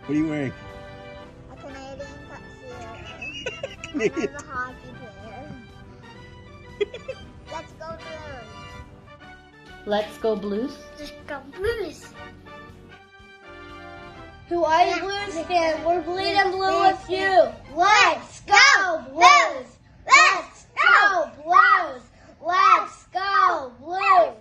What are you wearing? A Canadian tuxedo. Canadian. I'm a hockey player. Let's go Blues. Let's go Blues. Let's go Blues. Who are you Blues fan? We're bleeding blue with you. Let's go Blues. Let's go Blues. Let's go Blues.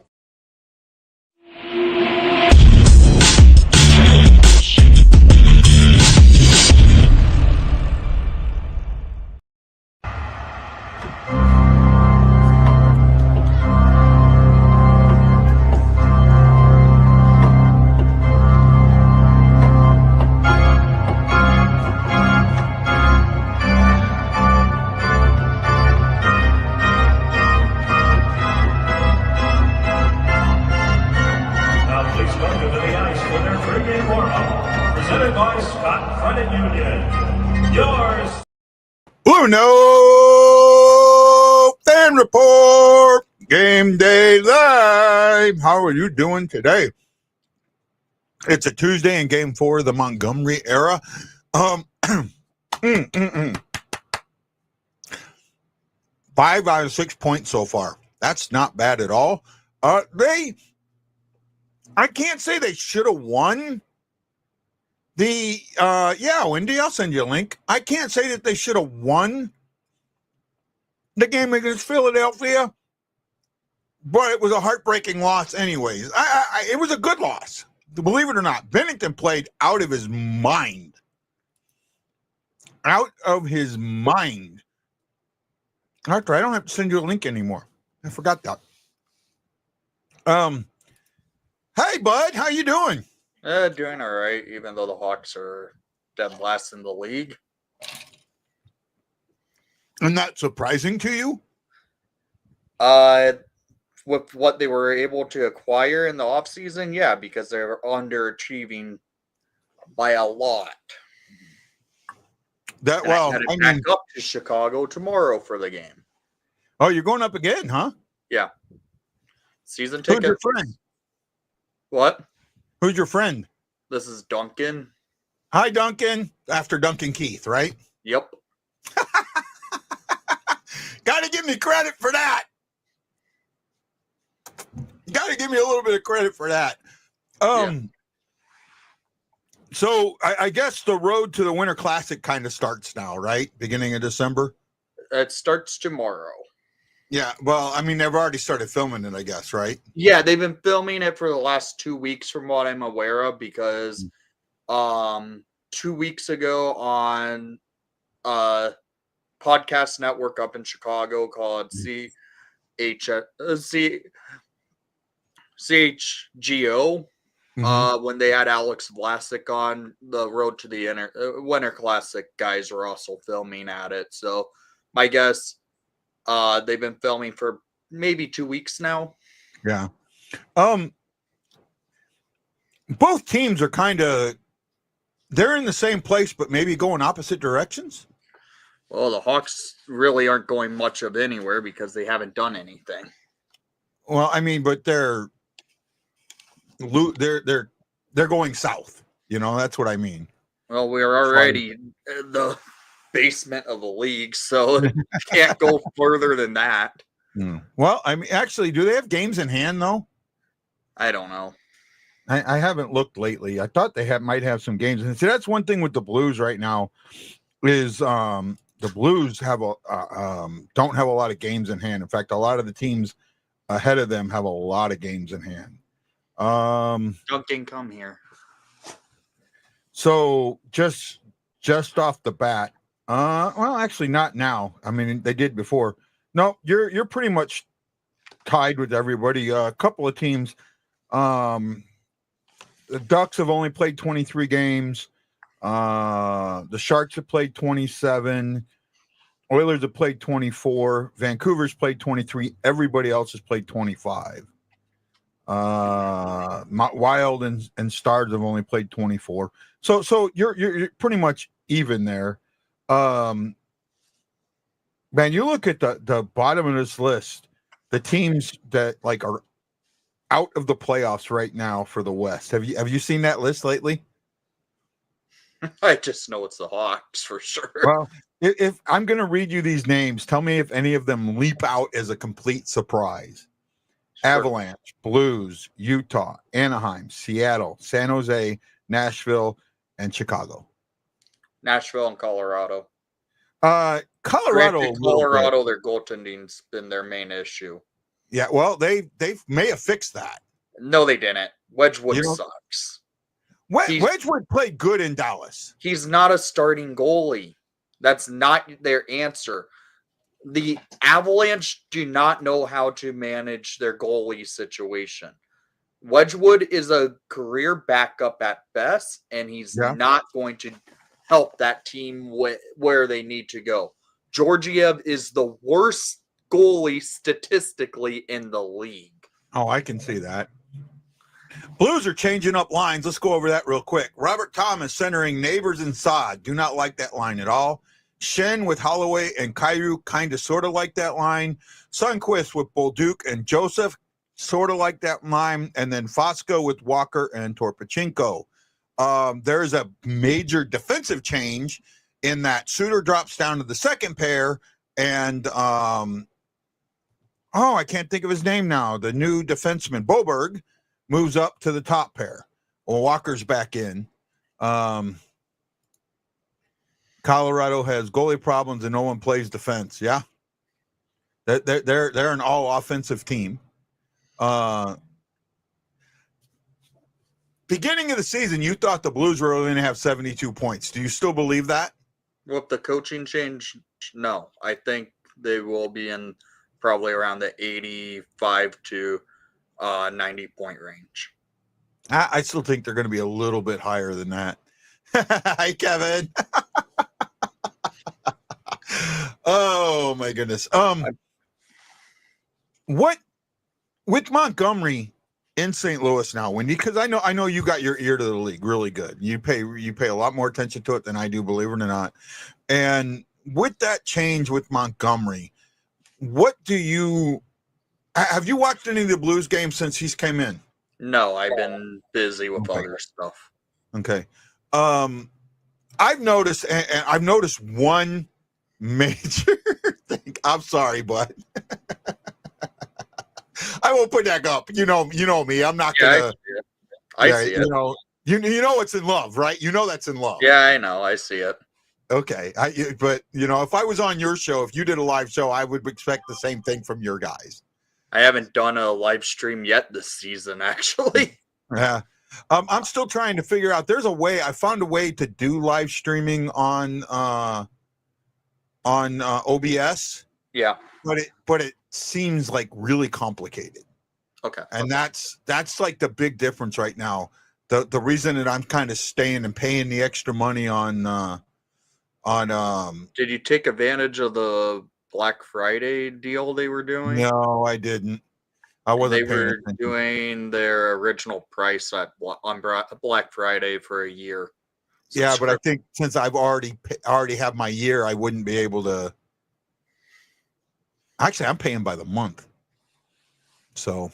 BlueNote Fan Report, Game Day Live. How are you doing today? It's a Tuesday in Game 4 of the Montgomery era. 5 out of 6 points so far. That's not bad at all. I can't say they should have won. Wendy, I'll send you a link. I can't say that they should have won the game against Philadelphia, but it was a heartbreaking loss anyways. It was a good loss, believe it or not. Bennington played out of his mind. Out of his mind. Arthur, I don't have to send you a link anymore. I forgot that. Hey, bud, how you doing? Doing all right, even though the Hawks are dead last in the league. And that's surprising to you? With what they were able to acquire in the offseason, yeah, because they're underachieving by a lot. That well, I back up to Chicago tomorrow for the game. Oh, you're going up again, huh? Yeah. Season ticket. Who's your friend? What? Who's your friend? This is Duncan. Hi, Duncan. After Duncan Keith, right? Yep. Got to give me credit for that. Got to give me a little bit of credit for that. So I guess the road to the Winter Classic kind of starts now, right? Beginning of December? It starts tomorrow. Yeah, well, I mean, they've already started filming it, I guess, right? Yeah, they've been filming it for the last 2 weeks from what I'm aware of, because 2 weeks ago on a podcast network up in Chicago called CHGO, when they had Alex Vlasic on, the Road to the Winter Classic guys were also filming at it. So my guess, they've been filming for maybe 2 weeks now. Yeah. Both teams are they're in the same place, but maybe going opposite directions. Well, the Hawks really aren't going much of anywhere because they haven't done anything. Well, I mean, but they're going south. You know, that's what I mean. Well, we're already in the basement of the league, so can't go further than that. Well, I mean, actually, do they have games in hand though? I don't know. I haven't looked lately. I thought they might have some games, and see, that's one thing with the Blues right now is the Blues don't have a lot of games in hand. In fact, a lot of the teams ahead of them have a lot of games in hand. Duncan, come here. So just off the bat, well, actually not now. I mean, they did before. No, you're pretty much tied with everybody. A couple of teams. The Ducks have only played 23 games. The Sharks have played 27. Oilers have played 24. Vancouver's played 23. Everybody else has played 25. Wild and Stars have only played 24. So you're pretty much even there. Man, you look at the bottom of this list, the teams that like are out of the playoffs right now for the West. Have you seen that list lately? I just know it's the Hawks for sure. Well, if I'm going to read you these names, tell me if any of them leap out as a complete surprise. Sure. Avalanche, Blues, Utah, Anaheim, Seattle, San Jose, Nashville, and Chicago. Nashville and Colorado. Colorado, Granted, Colorado, their goaltending's been their main issue. Yeah, well, they may have fixed that. No, they didn't. Wedgwood sucks. Wedgwood played good in Dallas. He's not a starting goalie. That's not their answer. The Avalanche do not know how to manage their goalie situation. Wedgwood is a career backup at best, and he's not going to help that team where they need to go. Georgiev is the worst goalie statistically in the league. Oh, I can see that. Blues are changing up lines. Let's go over that real quick. Robert Thomas centering Neighbors and Saad. Do not like that line at all. Shen with Holloway and Kyrou kind of sort of like that line. Sundqvist with Bolduc and Joseph sort of like that line. And then Fosco with Walker and Torpachenko. There's a major defensive change in that Suter drops down to the second pair. And, I can't think of his name now. The new defenseman, Boberg, moves up to the top pair. Well, Walker's back in. Colorado has goalie problems and no one plays defense. Yeah, they're an all offensive team. Beginning of the season, you thought the Blues were going to have 72 points. Do you still believe that? With the coaching change, no. I think they will be in probably around the 85 to 90 point range. I still think they're going to be a little bit higher than that. Hi, Kevin. Oh my goodness. What with Montgomery in St. Louis now, Wendy? Because I know you got your ear to the league really good. You pay a lot more attention to it than I do, believe it or not. And with that change with Montgomery, have you watched any of the Blues games since he's came in? No, I've been busy with other stuff. Okay. I've noticed, and I've noticed one major thing. I'm sorry, but I won't put that up. You know me. I'm not gonna. I see it. You know it's in love, right? You know that's in love. Yeah, I know. I see it. Okay, but if I was on your show, if you did a live show, I would expect the same thing from your guys. I haven't done a live stream yet this season, actually. Yeah. I'm still trying to figure out. There's a way. I found a way to do live streaming on OBS. Yeah. But it seems like really complicated. Okay. And that's like the big difference right now. The reason that I'm kind of staying and paying the extra money on Did you take advantage of the Black Friday deal they were doing? No, I didn't. I wasn't. They were doing their original price on Black Friday for a year. Yeah, but I think since I've already have my year, I wouldn't be able to. Actually, I'm paying by the month. So,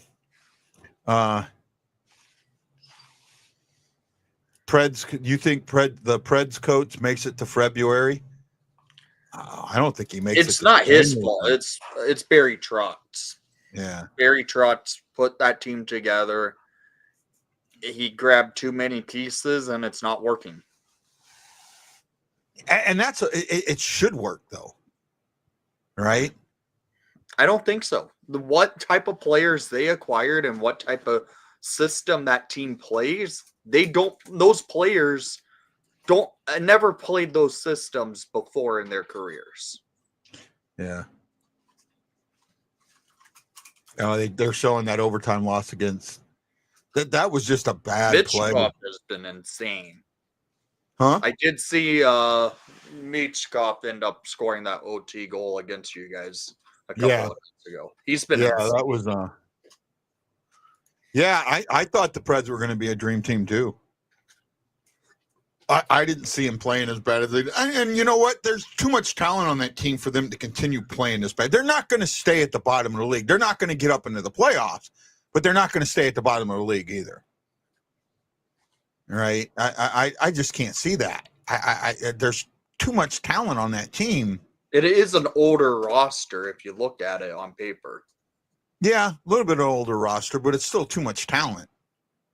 Preds, you think the Preds coach makes it to February? I don't think he makes it. It's not his fault. It's Barry Trotz. Yeah. Barry Trotz put that team together. He grabbed too many pieces and it's not working. And it should work though. Right? I don't think so. What type of players they acquired and what type of system that team plays, those players never played those systems before in their careers. Yeah. They're showing that overtime loss against that was just a bad play. Michkov has been insane. Huh? I did see Michkov end up scoring that OT goal against you guys a couple of days ago. He's been insane. That was I thought the Preds were going to be a dream team too. I didn't see him playing as bad as they did. And you know what? There's too much talent on that team for them to continue playing this bad. They're not going to stay at the bottom of the league. They're not going to get up into the playoffs, but they're not going to stay at the bottom of the league either. Right? I just can't see that. there's too much talent on that team. It is an older roster if you look at it on paper. Yeah, a little bit older roster, but it's still too much talent.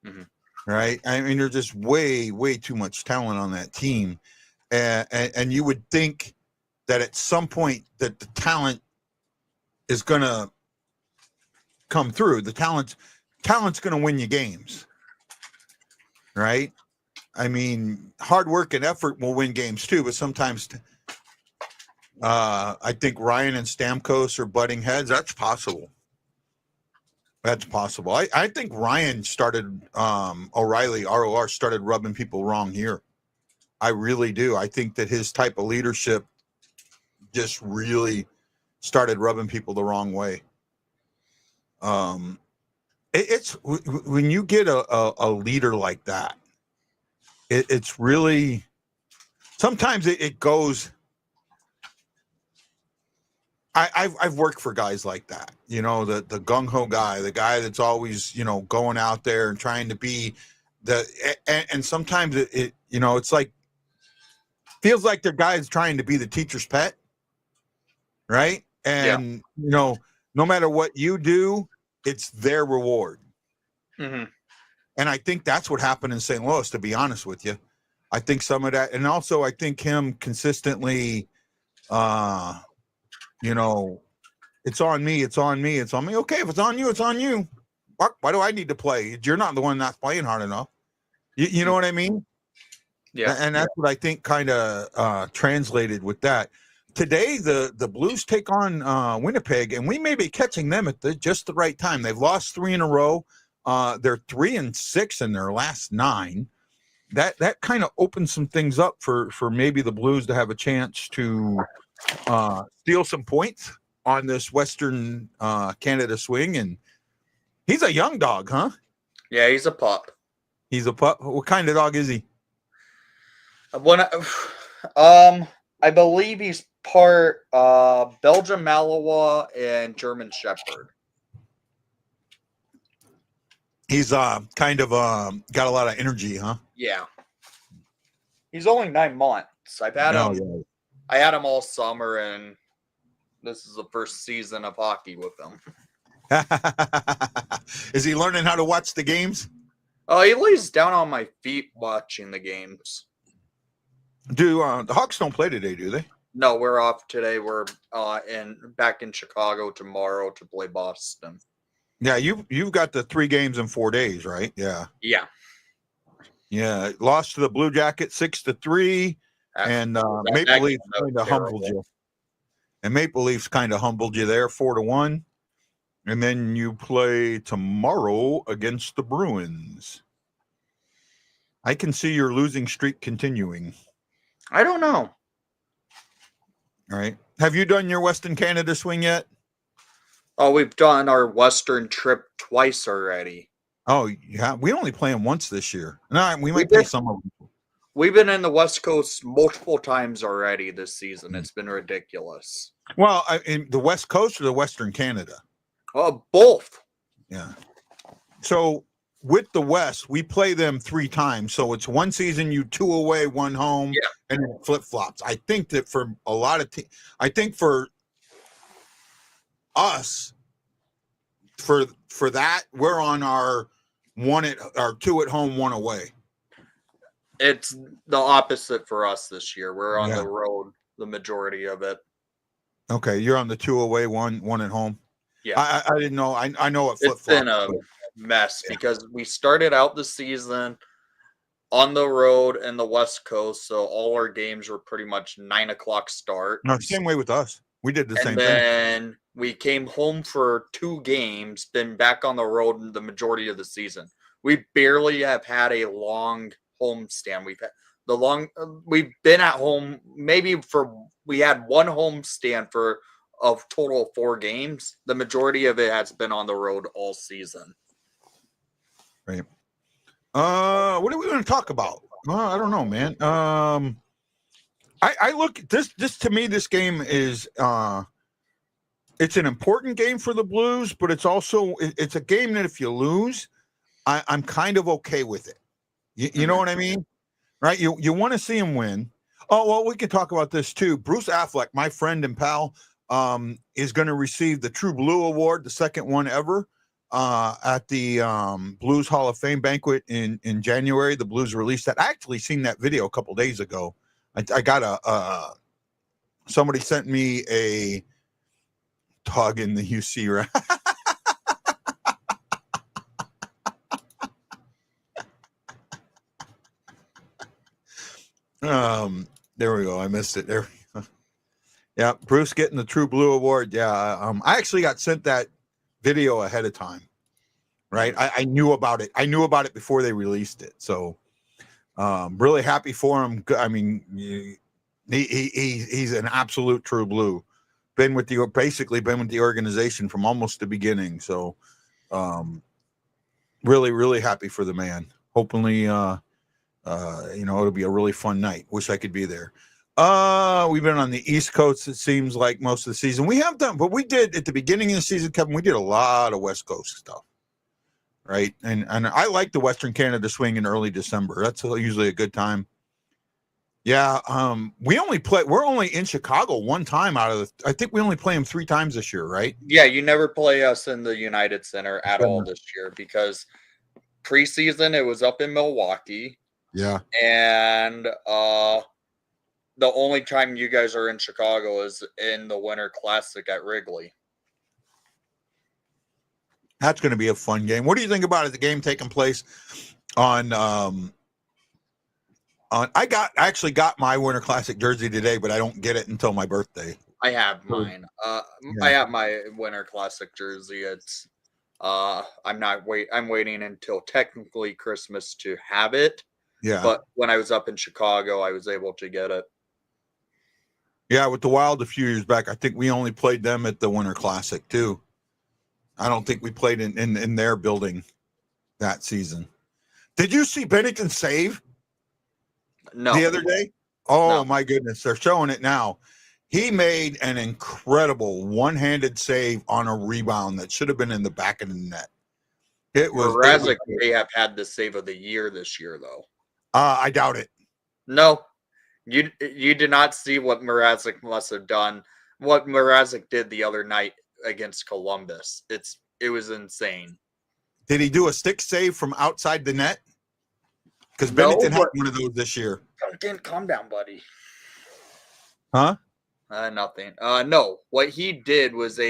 Mm-hmm. Right? I mean, there's just way too much talent on that team. And you would think that at some point that the talent is going to come through. The talent's going to win you games. Right? I mean, hard work and effort will win games too, but sometimes I think Ryan and Stamkos are butting heads. That's possible. That's possible. I think Ryan started O'Reilly, ROR, started rubbing people wrong here. I really do. I think that his type of leadership just really started rubbing people the wrong way. It's when you get a leader like that, it's really, sometimes it goes. I've worked for guys like that, the gung ho guy, the guy that's always, going out there and trying to be and sometimes it it's like, feels like the guy's trying to be the teacher's pet. Right. And, no matter what you do, it's their reward. Mm-hmm. And I think that's what happened in St. Louis, to be honest with you. I think some of that, and also I think him consistently, it's on me. It's on me. It's on me. Okay, if it's on you, it's on you. Why do I need to play? You're not the one not playing hard enough. You know what I mean? Yeah. And that's what I think kind of translated with that. Today, the Blues take on Winnipeg, and we may be catching them at just the right time. They've lost 3 in a row. They're 3-6 in their last 9. That kind of opens some things up for maybe the Blues to have a chance to steal some points on this Western Canada swing. And he's a young dog, huh? Yeah, he's a pup. He's a pup. What kind of dog is he? I believe he's part Belgian Malinois and German Shepherd. He's kind of got a lot of energy, huh? Yeah. He's only 9 months. I've had him. Yeah. I had him all summer, and this is the first season of hockey with him. Is he learning how to watch the games? Oh, he lays down on my feet watching the games. Do the Hawks don't play today, do they? No, we're off today. We're back in Chicago tomorrow to play Boston. Yeah, you've got the 3 games in 4 days, right? Yeah. Yeah. Yeah. Lost to the Blue Jackets 6-3. And Maple Leafs kind of humbled you. And Maple Leafs kind of humbled you there, 4-1. And then you play tomorrow against the Bruins. I can see your losing streak continuing. I don't know. All right. Have you done your Western Canada swing yet? Oh, we've done our Western trip twice already. Oh, yeah. We only play them once this year. No, we might play some of them. We've been in the West Coast multiple times already this season. It's been ridiculous. Well, in the West Coast or the Western Canada? Both. Yeah. So with the West, we play them 3 times. So it's one season, you 2 away, 1 home, and then flip flops. I think that for a lot of I think for us, for that, we're on our 2 at home, 1 away. It's the opposite for us this year. We're on the road the majority of it. Okay, you're on the 2 away, 1 at home. Yeah, I didn't know. I know it flip It's been a mess because we started out the season on the road in the West Coast, so all our games were pretty much 9:00 start. No, same way with us. We did the same thing. And then we came home for 2 games, been back on the road the majority of the season. We barely have had a long homestand. We've been at home we had 1 homestand for a total of 4 games. The majority of it has been on the road all season. Right. What are we going to talk about? I don't know, man. I look at this to me, this game is it's an important game for the Blues, but it's also it's a game that if you lose, I'm kind of okay with it. You know what I mean? right? You want to see him win. Oh, well, we could talk about this too. Bruce Affleck, my friend and pal, is going to receive the True Blue Award, the second one ever, at the Blues Hall of Fame banquet in January. The Blues released that. I actually seen that video a couple days ago. I got somebody sent me a tug in the UC, right? There we go. I missed it. There. Yeah, Bruce getting the True Blue Award. Yeah, I actually got sent that video ahead of time. Right, I knew about it. I knew about it before they released it. So, really happy for him. I mean, he's an absolute true blue. Basically been with the organization from almost the beginning. So, really happy for the man. Hopefully, it'll be a really fun night. Wish I could be there. We've been on the East Coast, it seems like most of the season. We have done, but we did at the beginning of the season, Kevin, we did a lot of West Coast stuff. Right. And I like the Western Canada swing in early December. That's usually a good time. Yeah. We're only in Chicago one time I think we only play them 3 times this year, right? Yeah, you never play us in the United Center at all this year because preseason it was up in Milwaukee. Yeah. And the only time you guys are in Chicago is in the Winter Classic at Wrigley. That's going to be a fun game. What do you think about it? The game taking place on I actually got my Winter Classic jersey today, but I don't get it until my birthday. I have mine. Yeah. I have my Winter Classic jersey. It's I'm waiting until technically Christmas to have it. Yeah. But when I was up in Chicago, I was able to get it. Yeah, with the Wild a few years back, I think we only played them at the Winter Classic too. I don't think we played in their building that season. Did you see Bennington save? No. The other day? Oh, No. My goodness. They're showing it now. He made an incredible one-handed save on a rebound that should have been in the back of the net. Mrazek may have had the save of the year this year, though. I doubt it. No. You did not see what Mrazek must have done. What Mrazek did the other night against Columbus. It was insane. Did he do a stick save from outside the net? Because Bennington had one of those this year. Again, calm down, buddy. Huh? Nothing. No. What he did was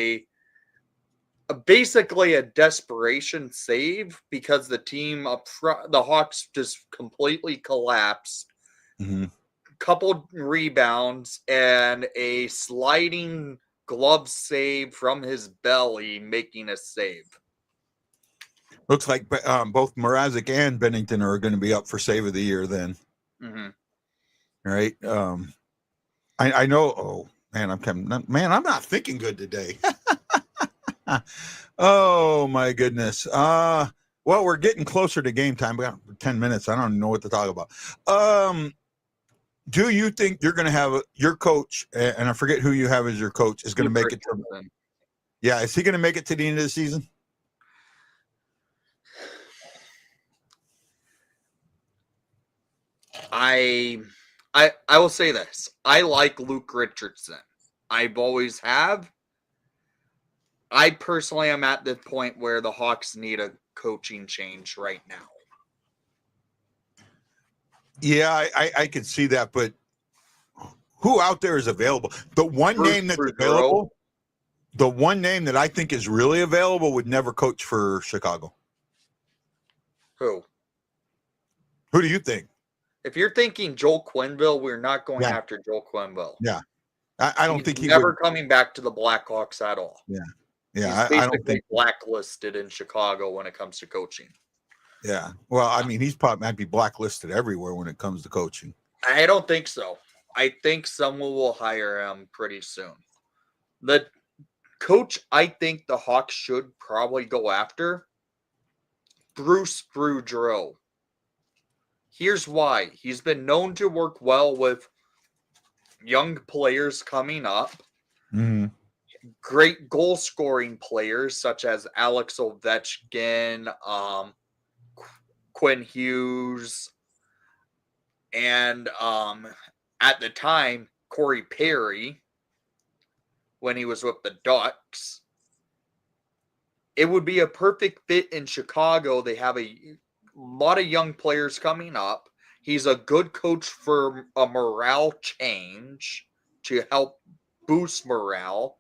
basically a desperation save because the team up front, the Hawks just completely collapsed. Mm-hmm. Couple rebounds and a sliding glove save from his belly, making a save. Looks like both Mrazek and Bennington are going to be up for save of the year then. Mm-hmm. Right? I know. Oh man, I'm not thinking good today. Oh my goodness. Well, we're getting closer to game time. We got 10 minutes. I don't know what to talk about. Do you think you're going to have your coach, and I forget who you have as your coach, is going to make it to? Yeah, is he going to make it to the end of the season? I will say this. I like Luke Richardson. I've always have. I personally am at the point where the Hawks need a coaching change right now. Yeah, I could see that, but who out there is available? The one name that's available, the one name that I think is really available would never coach for Chicago. Who? Who do you think? If you're thinking Joel Quenneville, we're not going after Joel Quenneville. Yeah. I don't think he's never coming back to the Blackhawks at all. Yeah. Yeah. He's basically blacklisted in Chicago when it comes to coaching. Yeah. Well, I mean, he's probably might be blacklisted everywhere when it comes to coaching. I don't think so. I think someone will hire him pretty soon. The coach I think the Hawks should probably go after, Bruce Boudreau. Here's why. He's been known to work well with young players coming up. Mm-hmm. Great goal-scoring players such as Alex Ovechkin, Quinn Hughes. And at the time, Corey Perry, when he was with the Ducks, it would be a perfect fit in Chicago. They have a lot of young players coming up. He's a good coach for a morale change to help boost morale.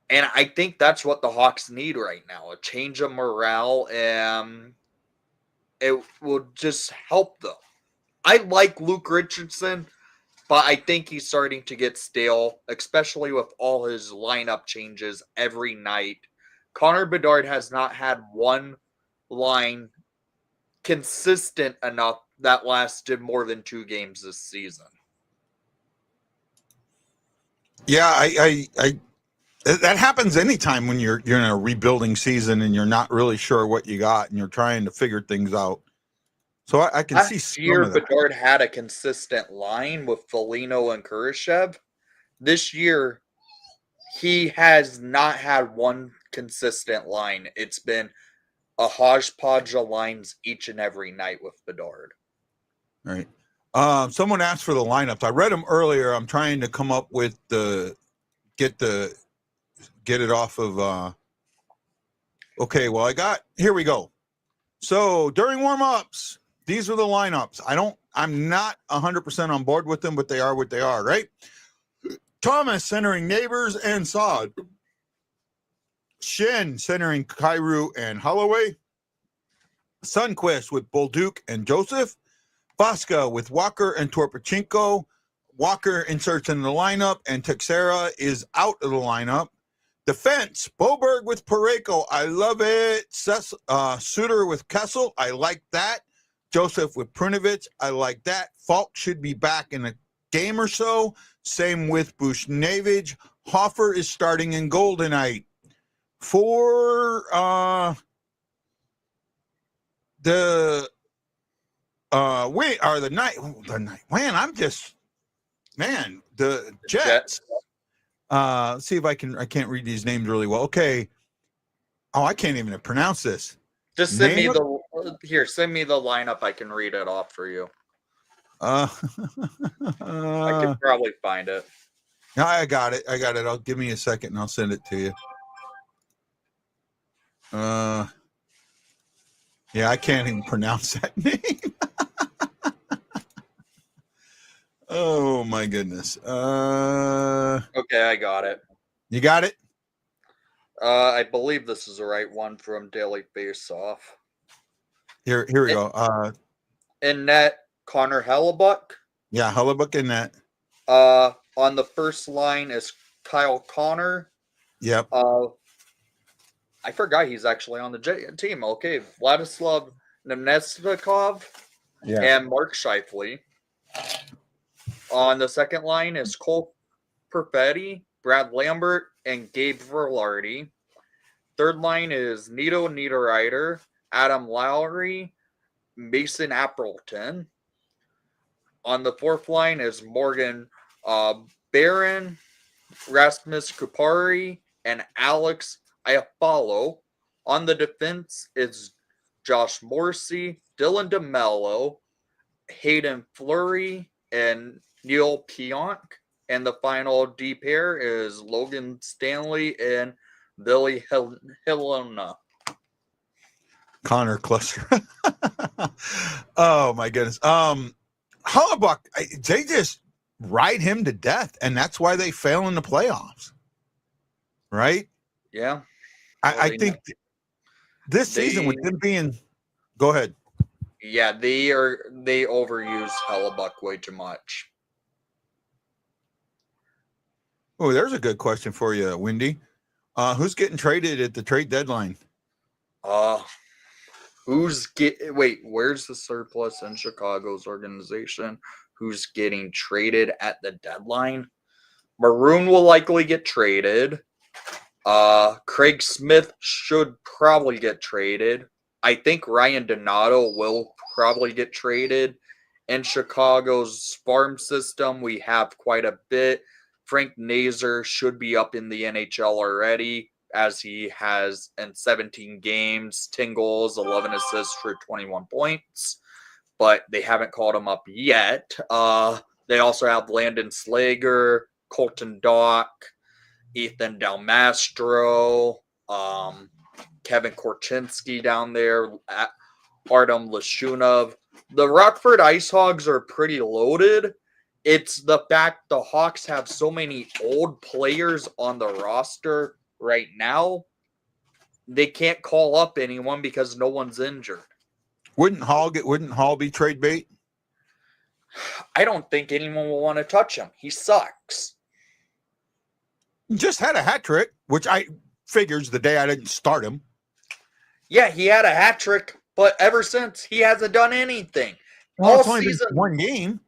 And I think that's what the Hawks need right now, a change of morale, and it will just help them. I like Luke Richardson, but I think he's starting to get stale, especially with all his lineup changes every night. Connor Bedard has not had one line consistent enough that lasted more than 2 games this season. Yeah, I that happens anytime when you're in a rebuilding season and you're not really sure what you got and you're trying to figure things out. So I can see Last some year, of that. Bedard had a consistent line with Foligno and Kurashev. This year, he has not had one consistent line. It's been a hodgepodge of lines each and every night with Bedard. Right. Someone asked for the lineups. I read them earlier. I'm trying to come up with get it off of. Okay, well, here we go. So during warm-ups, these are the lineups. I'm not 100% on board with them, but they are what they are, right? Thomas centering Neighbors and Saad. Shin centering Kyrou and Holloway. Sundquist with Bolduc and Joseph. Vaska with Walker and Torpachenko. Walker inserts in the lineup, and Texera is out of the lineup. Defense, Boberg with Pareko. I love it. Suter with Kessel. I like that. Joseph with Prunovich. I like that. Falk should be back in a game or so. Same with Bushnevich. Hoffer is starting in goal tonight. For the Jets. Let's see if I can't read these names really well. Okay. Oh, I can't even pronounce this. Just send me the lineup. I can read it off for you. I can probably find it. Yeah, I got it. I'll give me a second and I'll send it to you. Yeah, I can't even pronounce that name. Oh my goodness. Okay, I got it. You got it? I believe this is the right one from Daily Faceoff. Here we go. In net, Connor Hellebuyck. Yeah, Hellebuyck in net. On the first line is Kyle Connor. Yep. I forgot he's actually on the team. Okay, Vladislav Nemesnikov and Mark Scheifele. On the second line is Cole Perfetti, Brad Lambert, and Gabe Verlardi. Third line is Nito Niederreiter, Adam Lowry, Mason Appleton. On the fourth line is Morgan Barron, Rasmus Kupari, and Alex Iafallo. On the defense is Josh Morrissey, Dylan DeMello, Hayden Fleury, and Neil Pionk. And the final D pair is Logan Stanley and Billy Helena. Connor Cluster. Oh my goodness. Hellebuyck, they just ride him to death, and that's why they fail in the playoffs. Right? Yeah. I think this season with them being, go ahead. Yeah, they overuse Hellebuyck way too much. Oh, there's a good question for you, Wendy. Who's getting traded at the trade deadline? Where's the surplus in Chicago's organization? Who's getting traded at the deadline? Maroon will likely get traded. Craig Smith should probably get traded. I think Ryan Donato will probably get traded. In Chicago's farm system, we have quite a bit. Frank Nazar should be up in the NHL already, as he has in 17 games, 10 goals, 11 assists for 21 points. but they haven't called him up yet. They also have Landon Slager, Colton Dock, Ethan Del Mastro, Kevin Korchinski down there, Artem Lashunov. The Rockford Ice Hogs are pretty loaded. It's the fact the Hawks have so many old players on the roster right now. They can't call up anyone because no one's injured. Wouldn't Hall be trade bait? I don't think anyone will want to touch him. He sucks. He just had a hat trick, which I figures the day I didn't start him. Yeah, he had a hat trick, but ever since he hasn't done anything. Well, it's only been one game.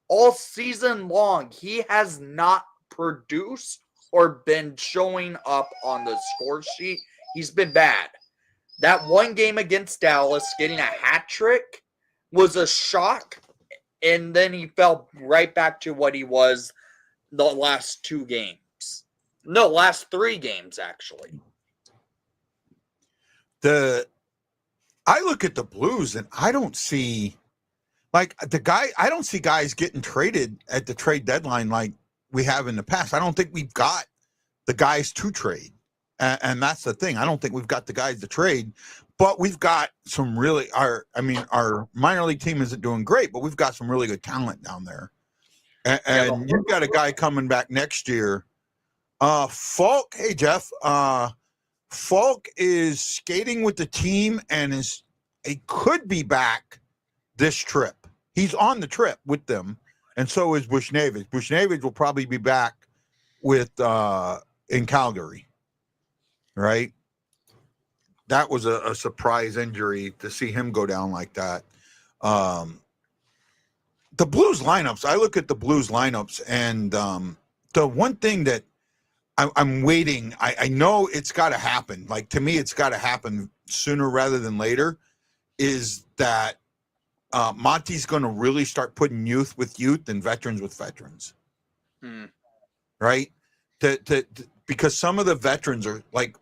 All season long, he has not produced or been showing up on the score sheet. He's been bad. That one game against Dallas, getting a hat trick, was a shock, and then he fell right back to what he was the last 2 games. No, last 3 games, actually. I look at the Blues and I don't see I don't see guys getting traded at the trade deadline like we have in the past. I don't think we've got the guys to trade. And that's the thing. I don't think we've got the guys to trade, but we've got some really our minor league team isn't doing great, but we've got some really good talent down there. And you've got a guy coming back next year. Falk, hey Jeff, Falk is skating with the team and he could be back this trip. He's on the trip with them, and so is Bushnevich. Bushnevich will probably be back with in Calgary, right? That was a surprise injury to see him go down like that. The Blues lineups, I look at the Blues lineups, and the one thing that I'm waiting, I know it's got to happen. Like, to me, it's got to happen sooner rather than later, is that Monty's going to really start putting youth with youth and veterans with veterans. Right? Because some of the veterans are like,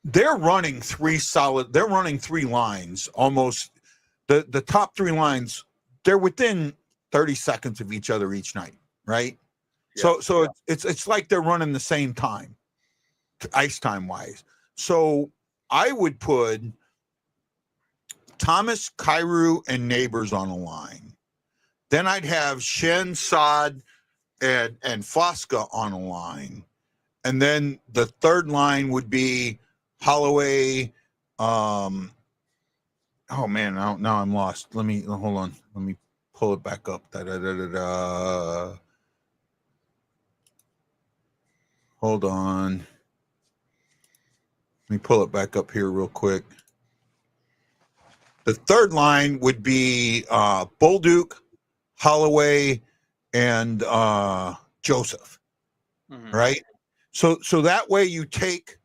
they're running 3 lines almost. The top 3 lines, they're within 30 seconds of each other each night, right? Yeah. So it's like they're running the same time, ice time wise. So I would put Thomas, Kyrou, and Neighbors on a line. Then I'd have Shen, Saad, and Fosca on a line. And then the third line would be Holloway. Oh man, now I'm lost. Hold on. Let me pull it back up. Hold on. Let me pull it back up here real quick. The third line would be Bolduc, Holloway, and Joseph. Right? So that way you take,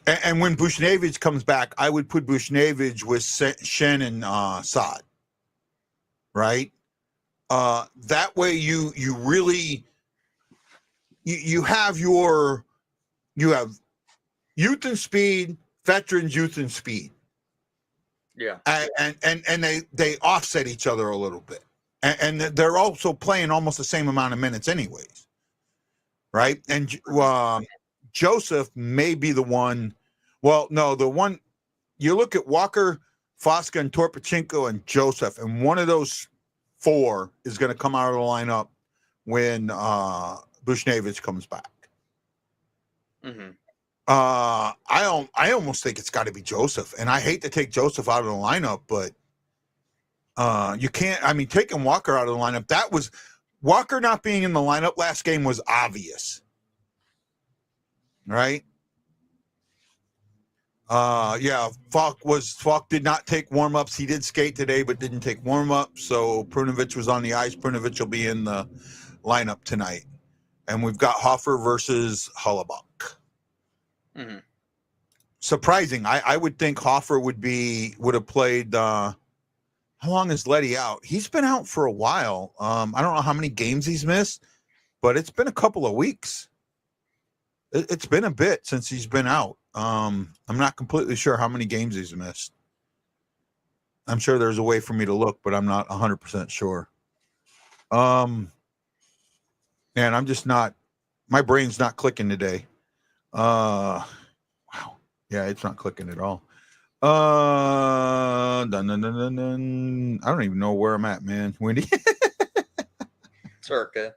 and when Bushnevich comes back, I would put Bushnevich with Shen and Saad. Right? That way you really you have youth and speed, veterans, youth and speed. Yeah. And they offset each other a little bit. And they're also playing almost the same amount of minutes anyways. Right? And Joseph may be the one. Well, no, the one you look at Walker, Fosca, and Torpachenko and Joseph, and one of those 4 is going to come out of the lineup when Bushnevich comes back. I almost think it's got to be Joseph, and I hate to take Joseph out of the lineup, but you can't. I mean, taking Walker out of the lineup, that was Walker not being in the lineup last game was obvious, right? Yeah, Falk did not take warm-ups. He did skate today, but didn't take warm-ups. So Prunovich was on the ice. Prunovich will be in the lineup tonight. And we've got Hoffer versus Hellebuyck. Surprising. I would think Hoffer would have played. How long is Letty out? He's been out for a while. I don't know how many games he's missed, but it's been a couple of weeks. It's been a bit since he's been out. I'm not completely sure how many games he's missed. I'm sure there's a way for me to look, but I'm not 100% sure. And I'm just not. My brain's not clicking today. Wow. Yeah, it's not clicking at all. Dun, dun, dun, dun, dun. I don't even know where I'm at, man. Wendy. Circa.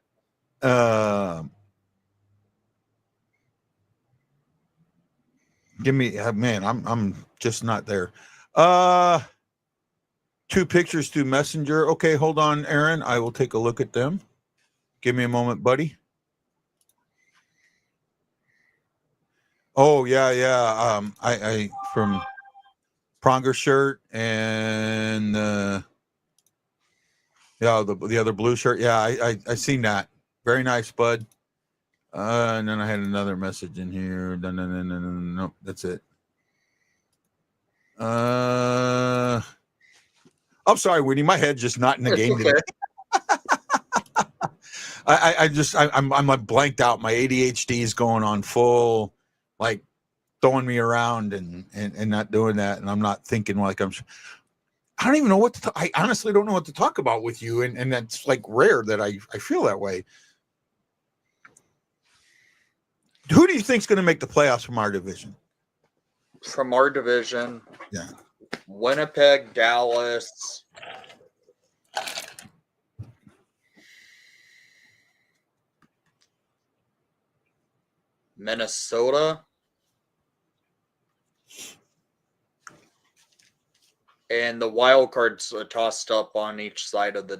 Give me, man. I'm just not there. 2 pictures through Messenger. Okay, hold on, Aaron. I will take a look at them. Give me a moment, buddy. Oh yeah. I from Pronger shirt and the other blue shirt. Yeah, I seen that. Very nice, bud. And then I had another message in here. Nope, that's it. I'm sorry, Winnie. My head's just not in the game today. I'm like blanked out. My ADHD is going on full, like throwing me around and not doing that. And I'm not thinking like I don't even know what to I honestly don't know what to talk about with you. And that's like rare that I feel that way. Who do you think is going to make the playoffs from our division? From our division, Yeah. Winnipeg, Dallas, Minnesota, and the wild cards are tossed up on each side of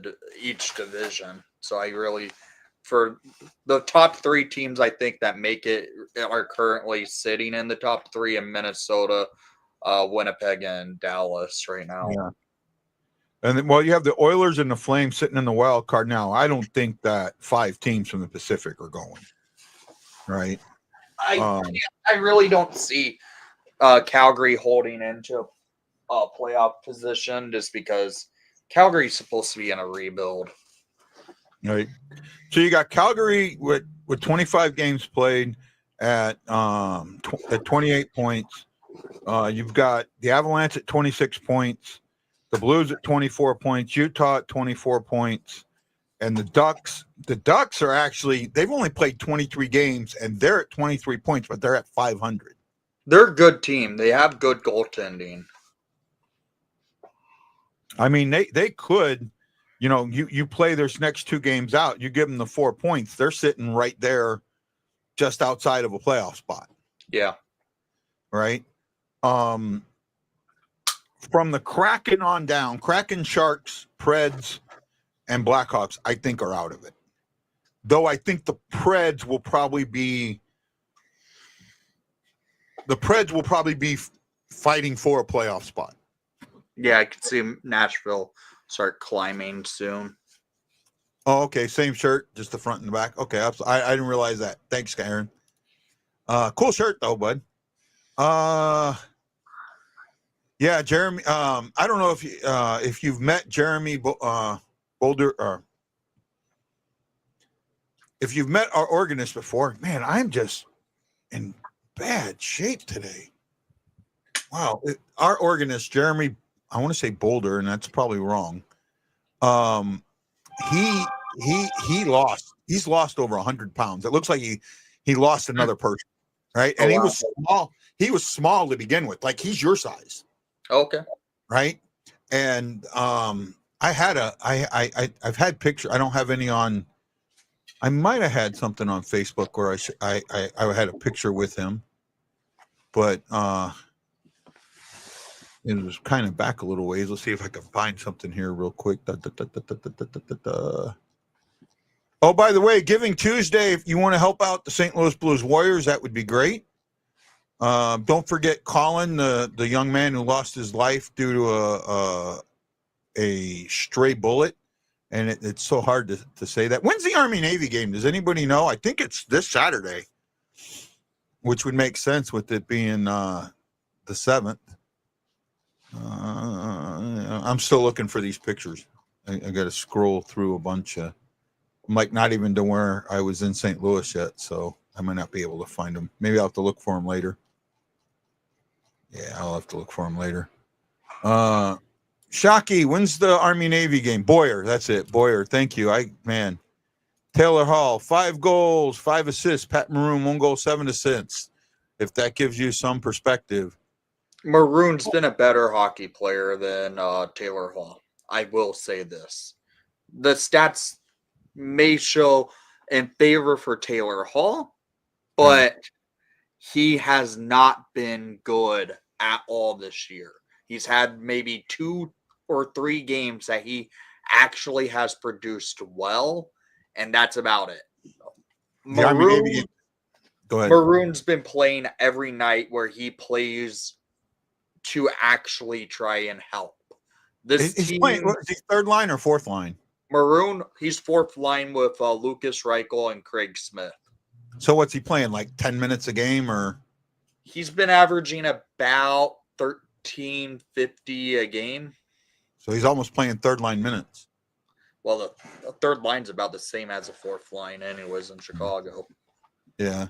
each division. So I really, for the top 3 teams, I think that make it are currently sitting in the top 3 in Minnesota, Winnipeg, and Dallas right now. Yeah. And then, well, you have the Oilers and the Flames sitting in the wild card now. I don't think that 5 teams from the Pacific are going. Right. I really don't see Calgary holding into a playoff position just because Calgary's supposed to be in a rebuild. Right. So you got Calgary with 25 games played at 28 points. You've got the Avalanche at 26 points, the Blues at 24 points, Utah at 24 points, and the Ducks. The Ducks are actually, they've only played 23 games and they're at 23 points, but they're at 500. They're a good team. They have good goaltending. I mean, they could, you play their next 2 games out, you give them the 4 points, they're sitting right there just outside of a playoff spot. Yeah. Right. From the Kraken on down, Kraken, Sharks, Preds, and Blackhawks, I think are out of it. Though I think the Preds will probably be fighting for a playoff spot. Yeah, I could see Nashville start climbing soon. Oh, okay. Same shirt, just the front and the back. Okay. I didn't realize that. Thanks, Aaron. Cool shirt though, bud. Yeah, Jeremy. I don't know if you've met Jeremy Boulder, or if you've met our organist before. Man, I'm just in bad shape today. Wow, our organist Jeremy. I want to say Boulder, and that's probably wrong. He lost. He's lost over 100 pounds. It looks like he lost another person, right? And he was small. He was small to begin with. Like he's your size. Okay. Right. And I've had pictures. I don't have any on. I might have had something on Facebook where I had a picture with him, but it was kind of back a little ways. Let's see if I can find something here real quick. Oh, by the way, Giving Tuesday, if you want to help out the St. Louis Blues Warriors, that would be great. Don't forget Colin, the young man who lost his life due to a stray bullet. And it's so hard to say that. When's the Army-Navy game? Does anybody know? I think it's this Saturday, which would make sense with it being the 7th. I'm still looking for these pictures. I got to scroll through a bunch of. I'm like not even to where I was in St. Louis yet, so I might not be able to find them. Maybe I'll have to look for them later. Yeah, I'll have to look for them later. Shockey, when's the Army-Navy game? Boyer, that's it. Boyer, thank you. Taylor Hall, 5 goals, 5 assists. Pat Maroon, 1 goal, 7 assists. If that gives you some perspective. Maroon's been a better hockey player than Taylor Hall. I will say this. The stats may show in favor for Taylor Hall, but he has not been good at all this year. He's had maybe 2 or 3 games that he actually has produced well, and that's about it. Go ahead. Maroon's been playing every night where he plays to actually try and help. He's playing, is he third line or fourth line? Maroon, he's fourth line with Lucas Reichel and Craig Smith. So what's he playing, like 10 minutes a game? Or he's been averaging about 13.50 a game. So he's almost playing third line minutes. Well, the third line's about the same as the fourth line anyways in Chicago. Yeah.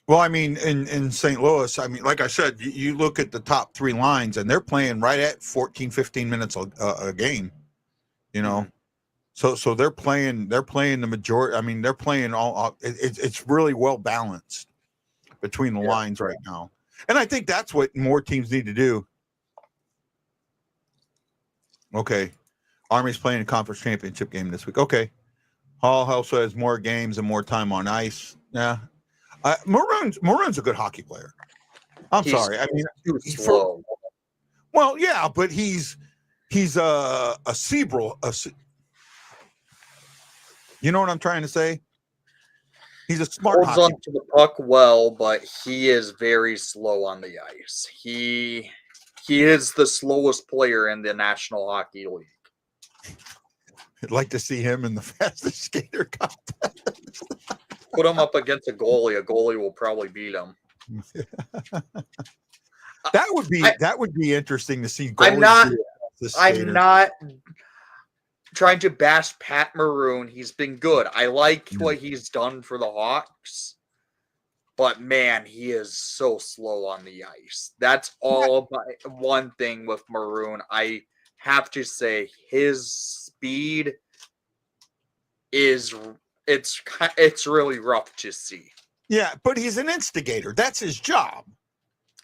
Well, I mean, in St. Louis, I mean, like I said, you look at the top 3 lines, and they're playing right at 14, 15 minutes a game, you know. Mm-hmm. So they're playing the majority. I mean, they're playing all. It's really well balanced between the lines right now, and I think that's what more teams need to do. Okay, Army's playing a conference championship game this week. Okay, Hall also has more games and more time on ice. Yeah. Maroon's a good hockey player. He's he's slow. Well, yeah, but he's a cerebral. You know what I'm trying to say? He's a smart. Holds on to the puck well, but he is very slow on the ice. He is the slowest player in the National Hockey League. I'd like to see him in the fastest skater contest. Put him up against a goalie. A goalie will probably beat him. That would be interesting to see. I'm not trying to bash Pat Maroon. He's been good. I like what he's done for the Hawks. But man, he is so slow on the ice. That's all one thing with Maroon. I have to say his speed is it's really rough to see. Yeah, but he's an instigator. That's his job.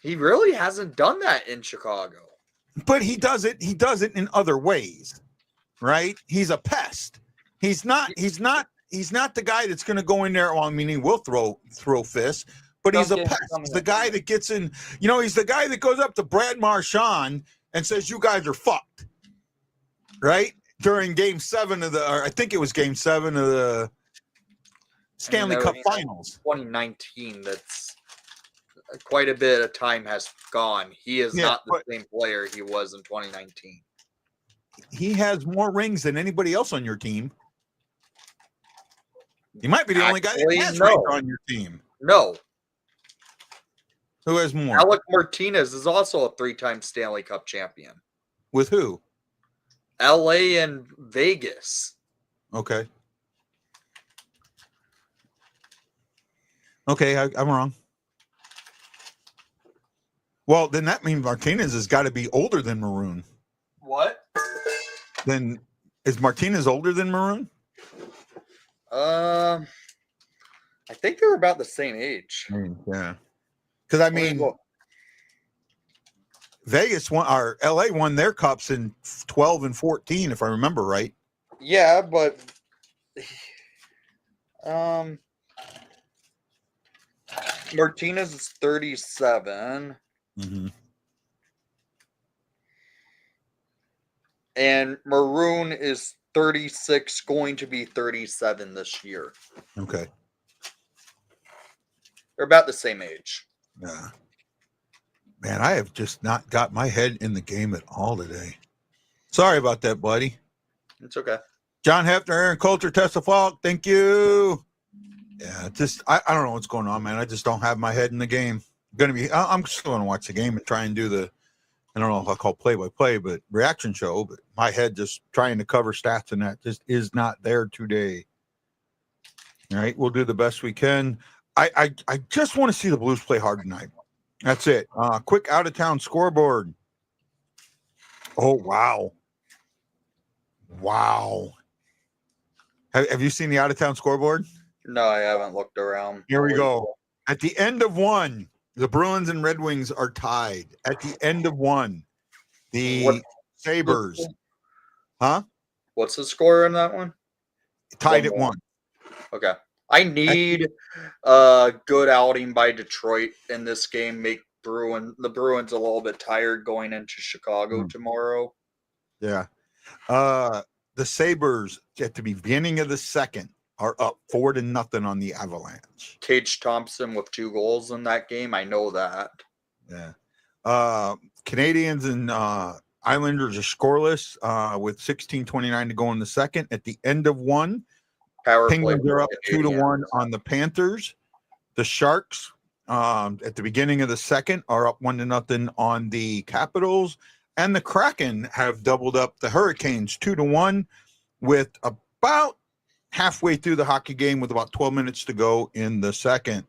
He really hasn't done that in Chicago. But he does it in other ways. Right? He's a pest. He's not the guy that's going to go in there. Well, I mean, he will throw fists, but he's a pest. He's the guy that gets in, he's the guy that goes up to Brad Marchand and says, "You guys are fucked." Right? During game 7 I think it was game 7 of the Stanley Cup Finals. 2019, that's quite a bit of time has gone. He is not the same player he was in 2019. He has more rings than anybody else on your team. He might be the only guy that has rings on your team. No. Who has more? Alec Martinez is also a 3-time Stanley Cup champion. With who? LA and Vegas. Okay. Okay, I'm wrong. Well, then that means Martinez has got to be older than Maroon. What? Then is Martinez older than Maroon? I think they were about the same age. Yeah. Because I mean, Vegas won, or LA won their cups in 12 and 14, if I remember right. Yeah, but Martinez is 37. Mm-hmm. And Maroon is 36, going to be 37 this year. Okay. They're about the same age. Yeah. Man, I have just not got my head in the game at all today. Sorry about that, buddy. It's okay. John Hefner, Aaron Coulter, Tessa Falk, thank you. Yeah, I don't know what's going on, man. I just don't have my head in the game. I'm still going to watch the game and try and do the, I don't know if I'll call play-by-play, but reaction show. But my head just trying to cover stats and that just is not there today. All right, we'll do the best we can. I just want to see the Blues play hard tonight. That's it. Quick out-of-town scoreboard. Oh, wow. Wow. Have you seen the out-of-town scoreboard? No, I haven't looked around. Here we go. At the end of one, the Bruins and Red Wings are tied. At the end of one, the Sabres, What's the score in that one? tied at 1. Okay. I need a good outing by Detroit in this game. Make the Bruins a little bit tired going into Chicago tomorrow. Yeah. The Sabres at the beginning of the second are up 4-0 on the Avalanche. Tage Thompson with 2 goals in that game. I know that. Yeah. Canadians and Islanders are scoreless with 16:29 to go in the second. At the end of one, Penguins are up 2-1 on the Panthers. The Sharks at the beginning of the second are up 1-0 on the Capitals. And the Kraken have doubled up the Hurricanes 2-1 with about halfway through the hockey game with about 12 minutes to go in the second.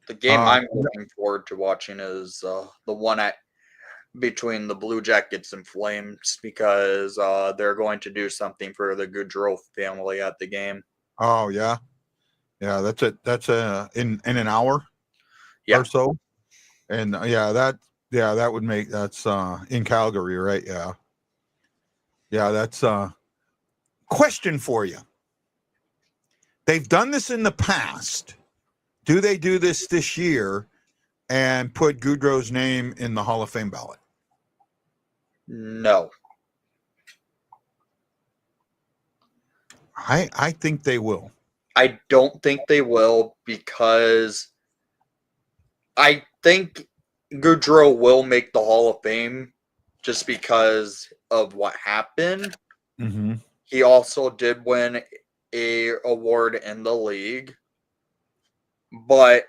The game I'm looking forward to watching is the one between the Blue Jackets and Flames, because they're going to do something for the Goudreau family at the game. Oh, yeah. Yeah, that's it. That's in an hour or so. And that would make that's in Calgary, right? Yeah. Yeah, that's question for you. They've done this in the past. Do they do this year and put Goudreau's name in the Hall of Fame ballot? No. I think they will. I don't think they will, because I think Goudreau will make the Hall of Fame just because of what happened. Mm-hmm. He also did win a award in the league, but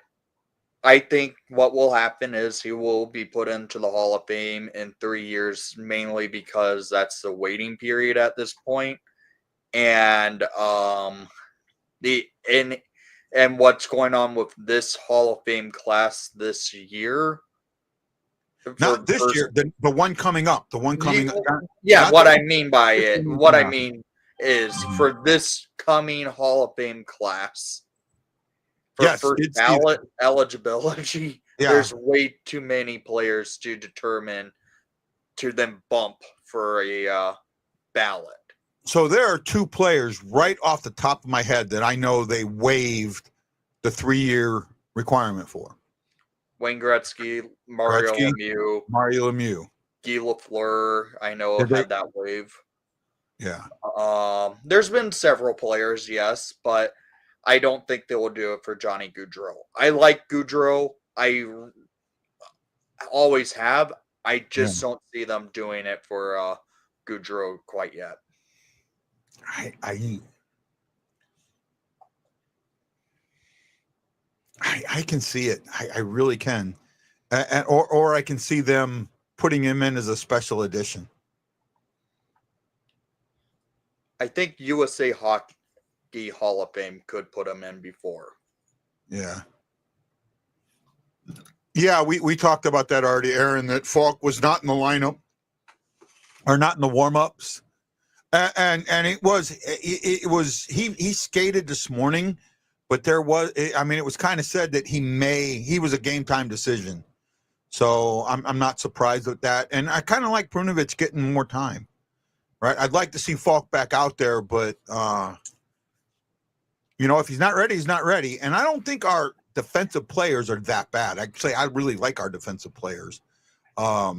I think what will happen is he will be put into the Hall of Fame in 3 years, mainly because that's the waiting period at this point. And and what's going on with this Hall of Fame class this year? Not this year, the one coming up. The one coming up. Yeah, what I mean by it, what I mean is for this coming Hall of Fame class, for first ballot eligibility, there's way too many players to determine to then bump for a ballot. So there are 2 players right off the top of my head that I know they waived the 3-year requirement for. Wayne Gretzky, Mario Lemieux. Guy Lafleur, I know had that wave. Yeah. There's been several players, yes, but I don't think they will do it for Johnny Gaudreau. I like Gaudreau. I always have. I just don't see them doing it for Gaudreau quite yet. I can see it. I really can. Or I can see them putting him in as a special edition. I think USA Hockey Hall of Fame could put him in before. Yeah. Yeah, we talked about that already, Aaron, that Falk was not in the lineup or not in the warm-ups. And it was he skated this morning, but there was, I mean, it was kind of said that he was a game time decision. So I'm not surprised with that. And I kind of like Perunovich getting more time, right? I'd like to see Falk back out there, but if he's not ready, he's not ready. And I don't think our defensive players are that bad. Actually, I really like our defensive players. I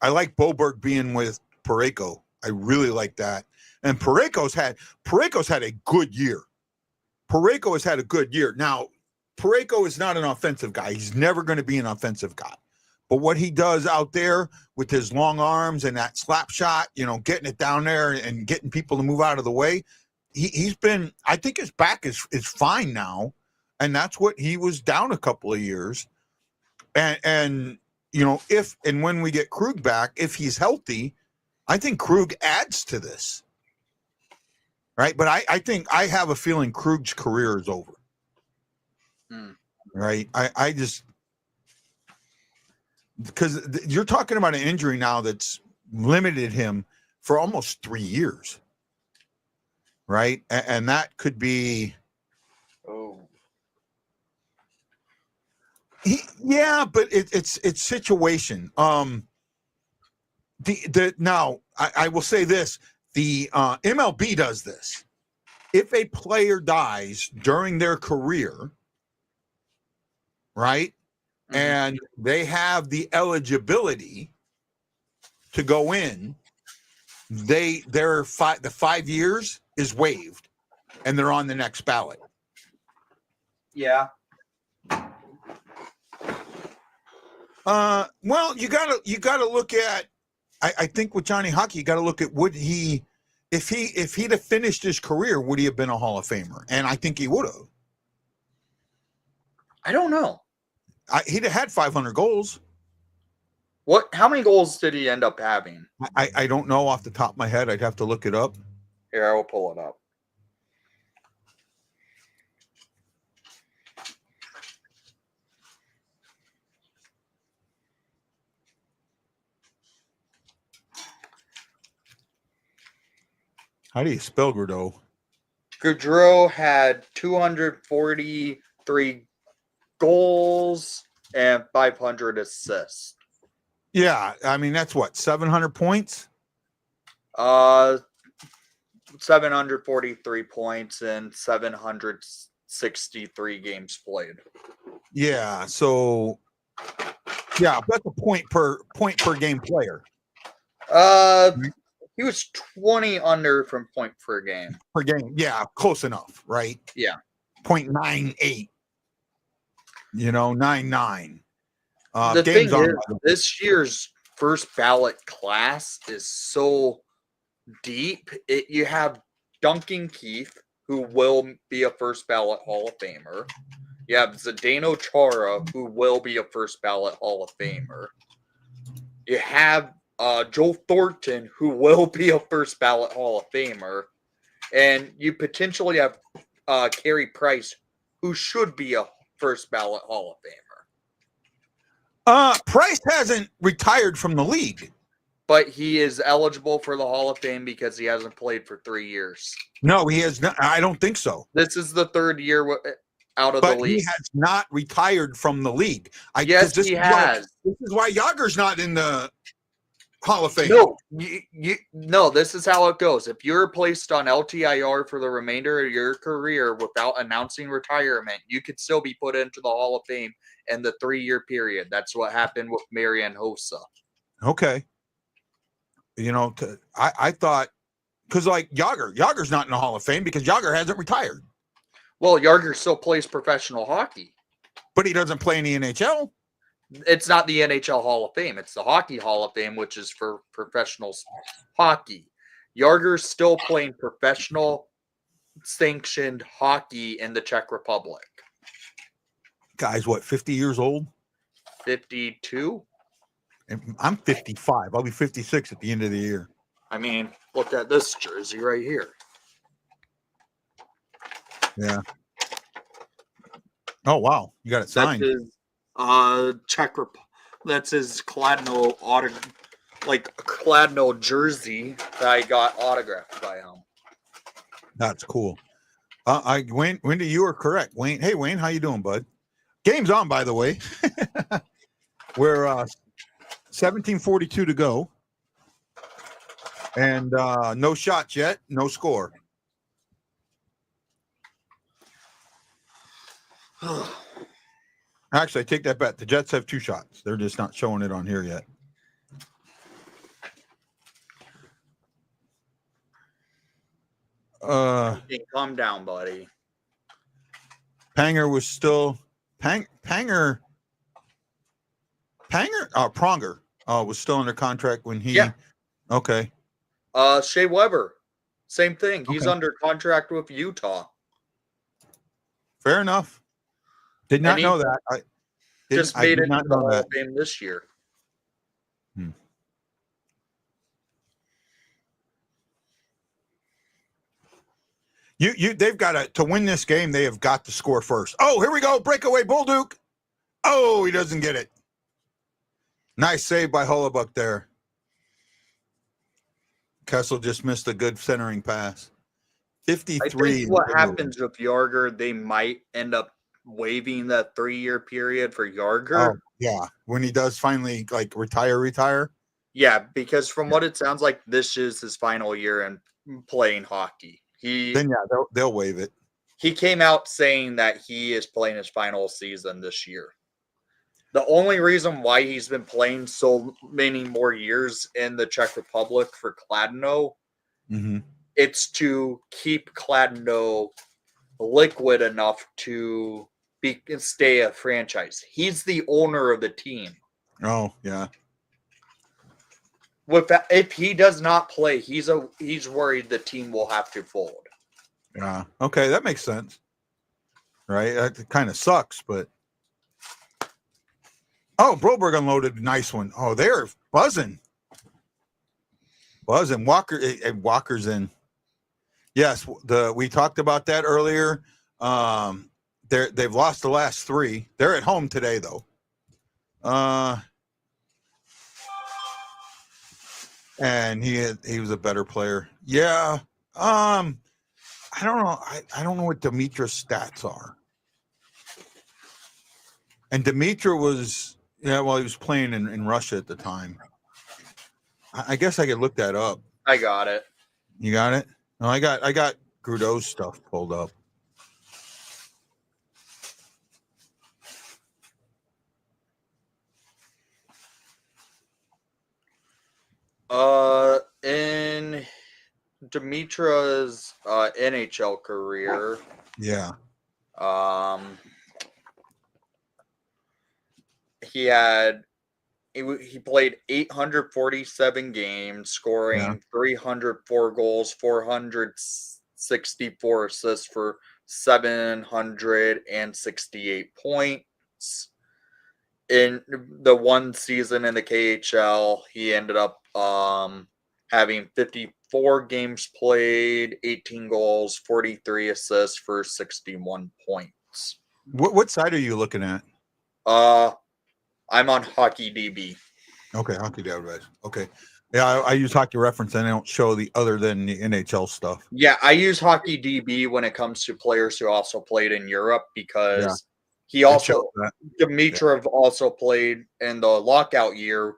like Boberg being with Parayko. I really like that. And Parayko's had a good year. Parayko has had a good year. Now, Parayko is not an offensive guy. He's never going to be an offensive guy. But what he does out there with his long arms and that slap shot, getting it down there and getting people to move out of the way, he's been, I think his back is fine now. And that's what he was down a couple of years. And if and when we get Krug back, if he's healthy, I think Krug adds to this. Right? But I think I have a feeling Krug's career is over. Right? I just, because you're talking about an injury now that's limited him for almost 3 years, right? And that could be, yeah, but it's situation. Now I will say this: the MLB does this. If a player dies during their career, right, and they have the eligibility to go in, the 5 years is waived, and they're on the next ballot. Yeah. Well, you gotta look at. I think with Johnny Hockey, you got to look at if he'd have finished his career, would he have been a Hall of Famer? And I think he would have. I don't know. He'd have had 500 goals. How many goals did he end up having? I don't know off the top of my head. I'd have to look it up. Here, I will pull it up. How do you spell Gaudreau? Gaudreau had 243 goals and 500 assists. Yeah, I mean that's what 700 points. 743 points and 763 games played. Yeah, so yeah, that's a point per game player. He was 20 under from point per game. Per game, yeah, close enough, right? Yeah, 0.98. 99. The thing is, this year's first ballot class is so deep. You have Duncan Keith, who will be a first ballot Hall of Famer. You have Zdeno Chara, who will be a first ballot Hall of Famer. You have Joe Thornton, who will be a first ballot Hall of Famer. And you potentially have Carey Price, who should be a first ballot Hall of Famer. Price hasn't retired from the league. But he is eligible for the Hall of Fame because he hasn't played for 3 years. No, he has not. I don't think so. This is the third year out of but the league. He has not retired from the league. Yes, he has. This is why Yager's not in the Hall of Fame. No, no, this is how it goes. If you're placed on LTIR for the remainder of your career without announcing retirement, you could still be put into the Hall of Fame in the 3-year period. That's what happened with Marian Hossa. Okay. I thought, because like Yager's not in the Hall of Fame because Yager hasn't retired. Well, Yager still plays professional hockey. But he doesn't play in the NHL. It's not the NHL Hall of Fame. It's the Hockey Hall of Fame, which is for professional hockey. Yager's still playing professional sanctioned hockey in the Czech Republic. Guy's what, 50 years old? 52? I'm 55. I'll be 56 at the end of the year. I mean, look at this jersey right here. Yeah. Oh, wow. You got it signed. That's his Kladno Kladno jersey that I got autographed by him. That's cool. Wendy, you are correct. Wayne, hey Wayne, how you doing, bud? Game's on, by the way. We're 17:42 to go, and no shots yet, no score. Actually, I take that back. The Jets have 2 shots. They're just not showing it on here yet. Calm down, buddy. Panger was still Pronger was still under contract when he. Yeah. Okay. Shea Weber, same thing. He's Okay. under contract with Utah. Fair enough. Did not know that. I Just made it not to the know Hall that. of Fame this year. They've got to win this game. They have got to score first. Oh, here we go. Breakaway Bull Duke. Oh, he doesn't get it. Nice save by Hellebuyck there. Kessel just missed a good centering pass. I 53. think what happens with Yarger, they might end up waiving that 3-year period for Yarger. Oh, yeah. When he does finally like retire. Yeah, because from what it sounds like, this is his final year in playing hockey. Then yeah, they'll waive it. He came out saying that he is playing his final season this year. The only reason why he's been playing so many more years in the Czech Republic for Kladno, it's to keep Kladno liquid enough to stay a franchise. He's the owner of the team. Oh, yeah. If he does not play, he's worried the team will have to fold. Yeah. Okay, that makes sense. Right? That kind of sucks, but Broberg unloaded a nice one. Oh, they're buzzing. Walker's in. Yes, we talked about that earlier. They've lost the last 3. They're at home today though. And he was a better player. Yeah. I don't know. I don't know what Dimitra's stats are. And Dimitra was, he was playing in Russia at the time. I guess I could look that up. I got it. You got it? No, I got Grudeau's stuff pulled up. In Dimitra's NHL career, Yeah. He played 847 games, scoring 304 goals, 464 assists for 768 points. In the one season in the KHL, he ended up having 54 games played, 18 goals, 43 assists for 61 points. What side are you looking at? I'm on Hockey DB. Okay, Hockey DB. Okay. Yeah, I use Hockey Reference and I don't show the other than the NHL stuff. Yeah, I use Hockey DB when it comes to players who also played in Europe because Dimitrov also played in the lockout year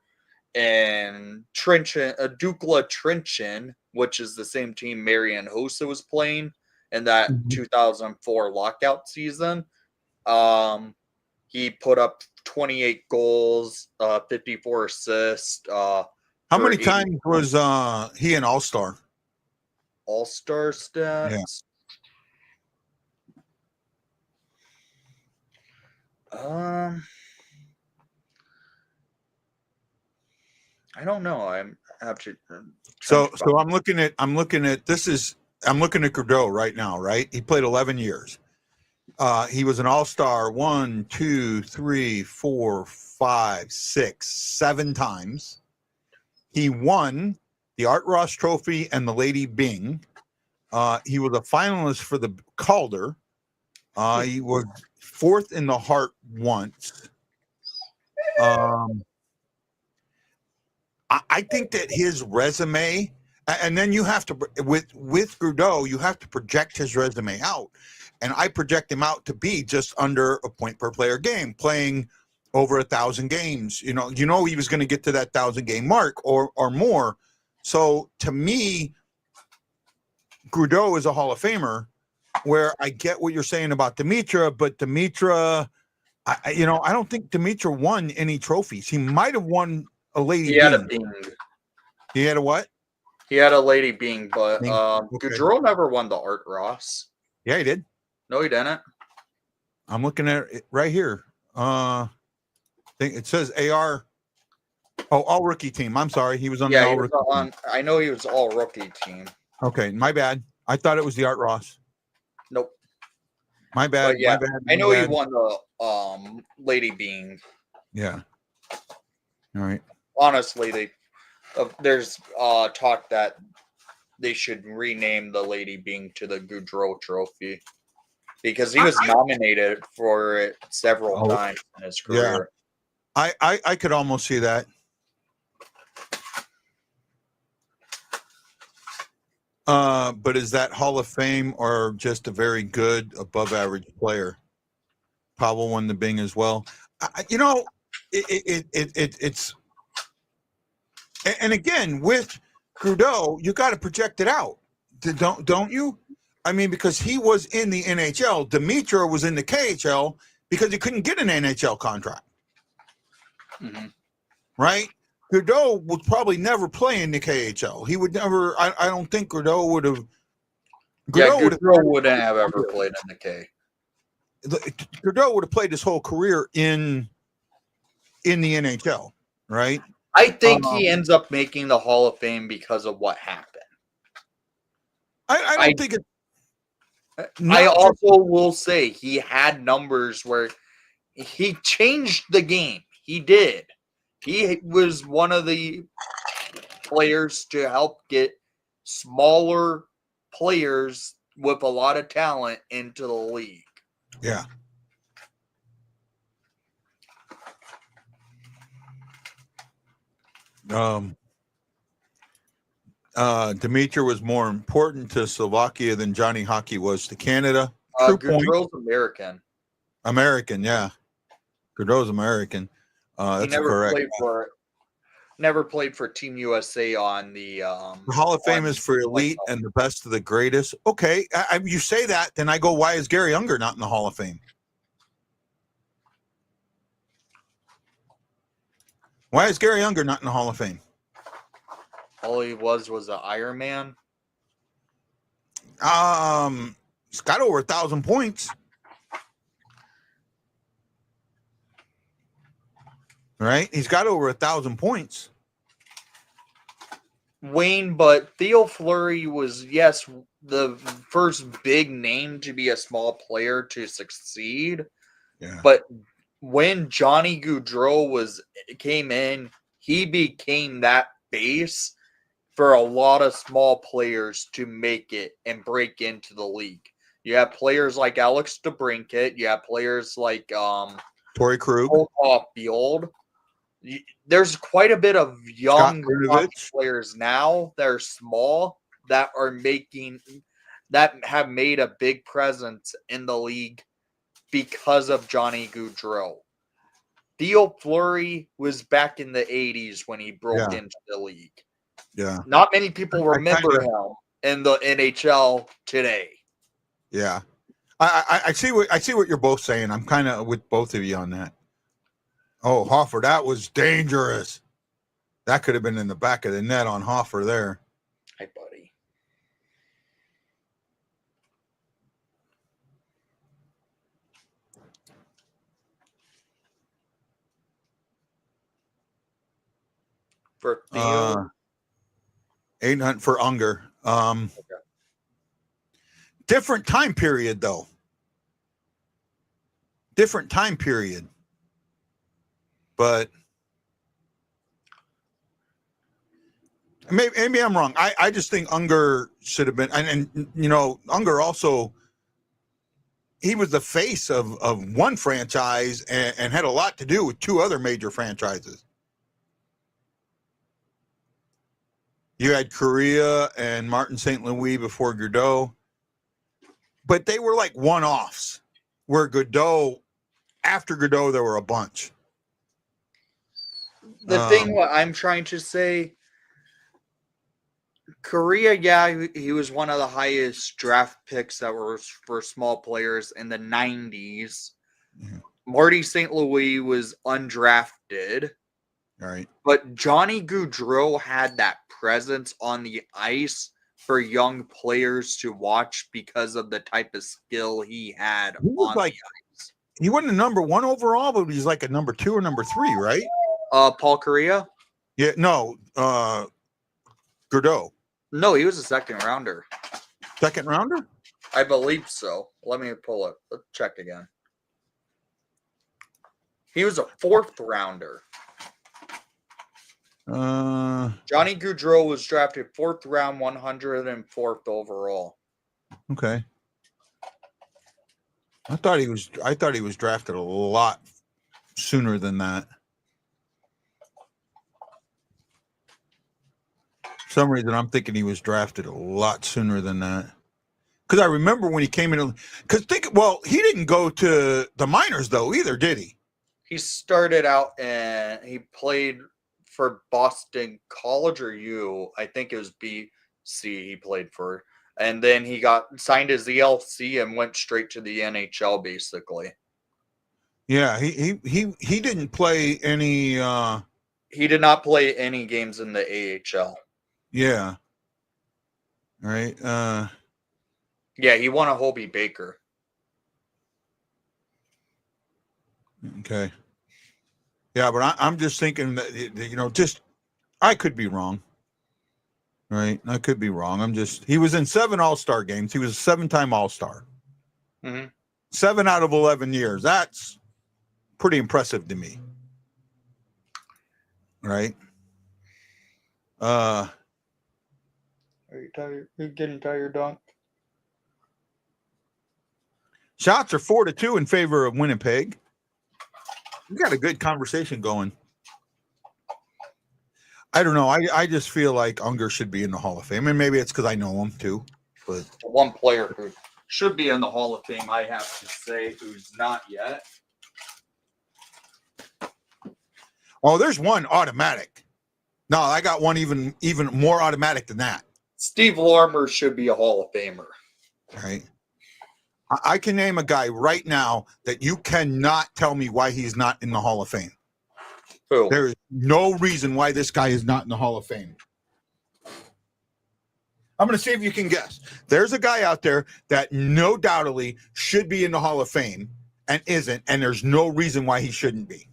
in Dukla Trenčín, which is the same team Marian Hossa was playing in that 2004 lockout season. He put up 28 goals, 54 assists. How many times was he an All-Star? All-Star stats? Yeah. I don't know. I'm looking at Grudeau right now, right? He played 11 years. He was an All-Star 1, 2, 3, 4, 5, 6, 7 times. He won the Art Ross Trophy and the Lady Byng. He was a finalist for the Calder. He was 4th in the Hart once. I think that his resume, and then you have to, with Grudeau, you have to project his resume out. And I project him out to be just under a point per player game, playing over 1,000 games. He was going to get to that 1,000 game mark or more. So to me, Grudeau is a Hall of Famer. Where I get what you're saying about Dimitra, but Dimitra, I don't think Dimitra won any trophies. He might have won a Lady Byng. He had a Byng. He had a what? He had a Lady Byng, but Gaudreau never won the Art Ross. Yeah, he did. No, he didn't. I'm looking at it right here. I think it says AR. Oh, all rookie team. I'm sorry. He was on the all rookie team. I know he was all rookie team. Okay, my bad. I thought it was the Art Ross. Nope. My bad. Yeah, my bad. I know he won the Lady Byng. Yeah. All right. Honestly, there's talk that they should rename the Lady Byng to the Gaudreau Trophy because he was nominated for it several times in his career. Yeah. I could almost see that. But is that Hall of Fame or just a very good, above average player? Powell won the Bing as well. It's and again with Trudeau, you got to project it out, don't you? I mean, because he was in the NHL, Dimitra was in the KHL because he couldn't get an NHL contract, right? Trudeau would probably never play in the KHL. He would never. I don't think Trudeau would have. Goodrow wouldn't have ever played in the K. Trudeau would have played his whole career in the NHL, right? I think he ends up making the Hall of Fame because of what happened. I don't think it. I also will say he had numbers where he changed the game. He did. He was one of the players to help get smaller players with a lot of talent into the league. Yeah. Dimitra was more important to Slovakia than Johnny Hockey was to Canada. Goodrow's American. American, yeah. Goodrow's American. That's correct. Never played for Team USA on the Hall of Fame is for elite and the best of the greatest. Okay, you say that, then I go, why is Gary Unger not in the Hall of Fame? Why is Gary Unger not in the Hall of Fame? All he was an Iron Man. He's got over 1,000 points. Right? He's got over 1,000 points. Wayne, but Theo Fleury was, yes, the first big name to be a small player to succeed. Yeah. But when Johnny Gaudreau came in, he became that base for a lot of small players to make it and break into the league. You have players like Alex DeBrincat. You have players like Torrey Krug, Field. There's quite a bit of young players now that are small that have made a big presence in the league because of Johnny Gaudreau. Theo Fleury was back in the 80s when he broke into the league. Yeah. Not many people remember him in the NHL today. Yeah. I see what you're both saying. I'm kind of with both of you on that. Oh, Hoffer, that was dangerous. That could have been in the back of the net on Hoffer there. Hi, buddy. For Theo. 800 for Unger. Okay. Different time period, though. Different time period. But maybe I'm wrong. I just think Unger should have been, and you know, Unger also, he was the face of one franchise and had a lot to do with two other major franchises. You had Korea and Martin St. Louis before Gaudreau, but they were like one-offs. Where Gaudreau, after Gaudreau, there were a bunch. The thing what I'm trying to say, Korea, yeah, he was one of the highest draft picks that were for small players in the 90s. Mm-hmm. Marty St. Louis was undrafted. All right. But Johnny Gaudreau had that presence on the ice for young players to watch because of the type of skill he had on the ice. He wasn't a number 1 overall, but he's like a number 2 or number 3, right? Paul Correa? Yeah, no. Gaudreau. No, he was a second rounder. Second rounder? I believe so. Let me pull it. Let's check again. He was a 4th rounder. Johnny Gaudreau was drafted 4th round, 104th overall. Okay. I thought he was drafted a lot sooner than that. some reason, I'm thinking he was drafted a lot sooner than that. Because I remember when he came in. Because he didn't go to the minors though either, did he? He started out and he played for Boston College or U. I think it was BC he played for. And then he got signed as the LC and went straight to the NHL basically. Yeah, he didn't play any. He did not play any games in the AHL. Yeah. Right. Yeah, he won a Hobie Baker. Okay. Yeah, but I'm just thinking that I could be wrong. Right, I could be wrong. He was in 7 All-Star games. He was a 7-time All-Star. Mm-hmm. 7 out of 11 years. That's pretty impressive to me. Right. Are you tired? Are you getting tired, Don? Shots are 4-2 in favor of Winnipeg. We got a good conversation going. I don't know. I just feel like Unger should be in the Hall of Fame, and maybe it's because I know him too. But one player who should be in the Hall of Fame, I have to say, who's not yet. Oh, there's one automatic. No, I got one even more automatic than that. Steve Larmer should be a Hall of Famer. Right. I can name a guy right now that you cannot tell me why he's not in the Hall of Fame. Who? There is no reason why this guy is not in the Hall of Fame. I'm going to see if you can guess. There's a guy out there that no doubtedly should be in the Hall of Fame and isn't, and there's no reason why he shouldn't be.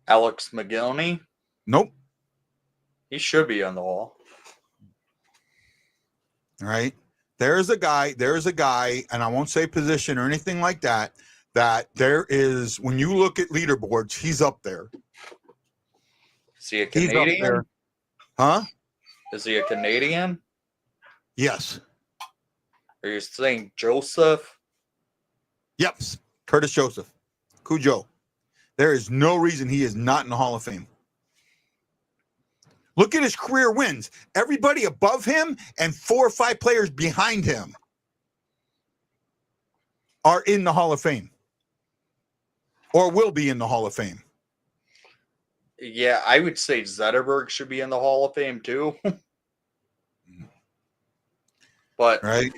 Alex McGillney? Nope. He should be in the Hall. All right. There's a guy, and I won't say position or anything like that, that there is, when you look at leaderboards, he's up there. Is he a Canadian? He's up there. Huh? Is he a Canadian? Yes. Are you saying Joseph? Yep. Curtis Joseph. Cujo. There is no reason he is not in the Hall of Fame. Look at his career wins. Everybody above him and 4 or 5 players behind him are in the Hall of Fame or will be in the Hall of Fame. Yeah, I would say Zetterberg should be in the Hall of Fame too. But right,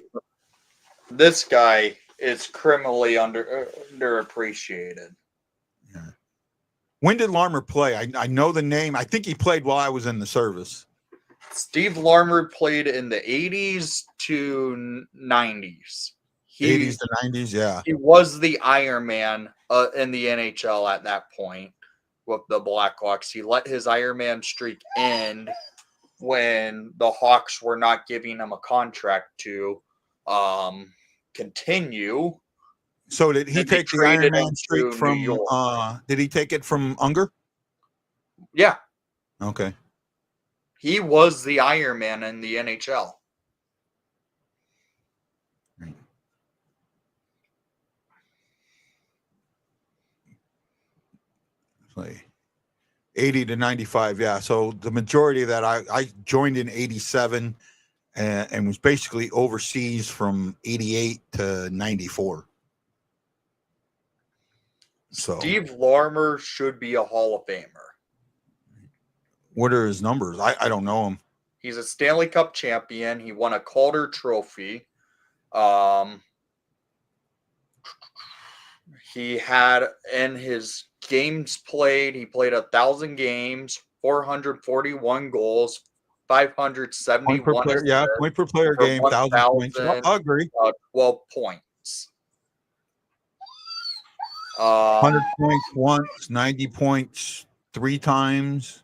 this guy is criminally underappreciated. Yeah. When did Larmer play? I know the name. I think he played while I was in the service. Steve Larmer played in the 80s to 90s. 80s to 90s, yeah. He was the Iron Man in the NHL at that point with the Blackhawks. He let his Iron Man streak end when the Hawks were not giving him a contract to continue. So did he take the Iron Man streak from? Did he take it from Unger? Yeah. Okay. He was the Iron Man in the NHL. Like 80 to 95, yeah. So the majority of that, I joined in 87 and was basically overseas from 88 to 94. So Steve Larmer should be a Hall of Famer. What are his numbers? I don't know him. He's a Stanley Cup champion. He won a Calder Trophy. He had in his games played, he played 1,000 games, 441 goals, 571 point per player, yeah, point per player game, 1,000 points. I agree. 12 points. 100 points once, 90 points 3 times.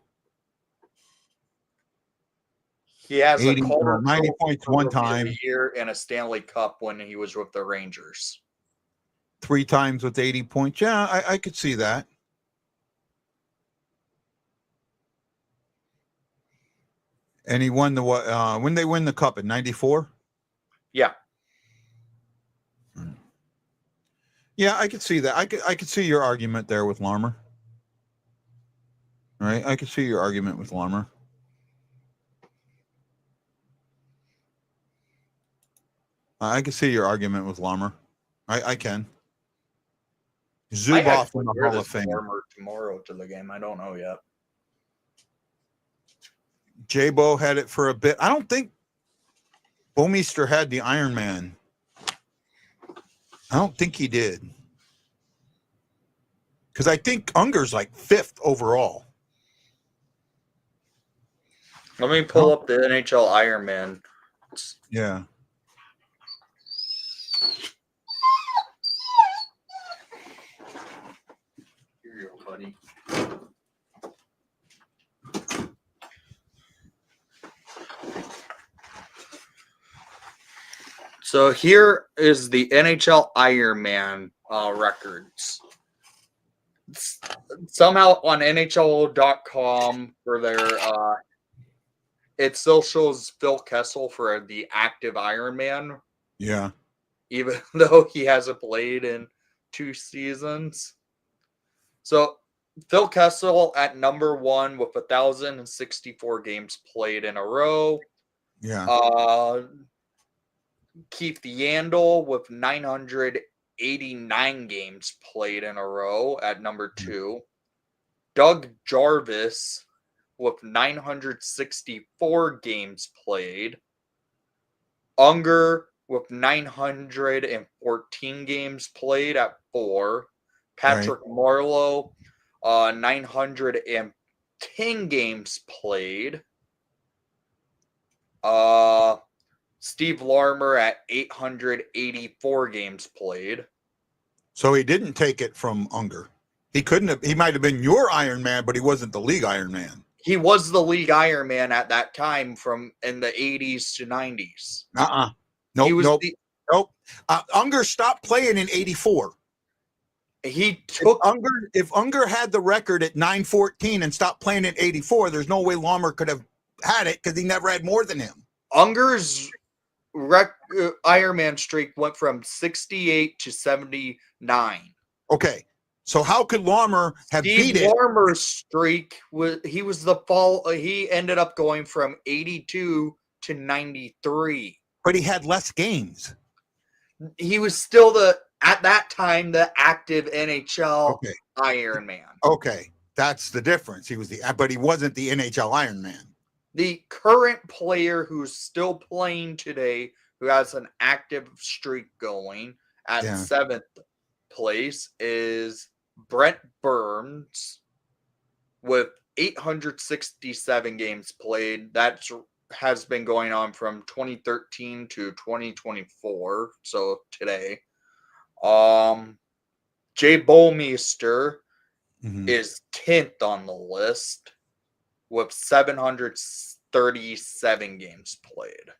He has 80, a Calder 90 points one time. A year and a Stanley Cup when he was with the Rangers. 3 times with 80 points. Yeah, I could see that. And he won the when they win the cup in 94? Yeah. Yeah, I could see that. I could see your argument there with Larmer. Right? I could see your argument with Larmer. I can see your argument with Larmer. I can. I Zuboff actually in the wear Hall of this Fame. warmer tomorrow to the game. I don't know yet. J-Bo had it for a bit. I don't think Bomeister had the Iron Man. I don't think he did. Because I think Unger's like 5th overall. Let me pull up the NHL Iron Man. Yeah. Here you go, buddy. So here is the NHL Iron Man records. Somehow on NHL.com for their it still shows Phil Kessel for the active Iron Man, Yeah. even though he hasn't played in 2 seasons. So Phil Kessel at number 1 with 1,064 games played in a row. Yeah. Keith Yandel with 989 games played in a row at number 2. Doug Jarvis with 964 games played. Unger with 914 games played at 4. Patrick Marleau, 910 games played. Steve Larmer at 884 games played. So he didn't take it from Unger. He couldn't have. He might have been your Iron Man, but he wasn't the league Iron Man. He was the league Iron Man at that time from in the 80s to 90s. Nope. Unger stopped playing in 84. He took if Unger had the record at 914 and stopped playing in 84, there's no way Larmer could have had it because he never had more than him. Unger's Iron Man streak went from 68 to 79. Okay. So how could Larmer have beat it? Larmer's streak he ended up going from 82 to 93. But he had less games. He was still at that time the active NHL Iron Man. Okay. That's the difference. But he wasn't the NHL Iron Man. The current player who's still playing today, who has an active streak going at 7th place, is Brent Burns with 867 games played. That has been going on from 2013 to 2024, so today. Jay Bomeister is 10th on the list with 737 games played.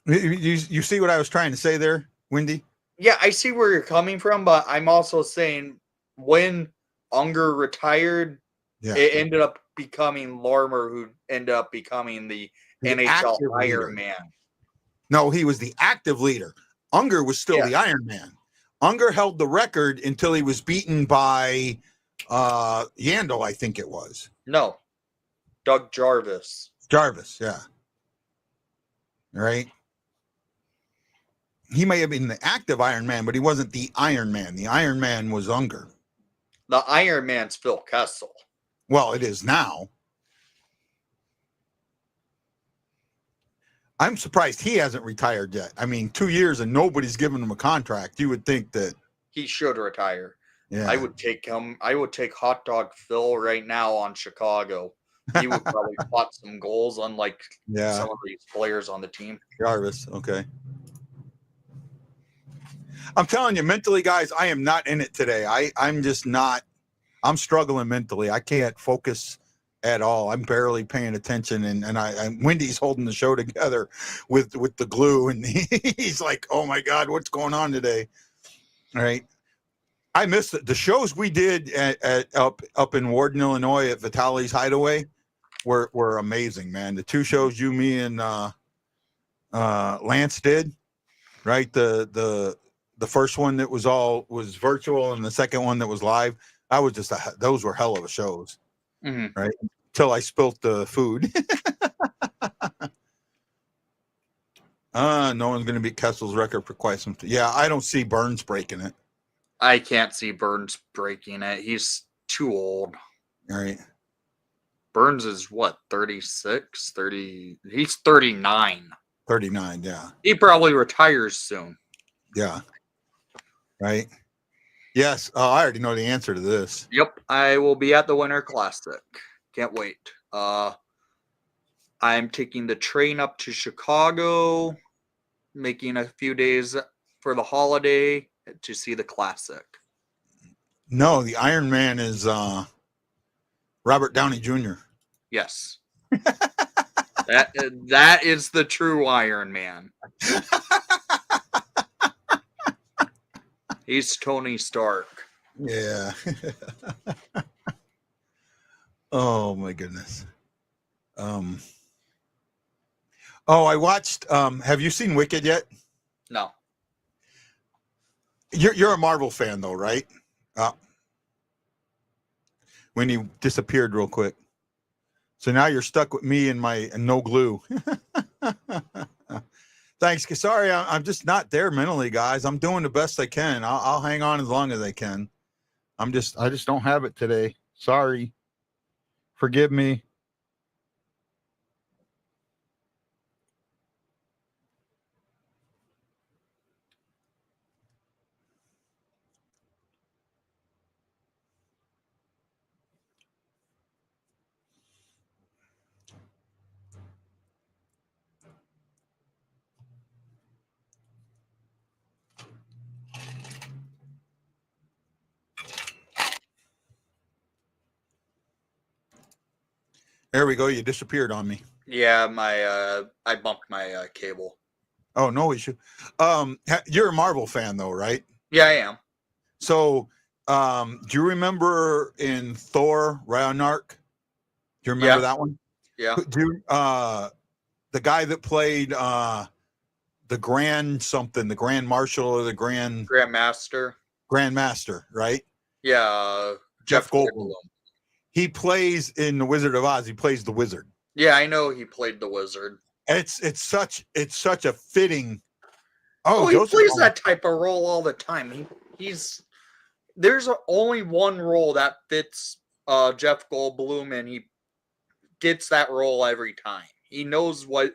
You see what I was trying to say there, Wendy? Yeah, I see where you're coming from, but I'm also saying when Unger retired, it ended up becoming Larmer, who ended up becoming the NHL Iron Man. No, he was the active leader. Unger was still the Iron Man. Unger held the record until he was beaten by Yandel, I think it was. No. Doug Jarvis. Yeah. Right? He may have been the active Iron Man, but he wasn't the Iron Man. The Iron Man was Unger. The Iron Man's Phil Kessel. Well, it is now. I'm surprised he hasn't retired yet. I mean, 2 years and nobody's given him a contract. You would think that he should retire. Yeah. I would take him. I would take Hot Dog Phil right now on Chicago. He would probably pot some goals, unlike some of these players on the team. Jarvis, okay. I'm telling you, mentally, guys, I am not in it today. I'm just not. I'm struggling mentally. I can't focus at all. I'm barely paying attention, and Wendy's holding the show together with the glue, and he's like, "Oh my God, what's going on today?" All right. I missed it. The shows we did up in Warden, Illinois, at Vitalie's Hideaway were amazing, man. The 2 shows you, me, and Lance did, right? The first one that was virtual, and the second one that was live. Those were hell of a shows, right? Until I spilt the food. No one's going to beat Kessel's record for quite some time. Yeah, I don't see Burns breaking it. I can't see Burns breaking it. He's too old. All right. Burns is what, 36? 30? He's 39. 39, yeah. He probably retires soon. Yeah. Right. Yes. I already know the answer to this. Yep. I will be at the Winter Classic. Can't wait. I'm taking the train up to Chicago, making a few days for the holiday to see the Classic. No, the Iron Man is Robert Downey Jr. Yes. That is the true Iron Man. He's Tony Stark. Yeah. Oh my goodness. I watched. Have you seen Wicked yet? No. You're a Marvel fan though, right? When he disappeared real quick. So now you're stuck with me and my no glue. Thanks. Sorry, I'm just not there mentally, guys. I'm doing the best I can. I'll hang on as long as I can. I just don't have it today. Sorry. Forgive me. There we go. You disappeared on me. Yeah, I bumped my cable. Oh, no issue. You're a Marvel fan though, right? Yeah, I am. So, do you remember in Thor Ragnarok? Do you remember that one? Yeah. The guy that played the Grand Marshal or the Grandmaster, right? Yeah, Jeff Goldblum. He plays in The Wizard of Oz. He plays the wizard. Yeah, I know he played the wizard. It's such a fitting. He plays that type of role all the time. There's only one role that fits Jeff Goldblum, and he gets that role every time. He knows what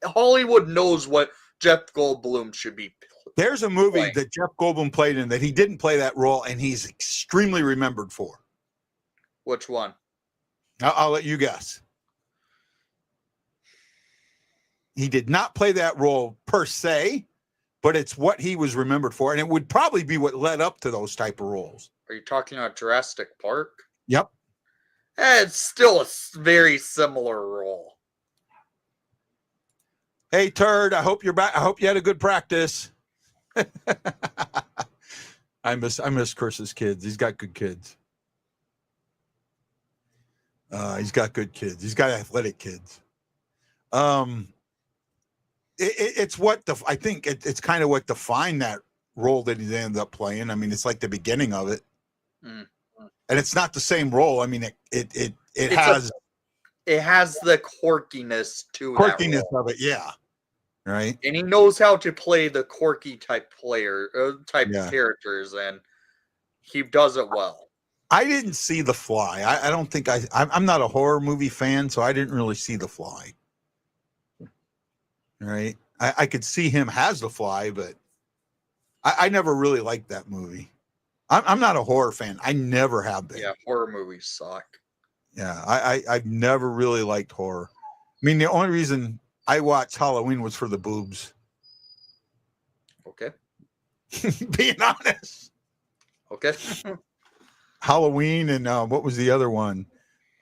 Hollywood knows what Jeff Goldblum should be. There's a movie that Jeff Goldblum played in that he didn't play that role, and he's extremely remembered for. Which one? I'll let you guess. He did not play that role per se, but it's what he was remembered for, and it would probably be what led up to those type of roles. Are you talking about Jurassic Park? Yep. It's still a very similar role. Hey, Turd, I hope you're back. I hope you had a good practice. I miss Chris's kids. He's got good kids. He's got good kids. He's got athletic kids. It's what I think it's kind of what defined that role that he ended up playing. I mean, it's like the beginning of it, and it's not the same role. I mean, it has the quirkiness of it, yeah, right. And he knows how to play the quirky type characters, and he does it well. I didn't see The Fly. I don't think I'm not a horror movie fan, so I didn't really see The Fly. Right. I could see him as The Fly, but I never really liked that movie. I'm not a horror fan. I never have been. Yeah, horror movies suck. Yeah, I've never really liked horror. I mean, the only reason I watched Halloween was for the boobs. Okay. Being honest. Okay. Halloween and what was the other one?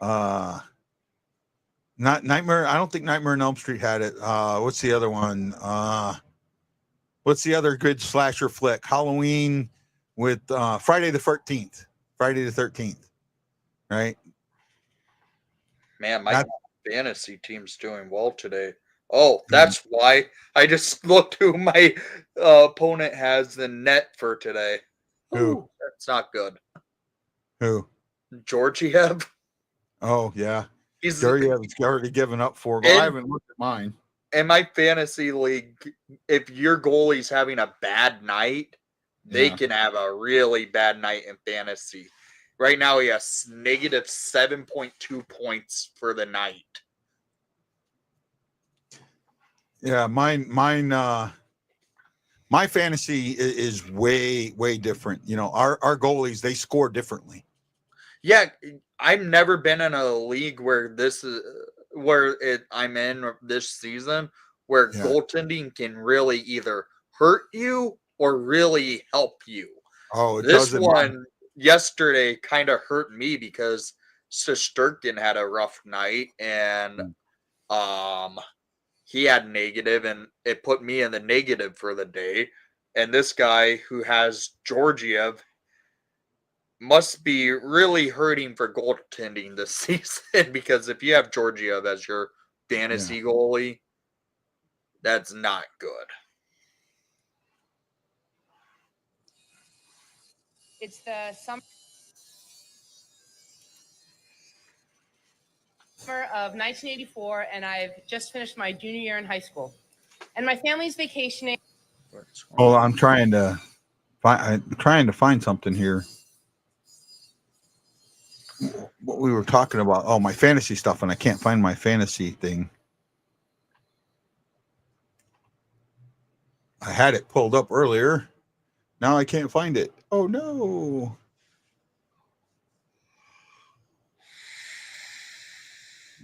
Not Nightmare. I don't think Nightmare on Elm Street had it. What's the other one? What's the other good slasher flick? Halloween with Friday the 13th. Friday the 13th. Right? Man, my fantasy team's doing well today. Oh, that's why. I just looked who my opponent has in net for today. Who? Ooh, that's not good. Who? Georgiev. Oh, yeah. He's Georgiev's already given up 4 goals. I haven't looked at mine. in my fantasy league, if your goalie's having a bad night, they can have a really bad night in fantasy. Right now, he has negative 7.2 points for the night. Yeah, my fantasy is way different. You know, our goalies, they score differently. Yeah, I've never been in a league where I'm in this season where goaltending can really either hurt you or really help you. Oh, it This doesn't. one yesterday kind of hurt me because Shesterkin had a rough night and he had negative, and it put me in the negative for the day. And this guy who has Georgiev must be really hurting for goaltending this season, because if you have Georgiev as your fantasy goalie, that's not good. It's the summer of 1984, and I've just finished my junior year in high school. And my family's vacationing. Oh, I'm trying to find something here. What we were talking about. Oh, my fantasy stuff, and I can't find my fantasy thing. I had it pulled up earlier. Now I can't find it. Oh no.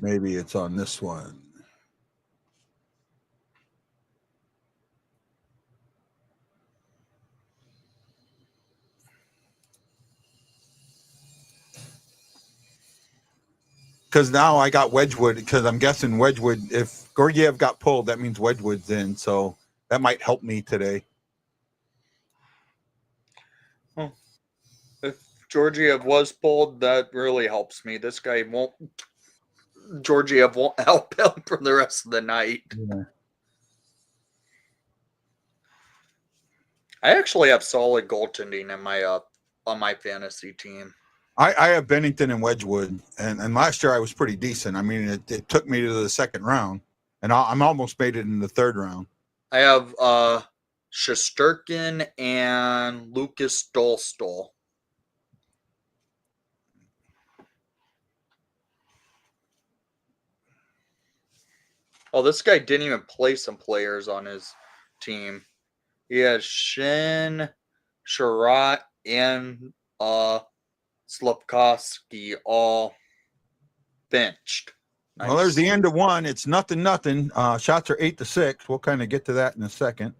Maybe it's on this one. Because now I got Wedgwood, because I'm guessing Wedgwood, if Gorgiev got pulled, that means Wedgwood's in. So that might help me today. Oh. If Georgiev was pulled, that really helps me. This guy Georgiev won't help him for the rest of the night. Yeah. I actually have solid goaltending in my on my fantasy team. I have Bennington and Wedgwood, and last year I was pretty decent. I mean, it took me to the second round, and I'm almost made it in the third round. I have Shesterkin and Lucas Dolstol. Oh, this guy didn't even play some players on his team. He has Shin, Sherratt, and Slupkowski all benched. Nice. Well, there's the end of one. It's nothing. Shots are 8-6. We'll kind of get to that in a second.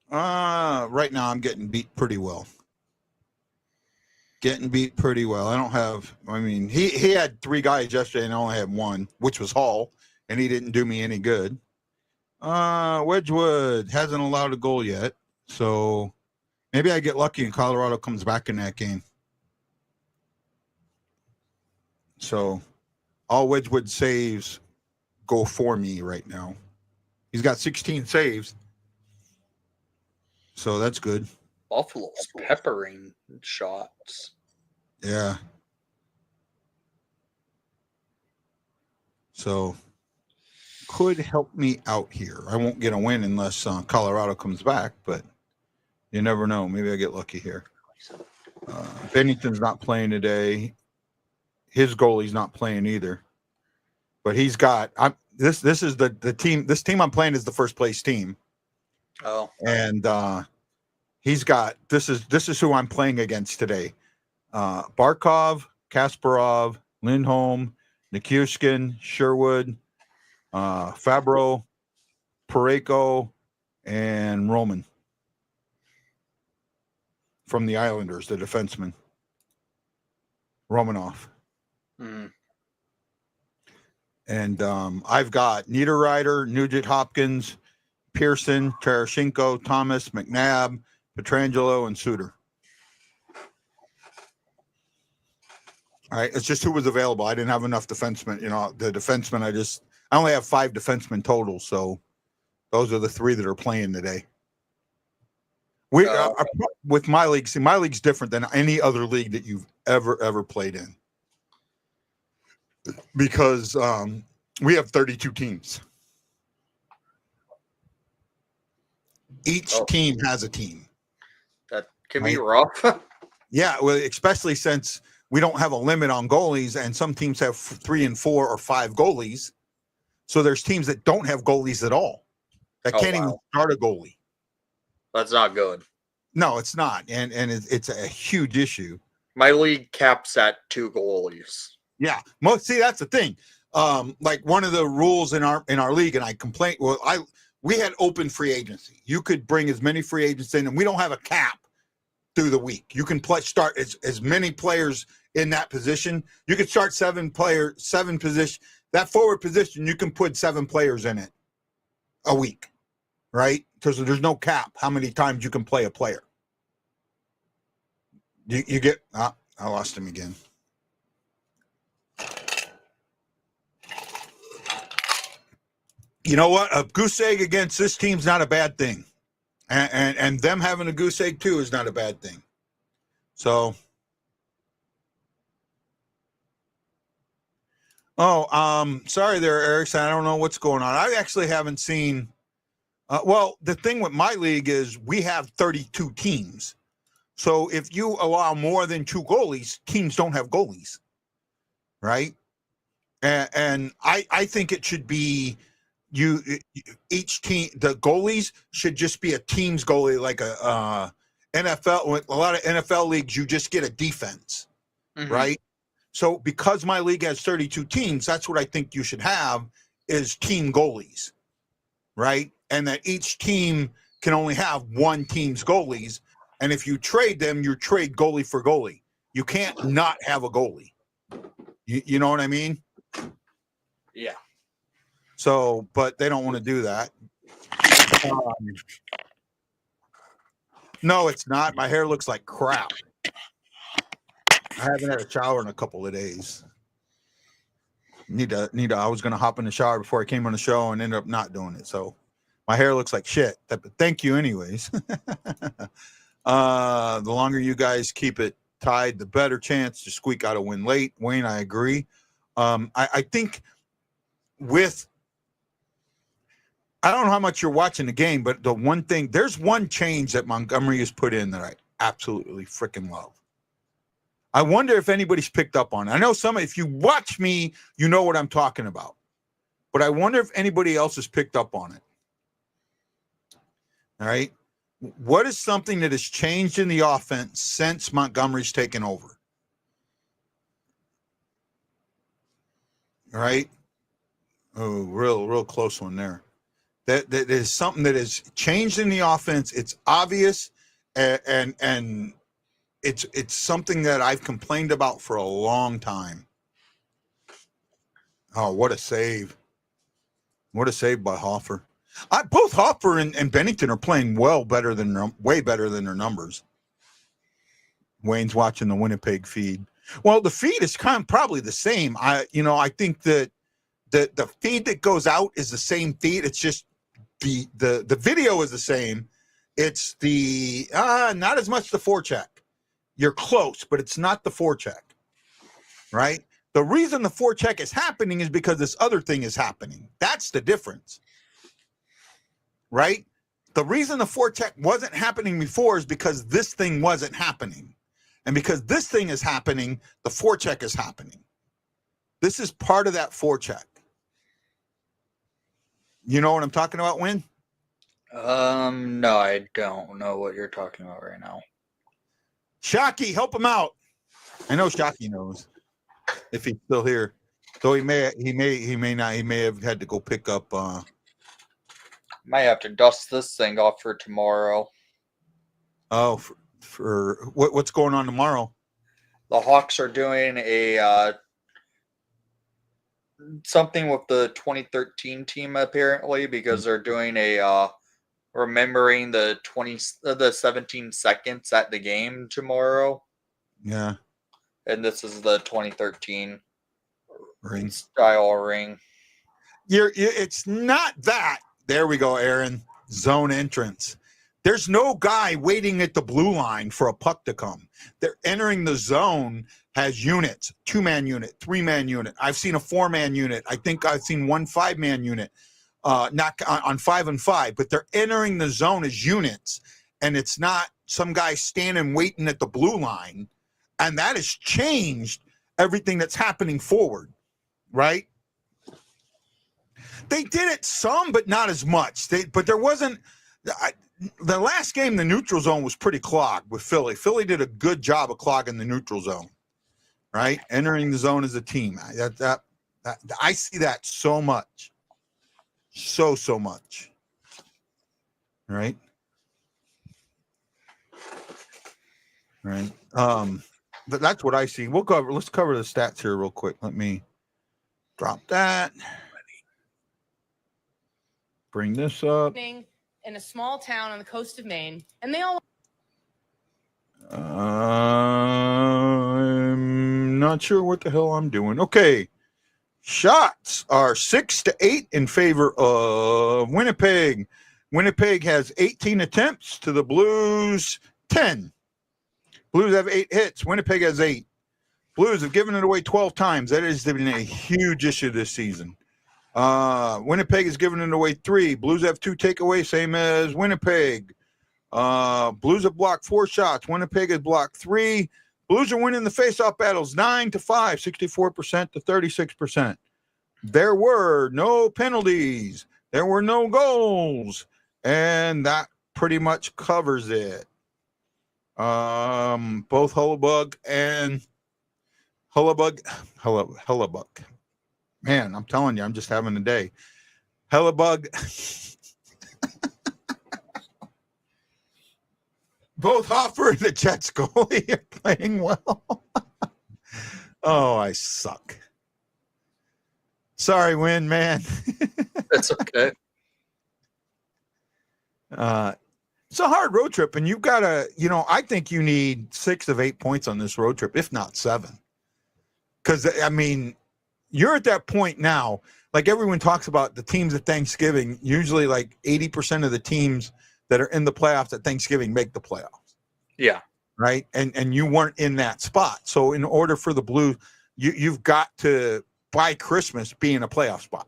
Right now I'm getting beat pretty well. I don't have, I mean, he had 3 guys yesterday and I only had 1, which was Hall, and he didn't do me any good. Wedgwood hasn't allowed a goal yet, so maybe I get lucky and Colorado comes back in that game. So all Wedgwood saves go for me right now. He's got 16 saves, so that's good. Buffalo's peppering shots. Yeah. So could help me out here. I won't get a win unless Colorado comes back, but you never know. Maybe I get lucky here. Bennington's not playing today. His goalie's not playing either. But he's got this is the team. This team I'm playing is the first place team. Oh. And he's got this is who I'm playing against today. Barkov, Kasparov, Lindholm, Nichushkin, Sherwood, Fabro, Parayko, and Roman from the Islanders, the defenseman. Romanov. Mm. And I've got Niederreiter, Nugent Hopkins, Pearson, Tarashenko, Thomas, McNabb, Petrangelo, and Suter. All right, it's just who was available. I didn't have enough defensemen. You know, the defensemen, I only have 5 defensemen total, so those are the 3 that are playing today. We with my league. See, my league's different than any other league that you've ever played in, because we have 32 teams. Each team has a team. That can be rough. Yeah, well, especially since we don't have a limit on goalies, and some teams have 3 and 4 or 5 goalies. So there's teams that don't have goalies at all, that can't even start a goalie. That's not good. No, it's not, and it's a huge issue. My league caps at 2 goalies. Yeah, see, that's the thing. Like one of the rules in our league, and I complained. Well, we had open free agency. You could bring as many free agents in, and we don't have a cap through the week. You can start as many players in that position. You could start 7 position. That forward position, you can put 7 players in it a week, right? Because there's no cap how many times you can play a player. You get. I lost him again. You know what? A goose egg against this team's not a bad thing. And them having a goose egg too is not a bad thing. So, sorry there, Erickson. I don't know what's going on. I actually haven't seen. Well, the thing with my league is we have 32 teams. So if you allow more than 2 goalies, teams don't have goalies, right? And I think it should be each team, the goalies should just be a team's goalie, like a NFL. A lot of NFL leagues, you just get a defense, right? So because my league has 32 teams, that's what I think you should have is team goalies, right? And that each team can only have one team's goalies. And if you trade them, you trade goalie for goalie. You can't not have a goalie. You know what I mean? Yeah. So, but they don't want to do that. No, it's not. My hair looks like crap. I haven't had a shower in a couple of days. Need to. I was going to hop in the shower before I came on the show and ended up not doing it. So my hair looks like shit. But thank you anyways. The longer you guys keep it tied, the better chance to squeak out a win late. Wayne, I agree. I think I don't know how much you're watching the game, but the one thing, there's one change that Montgomery has put in that I absolutely freaking love. I wonder if anybody's picked up on it. I know if you watch me, you know what I'm talking about. But I wonder if anybody else has picked up on it. All right. What is something that has changed in the offense since Montgomery's taken over? All right. Oh, real close one there. That is something that has changed in the offense. It's obvious, and it's something that I've complained about for a long time. Oh, what a save! What a save by Hoffer. Both Hoffer and Bennington are playing way better than their numbers. Wayne's watching the Winnipeg feed. Well, the feed is probably the same. I think that the feed that goes out is the same feed. It's just the video is the same. It's the not as much the forecheck. You're close, but it's not the forecheck, right? The reason the forecheck is happening is because this other thing is happening. That's the difference, right? The reason the forecheck wasn't happening before is because this thing wasn't happening. And because this thing is happening, the forecheck is happening. This is part of that forecheck. You know what I'm talking about, Win? No, I don't know what you're talking about right now. Shockey, help him out. I know Shockey knows if he's still here. So he may not. He may have had to go pick up. Might have to dust this thing off for tomorrow. Oh, for what's going on tomorrow? The Hawks are doing a something with the 2013 team apparently, because they're doing a remembering the 17 seconds at the game tomorrow. Yeah. And this is the 2013 ring style ring. It's not that. There we go, Aaron. Zone entrance. There's no guy waiting at the blue line for a puck to come. They're entering the zone has units, 2-man unit, 3-man unit. I've seen a 4-man unit. I think I've seen 1 5-man unit, not on 5 and 5, but they're entering the zone as units, and it's not some guy standing waiting at the blue line. And that has changed everything that's happening forward, right? They did it some, but not as much. But there wasn't the last game, the neutral zone was pretty clogged with Philly. Philly did a good job of clogging the neutral zone, right? Entering the zone as a team. I see that so much. So much. Right? Right. But that's what I see. Let's cover the stats here real quick. Let me drop that. Bring this up. In a small town on the coast of Maine, and they all. I'm not sure what the hell I'm doing. Okay. Shots are 6-8 in favor of Winnipeg. Winnipeg has 18 attempts to the Blues 10. Blues have 8 hits. Winnipeg has 8. Blues have given it away 12 times. That has been a huge issue this season. Winnipeg has given it away 3. Blues have 2 takeaways, same as Winnipeg. Blues have blocked 4 shots. Winnipeg has blocked 3. Blues are winning the faceoff battles 9-5, 64% to 36%. There were no penalties. There were no goals. And that pretty much covers it. Both Hellebuyck. Man, I'm telling you, I'm just having a day. Hellebuyck. Both Hoffer and the Jets goalie are playing well. Oh, I suck. Sorry, Win, man. That's okay. It's a hard road trip, and you've got to, I think you need 6 of 8 points on this road trip, if not 7. Because, I mean, you're at that point now, like everyone talks about the teams at Thanksgiving, usually like 80% of the teams that are in the playoffs at Thanksgiving make the playoffs. Yeah. Right. And you weren't in that spot. So in order for the Blues, you've got to, by Christmas, be in a playoff spot.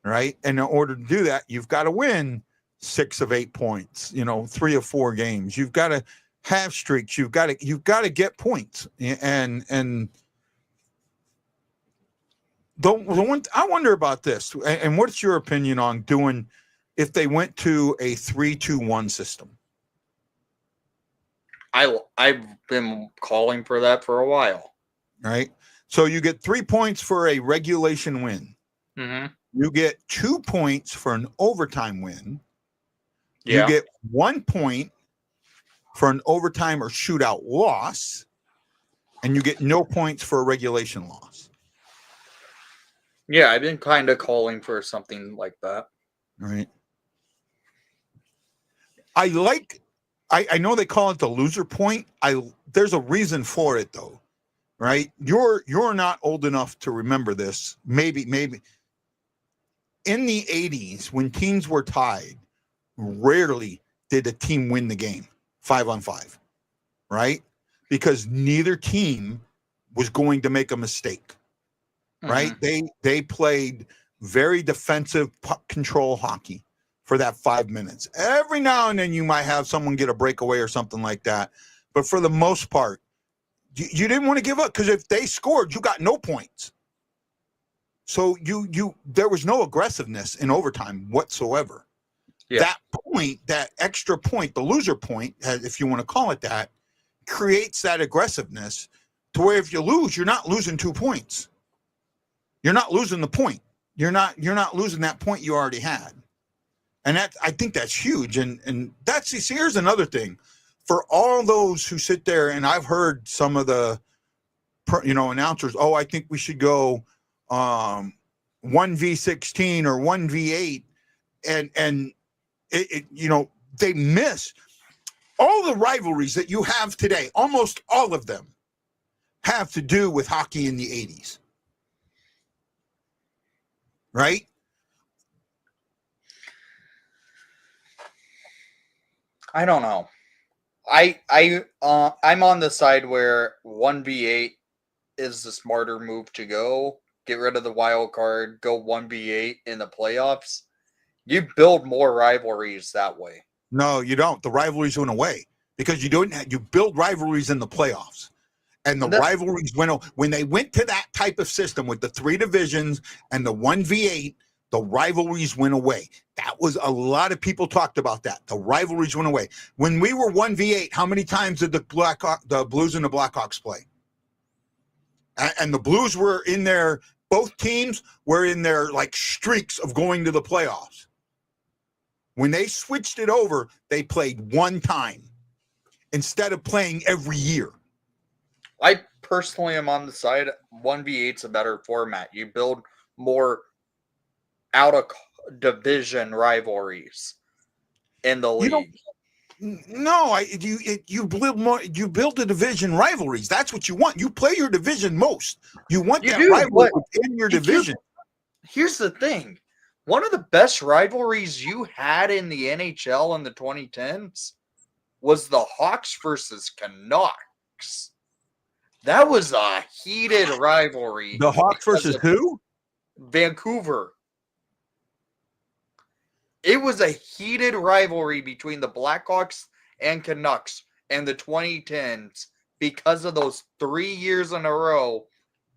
Right. And in order to do that, you've got to win 6 of 8 points, 3 of 4 games. You've got to have streaks. You've got to get points. And the one I wonder about this, and what's your opinion on doing if they went to a 3-2-1 system? I've been calling for that for a while. Right. So you get 3 points for a regulation win. Mm-hmm. You get 2 points for an overtime win. Yeah. You get 1 point for an overtime or shootout loss. And you get no points for a regulation loss. Yeah, I've been kind of calling for something like that. Right. I know they call it the loser point. There's a reason for it though, right? You're not old enough to remember this. Maybe in the 80s when teams were tied, rarely did a team win the game 5-on-5, right? Because neither team was going to make a mistake, right? They played very defensive puck control hockey for that 5 minutes. Every now and then you might have someone get a breakaway or something like that. But for the most part, you didn't want to give up because if they scored, you got no points. So there was no aggressiveness in overtime whatsoever. Yeah. That point, that extra point, the loser point, if you want to call it that, creates that aggressiveness to where if you lose, you're not losing 2 points. You're not losing the point. You're not losing that point you already had. And I think that's huge. And that's, here's another thing for all those who sit there. And I've heard some of the, announcers, I think we should go 1v16 or 1v8. And they miss all the rivalries that you have today. Almost all of them have to do with hockey in the 80s. Right? I don't know. I'm on the side where 1v8 is the smarter move to go. Get rid of the wild card, go 1v8 in the playoffs. You build more rivalries that way. No, you don't. The rivalries went away because you build rivalries in the playoffs. And the rivalries went when they went to that type of system with the 3 divisions and the 1v8, the rivalries went away. That was a lot of people talked about that. The rivalries went away. When we were 1v8, how many times did the Blues and the Blackhawks play? And the Blues were in there, both teams were in their like streaks of going to the playoffs. When they switched it over, they played one time instead of playing every year. I personally am on the side 1v8's a better format. You build more out of division rivalries in the league. You build more. You build the division rivalries. That's what you want. You play your division most. You want that rivalry within your division. Here's the thing: one of the best rivalries you had in the NHL in the 2010s was the Hawks versus Canucks. That was a heated rivalry. The Hawks versus who? Vancouver. It was a heated rivalry between the Blackhawks and Canucks in the 2010s because of those 3 years in a row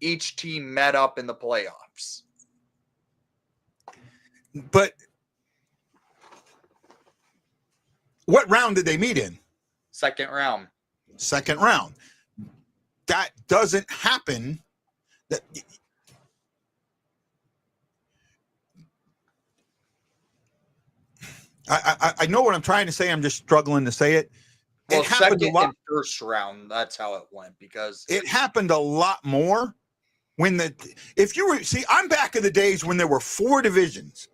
each team met up in the playoffs. But what round did they meet in? Second round. Second round. That doesn't happen. I know what I'm trying to say. I'm just struggling to say it. Well, it happened second and first round, that's how it went because it happened a lot more when I'm back in the days when there were 4 divisions.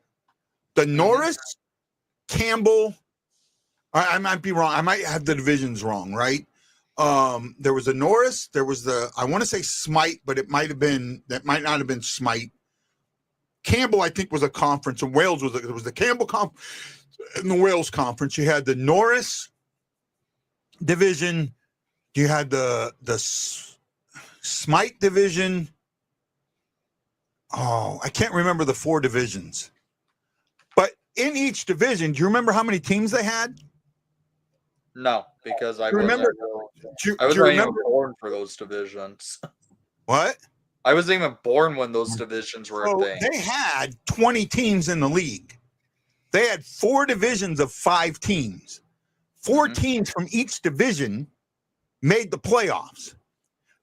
The Norris, Campbell, I might be wrong. I might have the divisions wrong, right? There was the Norris, there was I want to say Smite, but it might not have been Smite. Campbell, I think, was a conference, and Wales was the Campbell conference and the Wales conference. You had the Norris division, you had the Smite division. Oh, I can't remember the 4 divisions. But in each division, do you remember how many teams they had? No, because I wasn't even born for those divisions. What? I wasn't even born when those divisions were a thing. They had 20 teams in the league. They had 4 divisions of 5 teams. 4 teams from each division made the playoffs.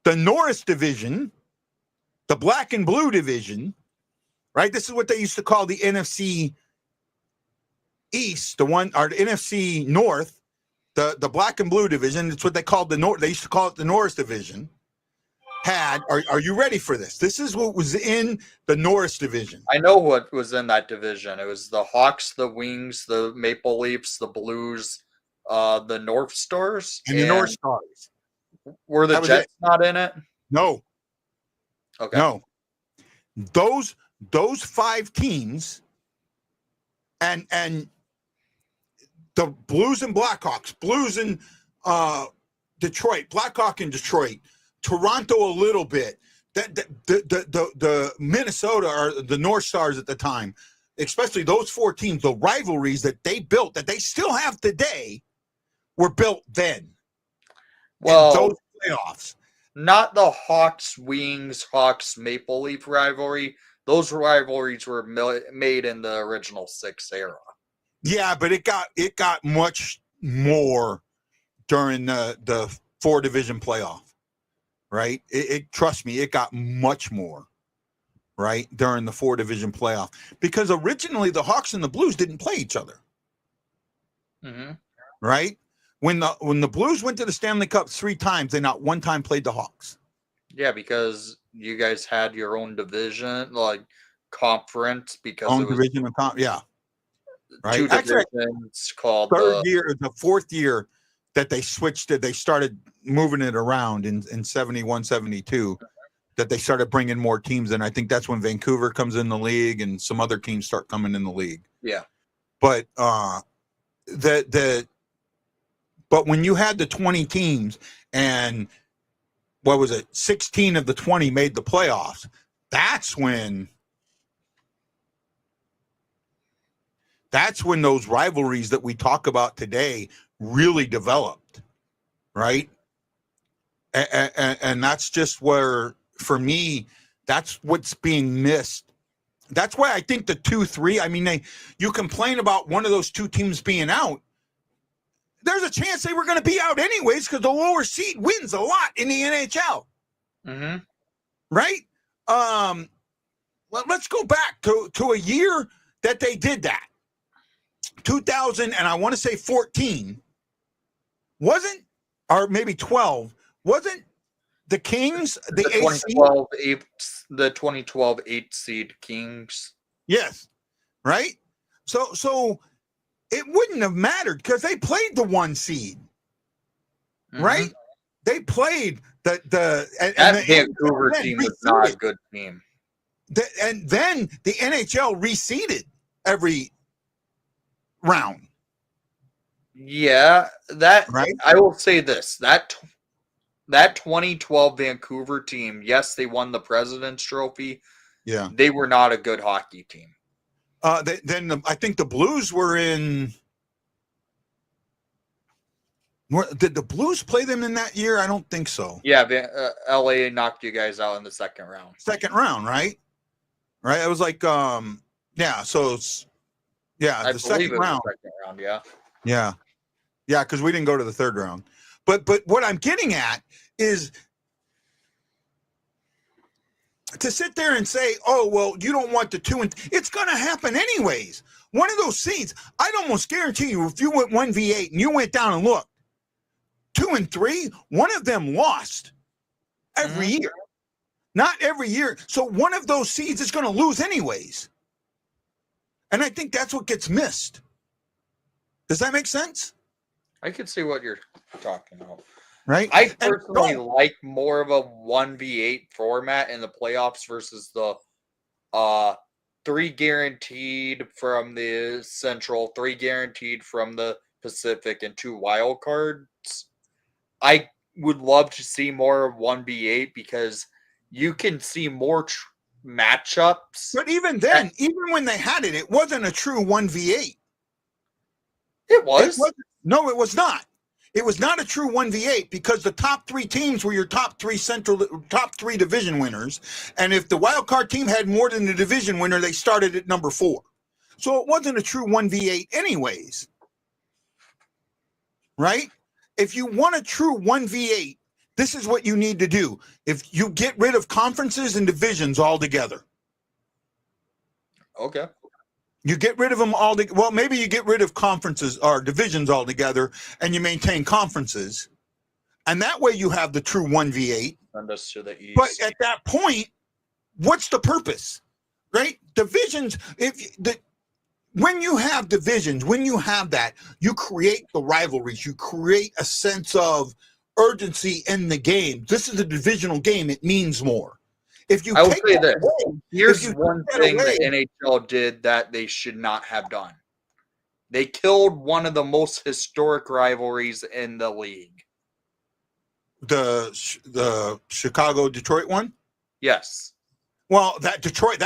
The Norris division, the black and blue division, right? This is what they used to call the NFC East, the NFC North, the black and blue division. It's what they called the North. They used to call it the Norris division. Are you ready for this? This is what was in the Norris division. I know what was in that division. It was the Hawks, the Wings, the Maple Leafs, the Blues, the North Stars. And the North Stars. Were the Jets not in it? No. Okay. No. Those 5 teams and the Blues and Blackhawks, Blues and Detroit, Blackhawk in Detroit, Toronto a little bit. The Minnesota or the North Stars at the time, especially those 4 teams, the rivalries that they built, that they still have today, were built then. Well, those playoffs. Not the Hawks, Wings, Hawks, Maple Leaf rivalry. Those rivalries were made in the original 6 era. Yeah, but it got much more during the 4 division playoff. Right? Trust me, it got much more, right, during the 4 division playoff. Because originally the Hawks and the Blues didn't play each other. Right? When the Blues went to the Stanley Cup 3 times, they not one time played the Hawks. Yeah, because you guys had your own division, like conference, because own it was division and yeah. Right. 2 divisions called the 4th year that they switched it, they started moving it around in 71, 72, that they started bringing more teams in. I think that's when Vancouver comes in the league and some other teams start coming in the league. Yeah. But the But when you had the 20 teams and what was it, 16 of the 20 made the playoffs, that's when those rivalries that we talk about today really developed, right? And that's just where, for me, that's what's being missed. That's why I think the 2-3, I mean, you complain about one of those two teams being out. There's a chance they were going to be out anyways because the lower seed wins a lot in the NHL. Mm-hmm. Right? Let's go back to a year that they did that. 2000, and I want to say 14, wasn't, or maybe 12, wasn't the Kings the 2012 8 seed Kings? Yes, right. So it wouldn't have mattered because they played the 1 seed, right? They played the Vancouver team was not a good team. And then the NHL reseeded every round. Yeah, that right. I will say this, that 2012 Vancouver team, yes, they won the President's Trophy. Yeah, they were not a good hockey team. I think the Blues were in. Did the Blues play them in that year? I don't think so. Yeah, LA knocked you guys out in the second round. Second round, right? Right. It was like, yeah. So it's, yeah, the second round. Yeah. Yeah, because we didn't go to the third round. But what I'm getting at is to sit there and say, oh, well, you don't want the 2 and it's going to happen anyways. One of those seeds, I'd almost guarantee you, if you went 1v8 and you went down and looked, 2 and 3, one of them lost every year. Not every year. So one of those seeds is going to lose anyways. And I think that's what gets missed. Does that make sense? I could see what you're talking about. Right. I personally like more of a 1v8 format in the playoffs versus the 3 guaranteed from the Central, 3 guaranteed from the Pacific, and 2 wild cards. I would love to see more 1v8 because you can see more matchups. But even then, even when they had it, it wasn't a true 1v8. It was. No, it was not. It was not a true 1v8 because the top 3 teams were your top 3 division winners. And if the wild card team had more than the division winner, they started at number 4. So it wasn't a true 1v8 anyways. Right? If you want a true 1v8, this is what you need to do. If you get rid of conferences and divisions altogether. Okay. You get rid of them all. Well, maybe you get rid of conferences or divisions altogether and you maintain conferences. And that way you have the true 1v8. Send us to the East. But at that point, what's the purpose? Right? Divisions, when you have divisions, when you have that, you create the rivalries. You create a sense of urgency in the game. This is a divisional game. It means more. If you I will say this, here's you one thing the NHL did that they should not have done. They killed one of the most historic rivalries in the league. The Chicago-Detroit one? Yes. Well, that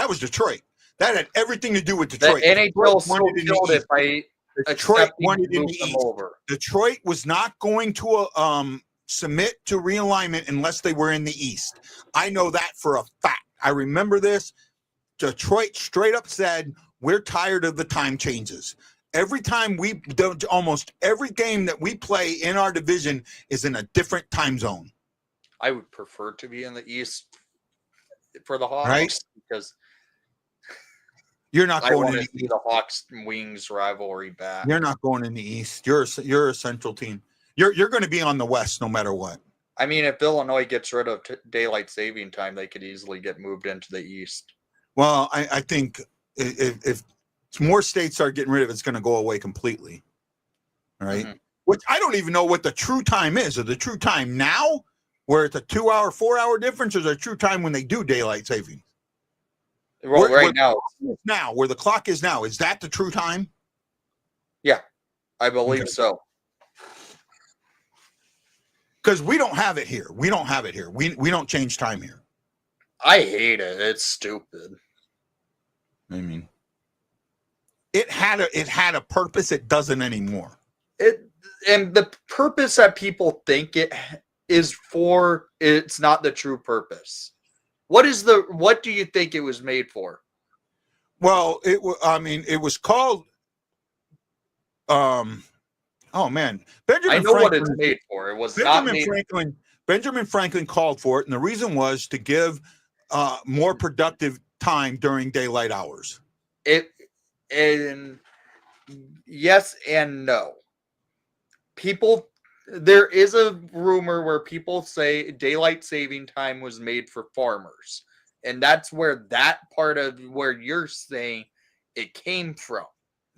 was Detroit. That had everything to do with Detroit. The NHL still killed it by Detroit wanted to in move the them East. over. Detroit was not going to submit to realignment unless they were in the East. I know that for a fact. I remember this. Detroit straight up said, we're tired of the time changes. Every time almost every game that we play in our division is in a different time zone. I would prefer to be in the East for the Hawks, right? Because you're not going to see the Hawks Wings rivalry back. You're not going in the East. You're a Central team. You're going to be on the West no matter what. I mean, if Illinois gets rid of daylight saving time, they could easily get moved into the East. Well, I think if more states start getting rid of it, it's going to go away completely. All right. Mm-hmm. Which I don't even know what the true time is. Is the true time now where it's a 2-hour, 4-hour difference, or is there a true time when they do daylight saving? Well, now, where the clock is now, is that the true time? Yeah, I believe so. because we don't have it here. We don't have it here. We don't change time here. I hate it. It's stupid. I mean, it had a purpose. It doesn't anymore. And the purpose that people think it is for, it's not the true purpose. What do you think it was made for? Well, it was called. Oh man, I know what it's made for. It was not made. Benjamin Franklin called for it, and the reason was to give more productive time during daylight hours. And yes and no. There is a rumor where people say daylight saving time was made for farmers, and that's where that part of where you're saying it came from.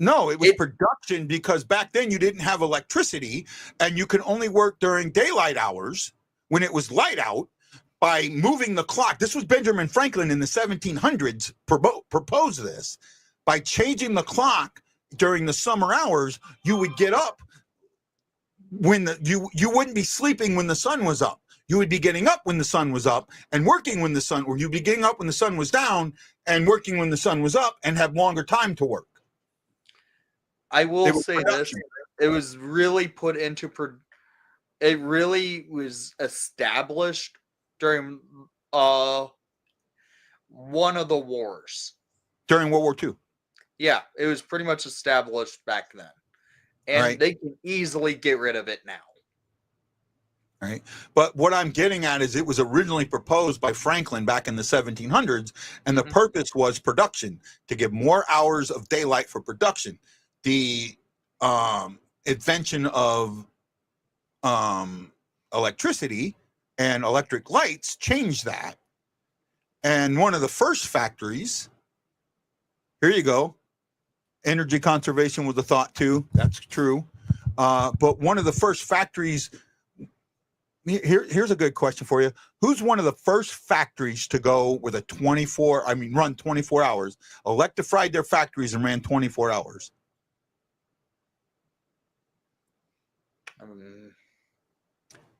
No, it was production, because back then you didn't have electricity and you could only work during daylight hours when it was light out by moving the clock. This was Benjamin Franklin in the 1700s proposed this. By changing the clock during the summer hours, you would get up when you wouldn't be sleeping when the sun was up. You would be getting up when the sun was up and working when the sun, or you'd be getting up when the sun was down and working when the sun was up and have longer time to work. I will say this: it was really put into it really was established during one of the wars. During World War II. Yeah, it was pretty much established back then. And they can easily get rid of it now. Right. But what I'm getting at is it was originally proposed by Franklin back in the 1700s, and the purpose was production, to give more hours of daylight for production. The invention of electricity and electric lights changed that. And one of the first factories, here you go, energy conservation was a thought too. That's true. But one of the first factories, here's a good question for you. Who's one of the first factories to go with run 24 hours, electrified their factories and ran 24 hours?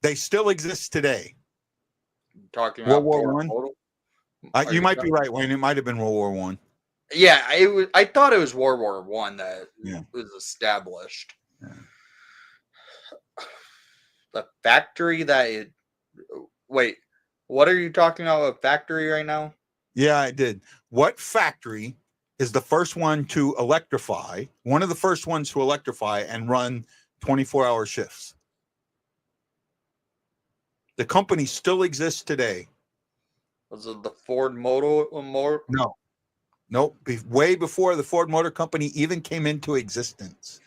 They still exist today. Talking about World War I. You might be right, Wayne. It might have been World War One. Yeah, I thought it was World War One that was established. Yeah. The factory wait, what are you talking about? A factory right now? Yeah, I did. What factory is the first one to electrify? One of the first ones to electrify and run 24-hour shifts. The company still exists today. Was it the Ford Motor? No. Nope. Way before the Ford Motor Company even came into existence.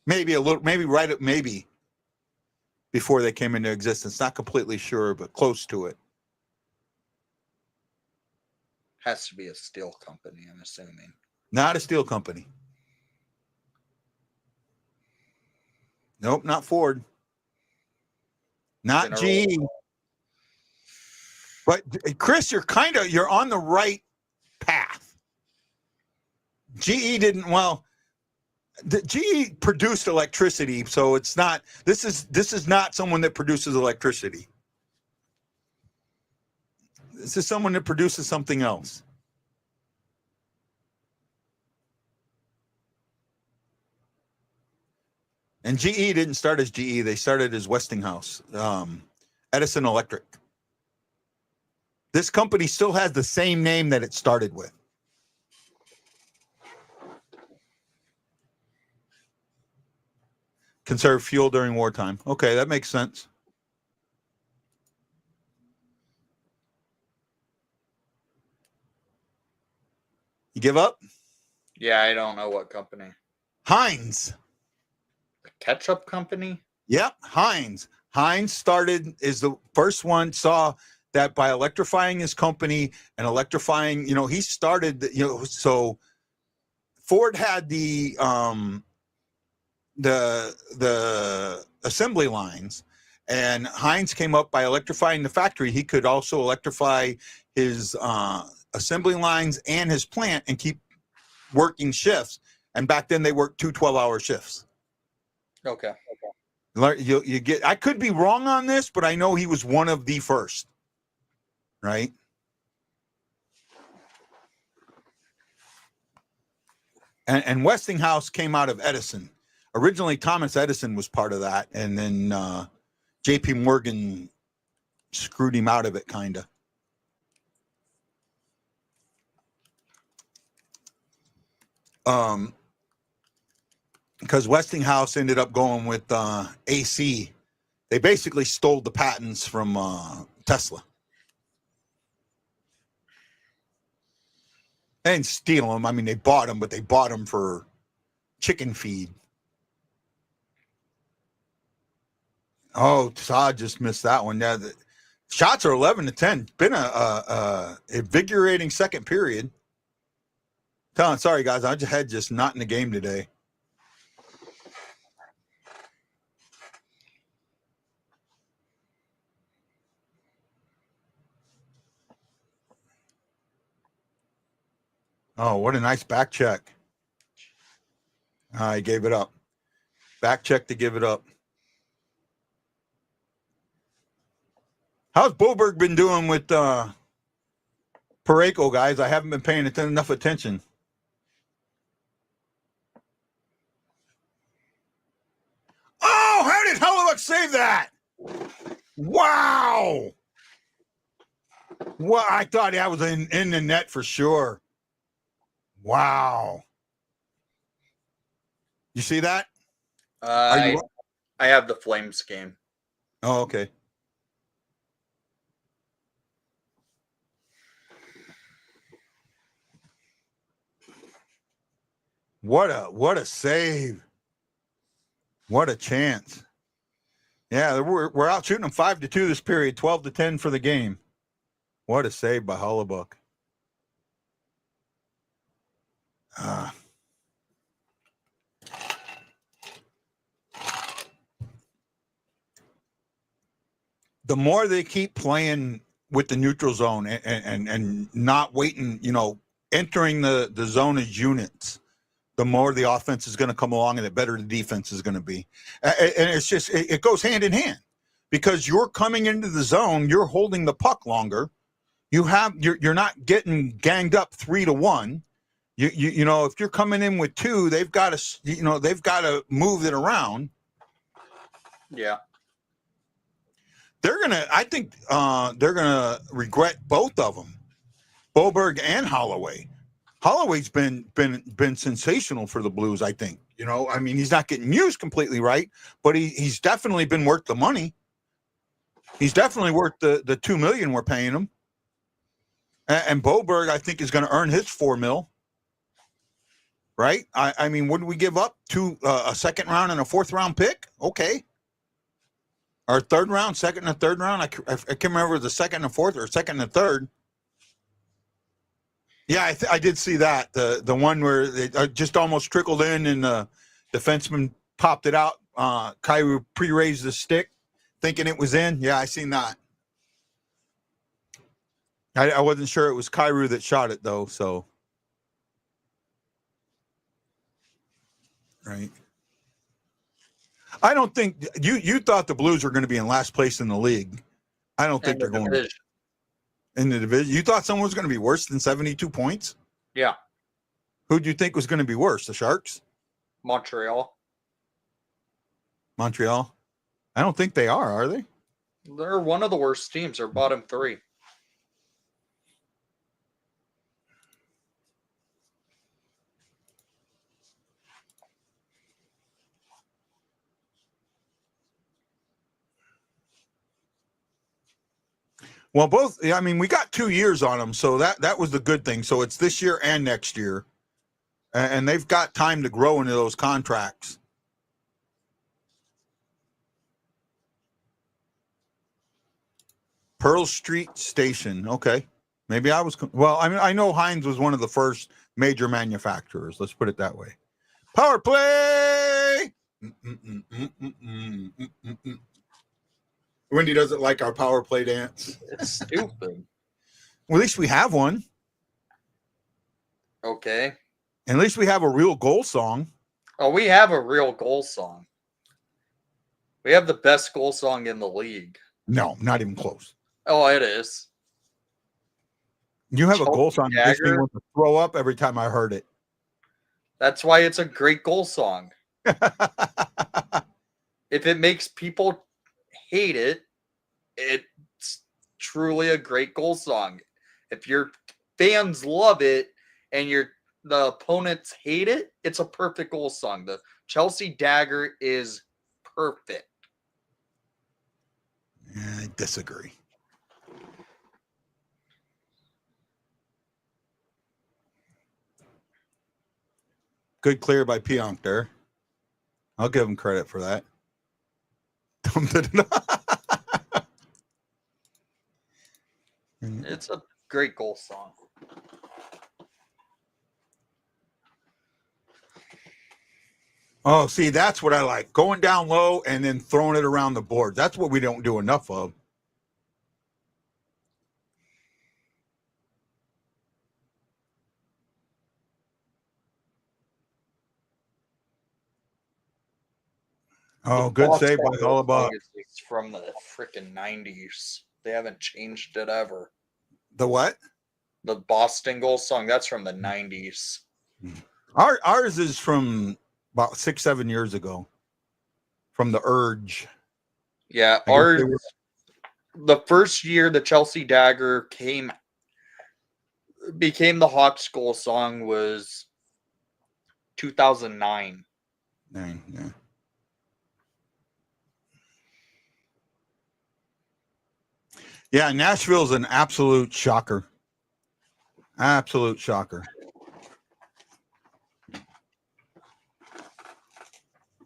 Maybe before they came into existence. Not completely sure, but close to it. Has to be a steel company, I'm assuming. Not a steel company. Nope, not Ford. Not GE. But Chris, you're on the right path. GE the GE produced electricity, so it's not, this is not someone that produces electricity. This is someone that produces something else. And GE didn't start as GE. They started as Westinghouse, Edison Electric. This company still has the same name that it started with. Conserve fuel during wartime. Okay, that makes sense. You give up? Yeah, I don't know what company. Heinz. The ketchup company? Yep, Heinz. Heinz is the first one, saw that by electrifying his company and electrifying, he started, so Ford had the assembly lines, and Heinz came up by electrifying the factory. He could also electrify his assembly lines and his plant and keep working shifts. And back then they worked 2 12-hour shifts. Okay. You get. I could be wrong on this, but I know he was one of the first. Right. And Westinghouse came out of Edison. Originally, Thomas Edison was part of that, and then J.P. Morgan screwed him out of it, kind of. Because Westinghouse ended up going with AC. They basically stole the patents from Tesla. They didn't steal them. I mean, they bought them, but they bought them for chicken feed. Oh, Todd just missed that one. Yeah, the shots are 11-10. Been a invigorating second period. Sorry, guys. I had just not in the game today. Oh, what a nice back check. I gave it up. Back check to give it up. How's Boberg been doing with Pareko, guys? I haven't been paying enough attention. Oh, how did Hellebuyck save that? Wow. Well, I thought that was in the net for sure. Wow. You see that? I have the Flames game. Oh, okay. What a save. What a chance. Yeah, we're out shooting them 5-2 this period, 12-10 for the game. What a save by Hellebuyck. The more they keep playing with the neutral zone and not waiting, entering the zone as units, the more the offense is going to come along and the better the defense is going to be. And it's just, it goes hand in hand because you're coming into the zone, you're holding the puck longer. You're not getting ganged up 3-1. You know, if you're coming in with 2, they've got to move it around. Yeah. I think they're gonna regret both of them, Boberg and Holloway. Holloway's been sensational for the Blues, I think. I mean, he's not getting used completely right, but he's definitely been worth the money. He's definitely worth the $2 million we're paying him. And Boberg, I think, is going to earn his $4 million. Right? I mean, what did we give up? A second round and a fourth round pick? Okay. Our third round, second and a third round. I can't remember the second and fourth or second and third. Yeah, I did see that. The one where it just almost trickled in and the defenseman popped it out. Kyrou pre-raised the stick thinking it was in. Yeah, I seen that. I wasn't sure it was Kyrou that shot it, though, so. Right. I don't think you thought the Blues were going to be in last place in the league. I don't think they're going to. In the division. You thought someone was going to be worse than 72 points? Yeah. Who do you think was going to be worse? The Sharks? Montreal. I don't think they are they? They're one of the worst teams. They're bottom 3. Well, both. I mean, we got 2 years on them, so that was the good thing. So it's this year and next year, and they've got time to grow into those contracts. Pearl Street Station. Okay, maybe I was. Well, I mean, I know Heinz was one of the first major manufacturers. Let's put it that way. Power play. Wendy doesn't like our power play dance. It's stupid. Well, at least we have one. Okay. And at least we have a real goal song. Oh, we have a real goal song. We have the best goal song in the league. No, not even close. Oh, it is. You have a Chelsea goal song that makes me Dagger? want to throw up every time I heard it. That's why it's a great goal song. If it makes people hate it, it's truly a great goal song. If your fans love it and the opponents hate it, it's a perfect goal song. The Chelsea Dagger is perfect. Yeah, I disagree. Good clear by Pionk there. I'll give him credit for that. It's a great goal song. Oh, see, that's what I like. Going down low and then throwing it around the board. That's what we don't do enough of. Oh, good save by Hellebuyck. It's from the freaking 90s. They haven't changed it ever. The what? The Boston goal song, that's from the 90s. Ours is from about 6-7 years ago. From the Urge. Yeah, ours. The first year the Chelsea Dagger became the Hawks goal song was 2009. Dang, yeah. Yeah, Nashville's an absolute shocker. Absolute shocker.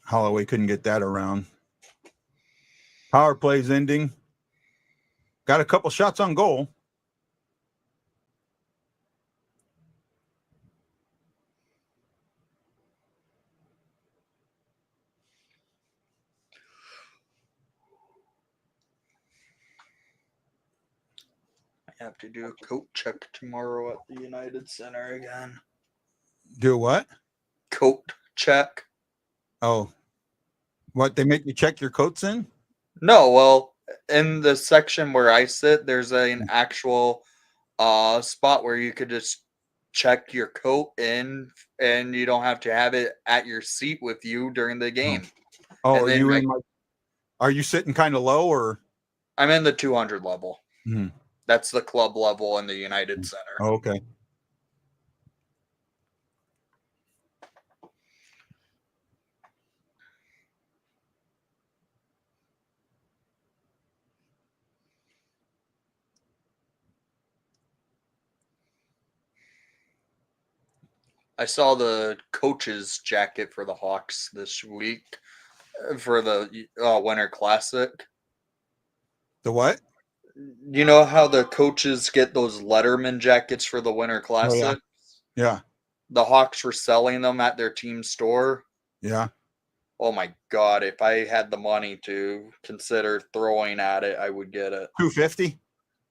Holloway couldn't get that around. Power plays ending. Got a couple shots on goal. I have to do a coat check tomorrow at the United Center again. Do what? Coat check. Oh. What, they make you check your coats in? No, well, in the section where I sit, there's an actual spot where you could just check your coat in and you don't have to have it at your seat with you during the game. Oh, And are then you in are you sitting kind of low or? I'm in the 200 level. Hmm. That's the club level in the United Center. Oh, okay. I saw the coach's jacket for the Hawks this week for the Winter Classic. The what? You know how the coaches get those Letterman jackets for the Winter Classic? Oh, yeah. Yeah. The Hawks were selling them at their team store. Yeah. Oh my God. If I had the money to consider throwing at it, I would get it. $250?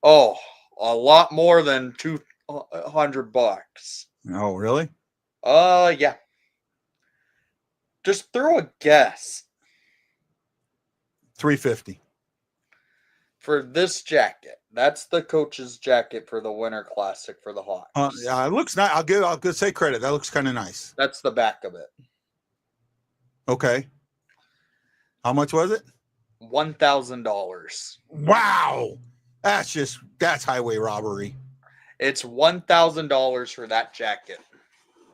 Oh, a lot more than $200. Oh, really? Yeah. Just throw a guess. $350. For this jacket. That's the coach's jacket for the Winter Classic for the Hawks. Yeah, it looks nice. I'll say credit. That looks kind of nice. That's the back of it. Okay. How much was it? $1,000. Wow. That's highway robbery. It's $1,000 for that jacket.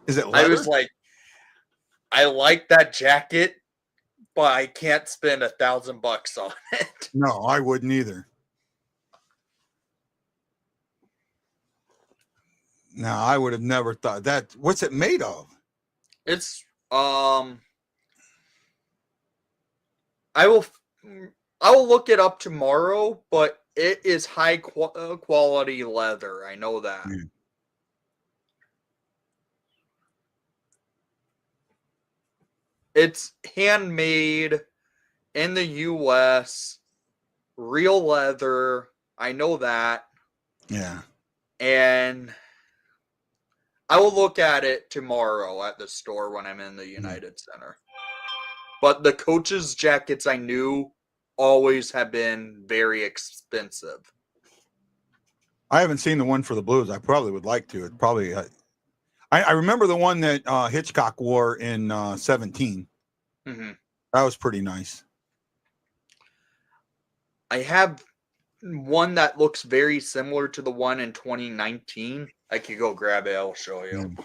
Is it leather? I was like, I like that jacket, but I can't spend $1,000 on it. No, I wouldn't either. No, I would have never thought that. What's it made of? It's I will look it up tomorrow, but it is high quality leather. I know that. Yeah. It's handmade in the US, real leather. I know that. Yeah. And I will look at it tomorrow at the store when I'm in the United Center. But the coaches' jackets I knew always have been very expensive. I haven't seen the one for the Blues. I probably would like to. It probably. I remember the one that Hitchcock wore in 17. Mm-hmm. That was pretty nice. I have one that looks very similar to the one in 2019. I could go grab it. I'll show you.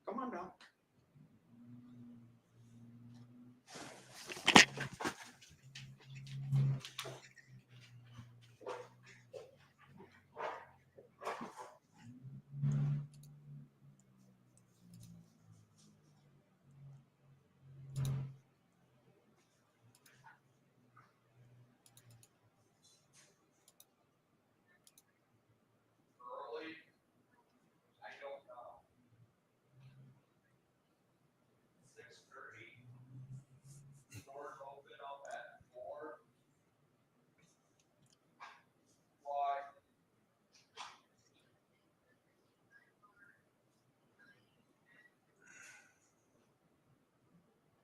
Come on down. Early? I don't know. 6:30. Doors open up at 4. Why?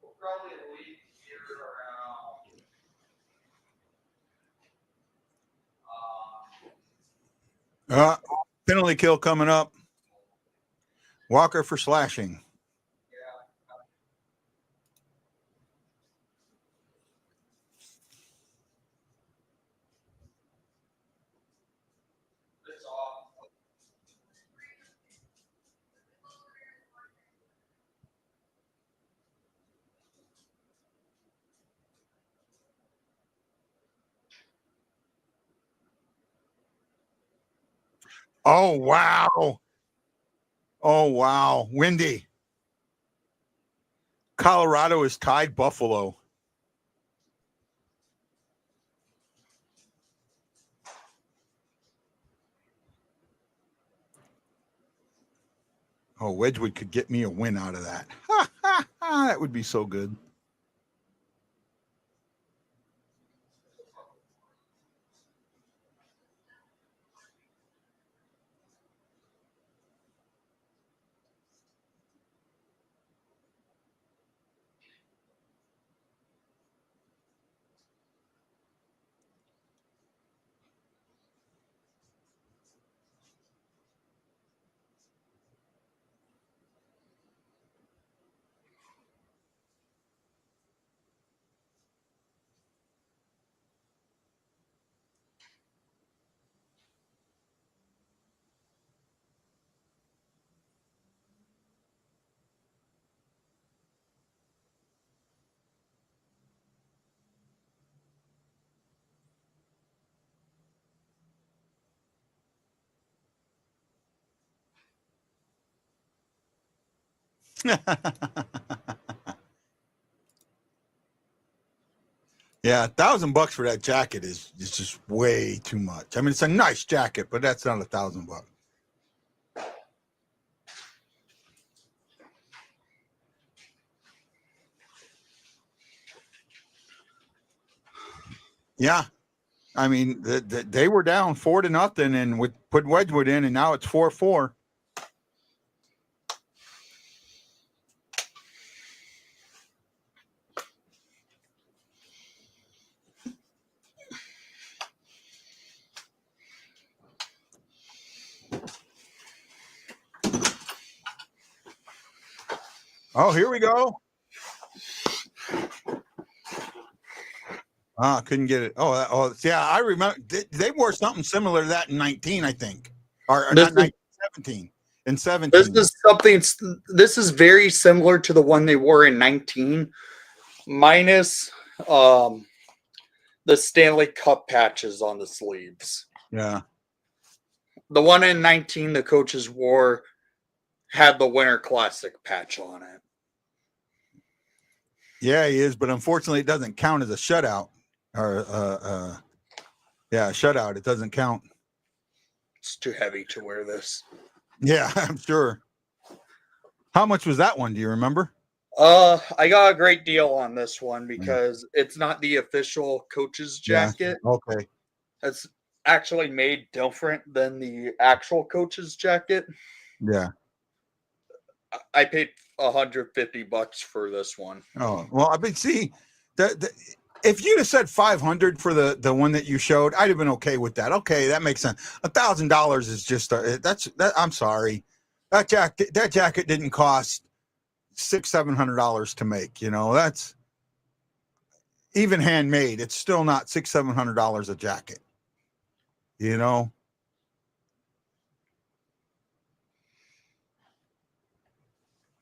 We'll probably leave here around Penalty kill coming up. Walker for slashing. it's off. Oh, wow. Oh, wow. Windy. Colorado is tied Buffalo. Oh, Wedgwood could get me a win out of that. That would be so good. Yeah, $1,000 for that jacket is just way too much. I mean, it's a nice jacket, but that's not $1,000. Yeah, I mean, they were down 4-0, and we put Wedgwood in, and now it's 4-4. Oh, here we go. Couldn't get it. Yeah, I remember they wore something similar to that in 19, I think, or not 19, 17. In 17, This is very similar to the one they wore in 19, minus the Stanley Cup patches on the sleeves. Yeah. The one in 19 the coaches wore had the Winter Classic patch on it. Yeah, he is, but unfortunately, it doesn't count as a shutout. Or shutout. It doesn't count. It's too heavy to wear this. Yeah, I'm sure. How much was that one? Do you remember? I got a great deal on this one because it's not the official coach's jacket. Yeah. Okay. actually made different than the actual coach's jacket. Yeah. I paid $150 for this one. Oh, well, I mean, see, if you'd have said 500 for the one that you showed, I'd have been okay with that. Okay, that makes sense. $1,000 is just I'm sorry, that jacket didn't cost $600-700 to make. You know, that's even handmade. It's still not $600-700 a jacket. You know.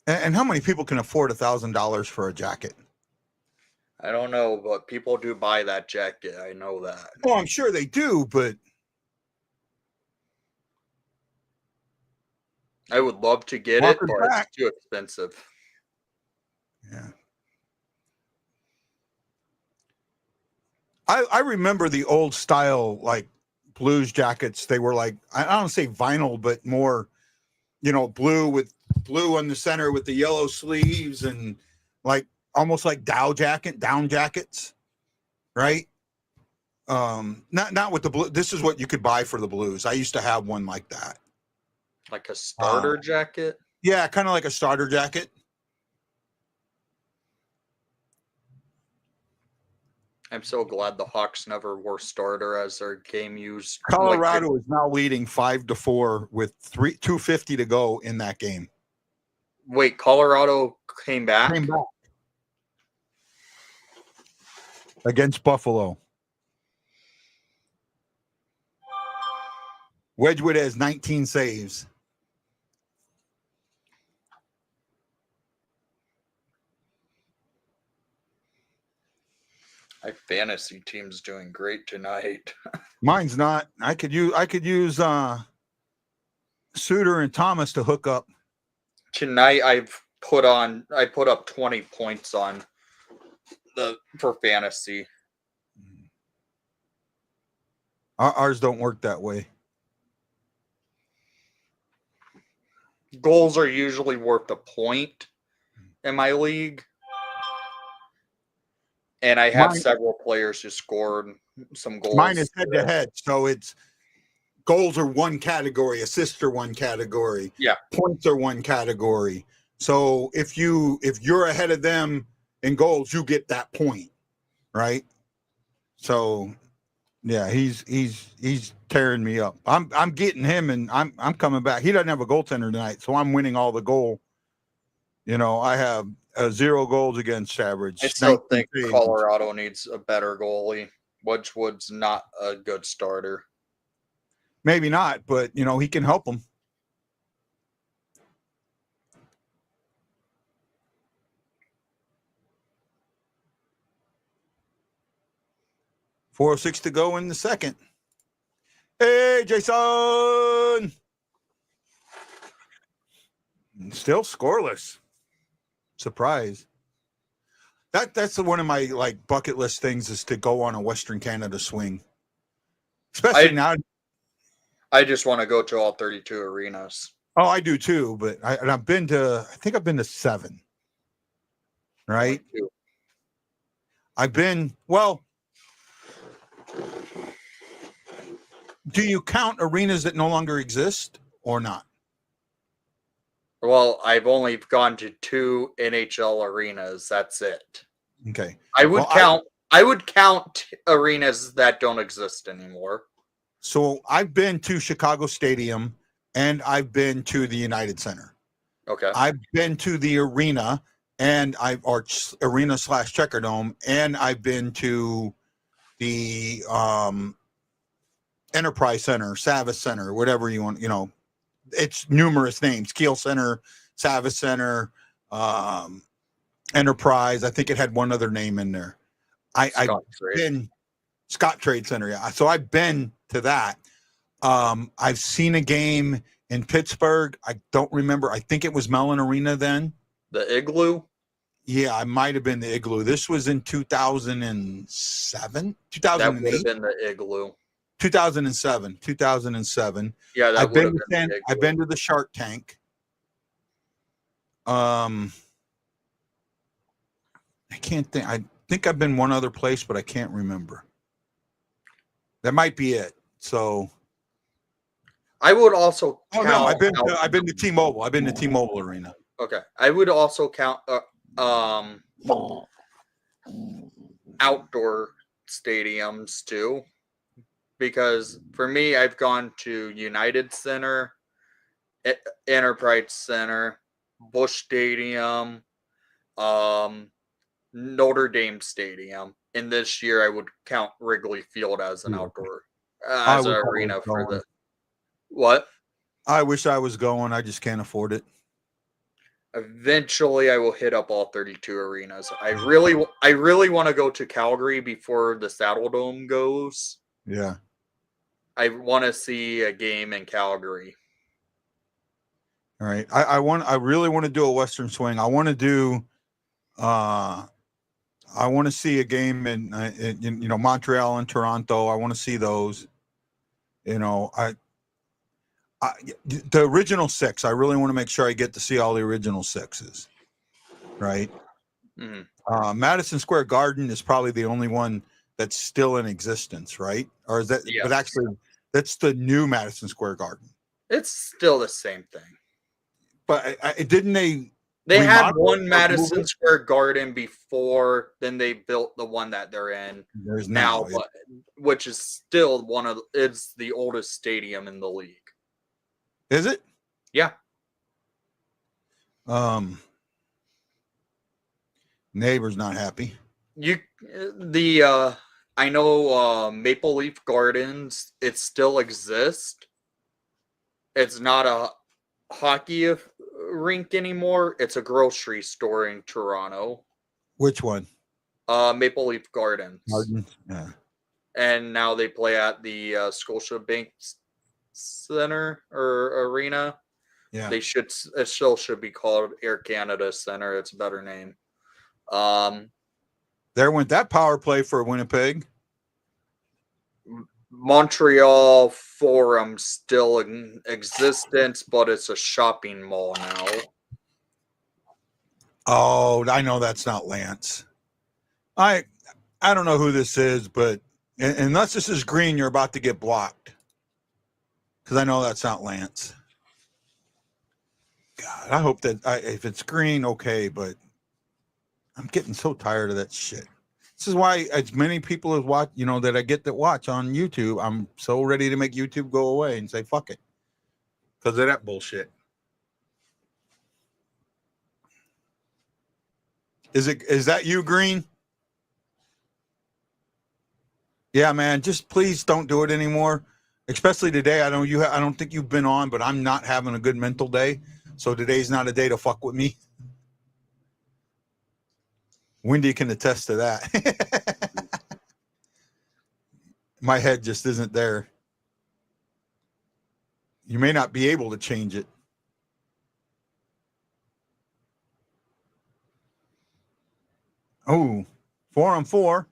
And how many people can afford $1,000 for a jacket? I don't know, but people do buy that jacket. I know that. Oh, I'm sure they do, but I would love to get it, but it's too expensive. Yeah. I remember the old style, like blues jackets. They were like, I don't say vinyl, but more, blue with blue on the center with the yellow sleeves and like almost like down jackets, right? Not with the blue. This is what you could buy for the blues. I used to have one like that. Like a starter jacket? Yeah, kind of like a starter jacket. I'm so glad the Hawks never wore starter as their game used. Colorado is now leading 5-4 with 2:50 to go in that game. Wait, Colorado came back? Against Buffalo. Wedgwood has 19 saves. My fantasy team's doing great tonight. Mine's not. I could use Suter and Thomas to hook up. Tonight I put up 20 points on for fantasy. Ours don't work that way. Goals are usually worth a point in my league. And I have several players who scored some goals. Mine is head-to-head, so it's goals are one category, assists are one category, points are one category. So if you're ahead of them in goals, you get that point, right? So yeah, he's tearing me up. I'm getting him, and I'm coming back. He doesn't have a goaltender tonight, so I'm winning all the goal. I have 0 goals against average. I still think Colorado needs a better goalie. Wedgwood's not a good starter. Maybe not, but he can help them. .406 to go in the second. Hey, Jason! Still scoreless. Surprise. That's one of my bucket list things is to go on a Western Canada swing. Especially now. I just want to go to all 32 arenas. Oh, I do too, but I've been to 7. Right? I've been, do you count arenas that no longer exist or not? Well, I've only gone to 2 NHL arenas. That's it. Okay. I would count arenas that don't exist anymore. So I've been to Chicago Stadium and I've been to the United Center. Okay. I've been to the arena or arena/Checkerdome, and I've been to the Enterprise Center, Savas Center, whatever you want, it's numerous names: Kiel Center, Savas Center, Enterprise. I think it had one other name in there. I've been Scott Trade Center. Yeah. So I've been to that. I've seen a game in Pittsburgh. I don't remember. I think it was Mellon Arena then. The Igloo? Yeah, I might have been the Igloo. This was in 2007, 2008. That would have been the Igloo. 2007. Yeah, that I've been to the Shark Tank. I can't think. I think I've been one other place, but I can't remember. That might be it. So. I would also Oh count. no, I've been to T-Mobile. I've been to T-Mobile Arena. Okay, I would also count outdoor stadiums too, because for me, I've gone to United Center, Enterprise Center, Busch Stadium, Notre Dame Stadium, and this year I would count Wrigley Field as an outdoor as an arena for the what? I wish I was going. I just can't afford it. Eventually, I will hit up all 32 arenas. I really want to go to Calgary before the Saddle Dome goes. Yeah. I want to see a game in Calgary. All right. I really want to do a Western swing. I want to do I want to see a game in Montreal and Toronto. I want to see those. The original 6. I really want to make sure I get to see all the original 6s. Right. Mm-hmm. Madison Square Garden is probably the only one that's still in existence, right? Or is that? Yes. But actually, that's the new Madison Square Garden. It's still the same thing. But didn't they? They had remodel one it or Madison move it? Square Garden before, then they built the one that they're in There's now, now. which is still it's the oldest stadium in the league. Is it? Yeah. Neighbor's not happy. I know Maple Leaf Gardens, it still exists. It's not a hockey rink anymore. It's a grocery store in Toronto. Which one? Maple Leaf Gardens. Yeah. And now they play at the Scotiabank Center or Arena. Yeah. It still should be called Air Canada Center. It's a better name. There went that power play for Winnipeg. Montreal Forum still in existence, but it's a shopping mall now. Oh, I know that's not Lance. I don't know who this is, but unless this is green, you're about to get blocked. Because I know that's not Lance. God, I hope that if it's green, okay, but I'm getting so tired of that shit. This is why as many people as watch, that I get to watch on YouTube, I'm so ready to make YouTube go away and say, fuck it. Because of that bullshit. Is that you, Green? Yeah, man, just please don't do it anymore. Especially today. I don't think you've been on, but I'm not having a good mental day. So today's not a day to fuck with me. Wendy can attest to that. My head just isn't there. You may not be able to change it. Oh, 4-on-4.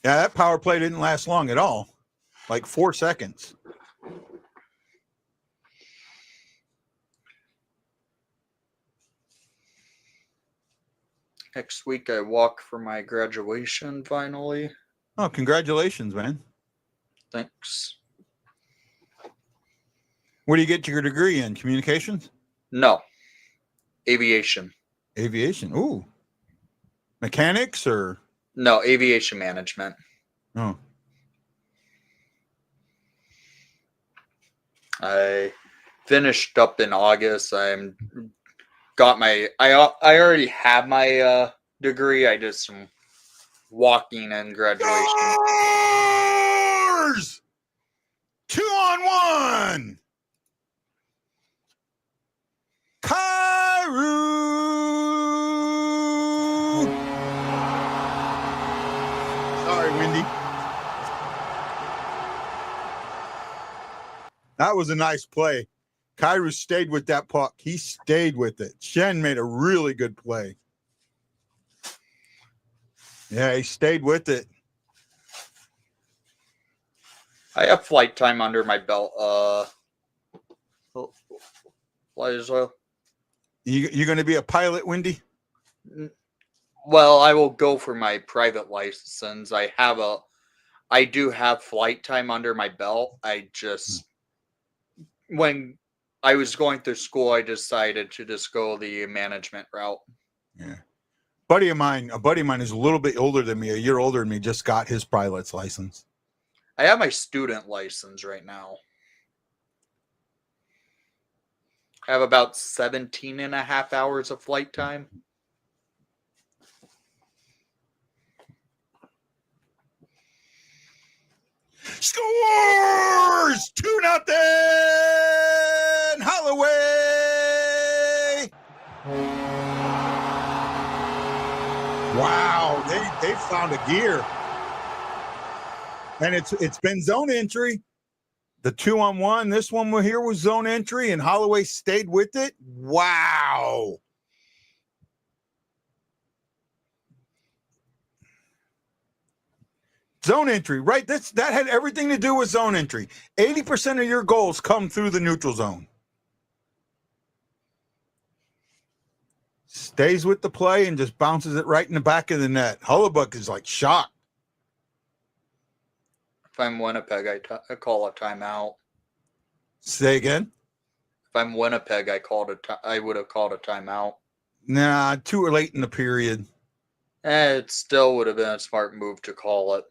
Yeah, that power play didn't last long at all. Like 4 seconds. Next week, I walk for my graduation finally. Oh, congratulations, man. Thanks. What do you get your degree in? Communications? No. Aviation. Aviation. Ooh. Mechanics or? No, aviation management. Oh. I finished up in August. I already have my degree. I did some walking and graduation. Scores! 2-on-1. Kairu. Sorry, Wendy. That was a nice play. Kairu stayed with that puck. He stayed with it. Shen made a really good play. Yeah, he stayed with it. I have flight time under my belt. Flight as well. You going to be a pilot, Wendy? Well, I will go for my private license. I do have flight time under my belt. When I was going through school, I decided to just go the management route. Yeah. A buddy of mine is a little bit older than me, a year older than me, just got his pilot's license. I have my student license right now. I have about 17 and a half hours of flight time. Scores 2-0 Holloway. Wow, they found a gear. And it's been zone entry. The 2-on-1, this one here was zone entry, and Holloway stayed with it. Wow. Zone entry, right? That had everything to do with zone entry. 80% of your goals come through the neutral zone. Stays with the play and just bounces it right in the back of the net. Hellebuyck is like shocked. If I'm Winnipeg, I call a timeout. Say again? If I'm Winnipeg, I would have called a timeout. Nah, too late in the period. It still would have been a smart move to call it.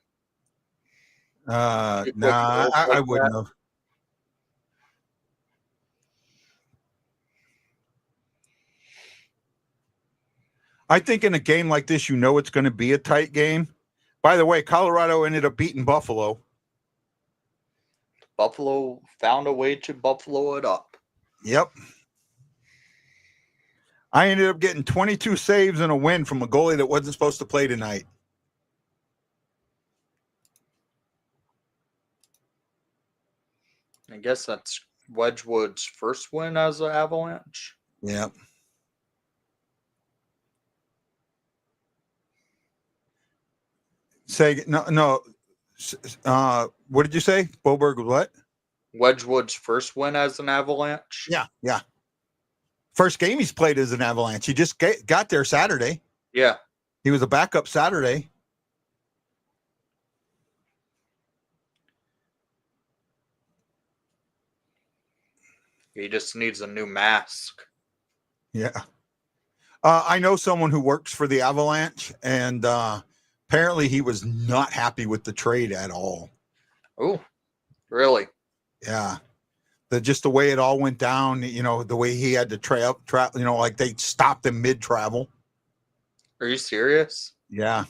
Nah, I wouldn't have. I think in a game like this, it's going to be a tight game. By the way, Colorado ended up beating Buffalo. Buffalo found a way to Buffalo it up. Yep. I ended up getting 22 saves and a win from a goalie that wasn't supposed to play tonight. I guess that's Wedgwood's first win as an Avalanche. Yep. Say no. What did you say? Boberg what? Wedgwood's first win as an Avalanche. Yeah. First game he's played as an Avalanche. He just got there Saturday. Yeah. He was a backup Saturday. He just needs a new mask. Yeah. I know someone who works for the Avalanche, and apparently he was not happy with the trade at all. Oh, really? Yeah. Just the way it all went down, the way he had to travel, like they stopped him mid-travel. Are you serious? Yeah.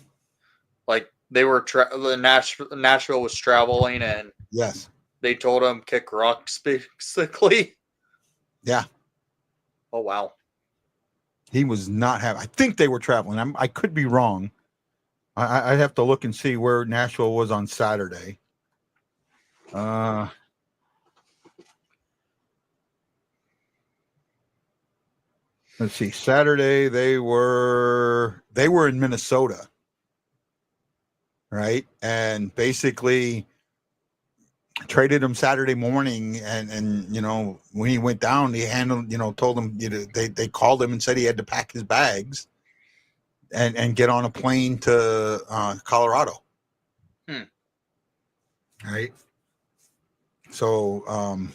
Like they were Nashville was traveling, and yes, they told him kick rocks basically. Yeah. Oh wow. He was not happy. I think they were traveling. I could be wrong. I'd have to look and see where Nashville was on Saturday. Let's see. Saturday they were in Minnesota, right? And basically traded him Saturday morning, and when he went down, he handled, told him, they called him and said he had to pack his bags and get on a plane to Colorado. Right. So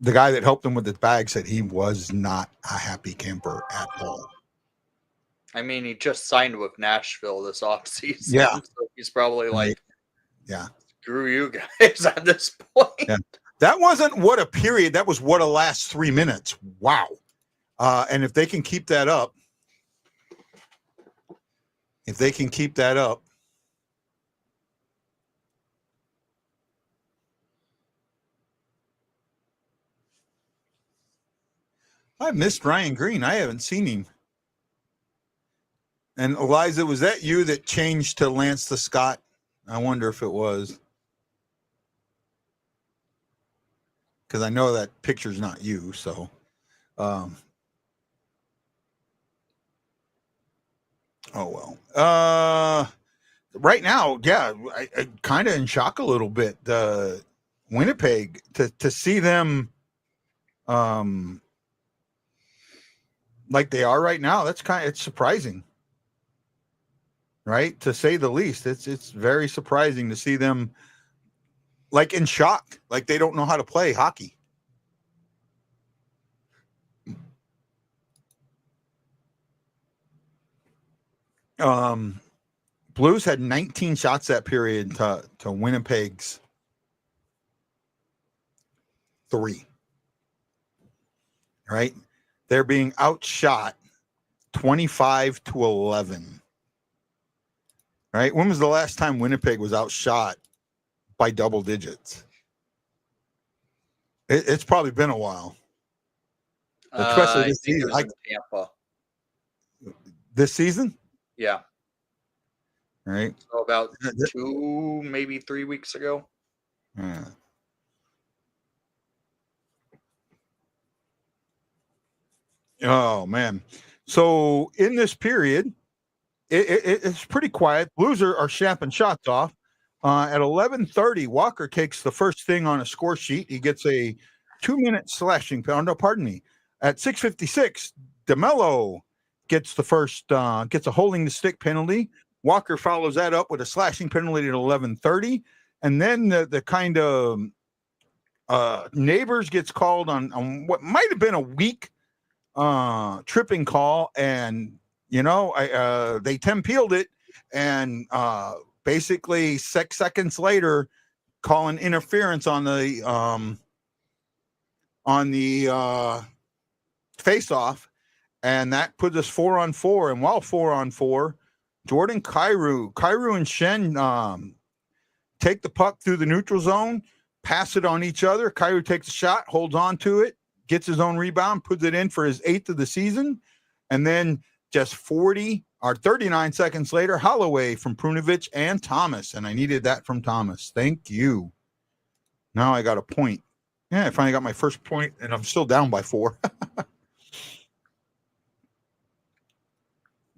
the guy that helped him with his bag said he was not a happy camper at all. I mean, he just signed with Nashville this offseason. Yeah. So he's probably like, yeah, screw you guys at this point. Yeah. That wasn't what a period. That was what a last 3 minutes. Wow. And if they can keep that up, I missed Ryan Green. I haven't seen him. And Eliza, was that you that changed to Lance the Scott? I wonder if it was. Because I know that picture's not you. So, oh well. Right now, yeah, I kind of in shock a little bit. Winnipeg to see them, like they are right now, it's surprising, right? To say the least. It's very surprising to see them like in shock, like they don't know how to play hockey. Blues had 19 shots that period to Winnipeg's 3. Right? They're being outshot 25-11. Right? When was the last time Winnipeg was outshot by double digits? It's probably been a while. Especially this season. It was in Tampa. This season? Yeah. Right. So about 2, maybe 3 weeks ago. Yeah. Oh man. So in this period, it's pretty quiet. Blues are shapping shots off. At 11:30, Walker takes the first thing on a score sheet. He gets a 2-minute slashing penalty. No, pardon me. At 6:56, DeMello gets the first, gets a holding the stick penalty. Walker follows that up with a slashing penalty at 11:30, and then the kind of Neighbors gets called on what might have been a weak tripping call, and they 10-peeled it, and basically 6 seconds later calling interference on the face-off, and that puts us 4-on-4. And while 4-on-4, Jordan Kyrou and Shen take the puck through the neutral zone, pass it on each other. Kyrou takes a shot, holds on to it, gets his own rebound, puts it in for his 8th of the season, and then just 39 seconds later, Holloway from Prunovich and Thomas, and I needed that from Thomas. Thank you. Now I got a point. Yeah, I finally got my first point, and I'm still down by 4.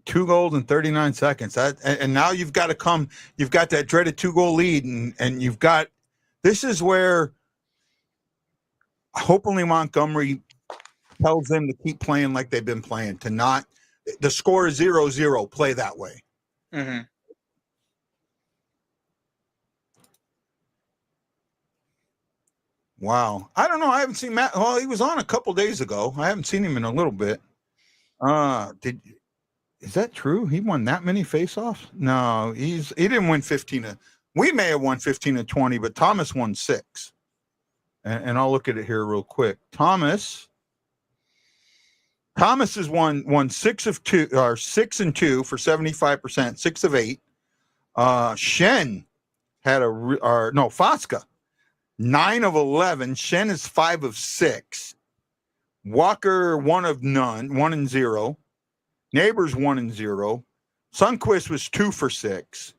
2 goals in 39 seconds. And now you've got that dreaded 2-goal lead, and you've got, this is where hopefully Montgomery tells them to keep playing like they've been playing, to not, the score is 0-0, play that way. Mm-hmm. Wow. I don't know. I haven't seen Matt. Well, he was on a couple days ago. I haven't seen him in a little bit. Is that true? He won that many faceoffs? No, he didn't win 15. We may have won 15-20, but Thomas won 6. And I'll look at it here real quick. Thomas has won 6 of 2, or 6 and 2 for 75%, 6 of 8. Shen had Fosca, 9 of 11. Shen is 5 of 6. Walker, 1 of none, 1 and 0. Neighbors 1 and 0. Sundqvist was 2 for 6.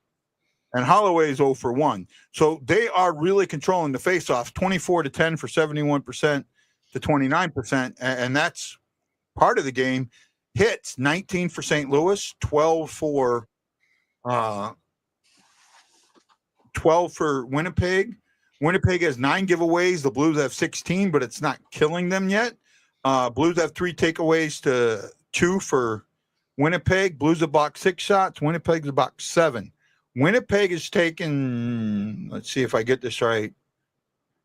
And Holloway is 0 for 1. So they are really controlling the faceoffs, 24-10 for 71% to 29%. And that's part of the game. Hits, 19 for St. Louis, 12 for Winnipeg. Winnipeg has 9 giveaways. The Blues have 16, but it's not killing them yet. Blues have 3 takeaways to 2 for Winnipeg. Blues have blocked 6 shots. Winnipeg's blocked 7. Winnipeg has taken, let's see if I get this right,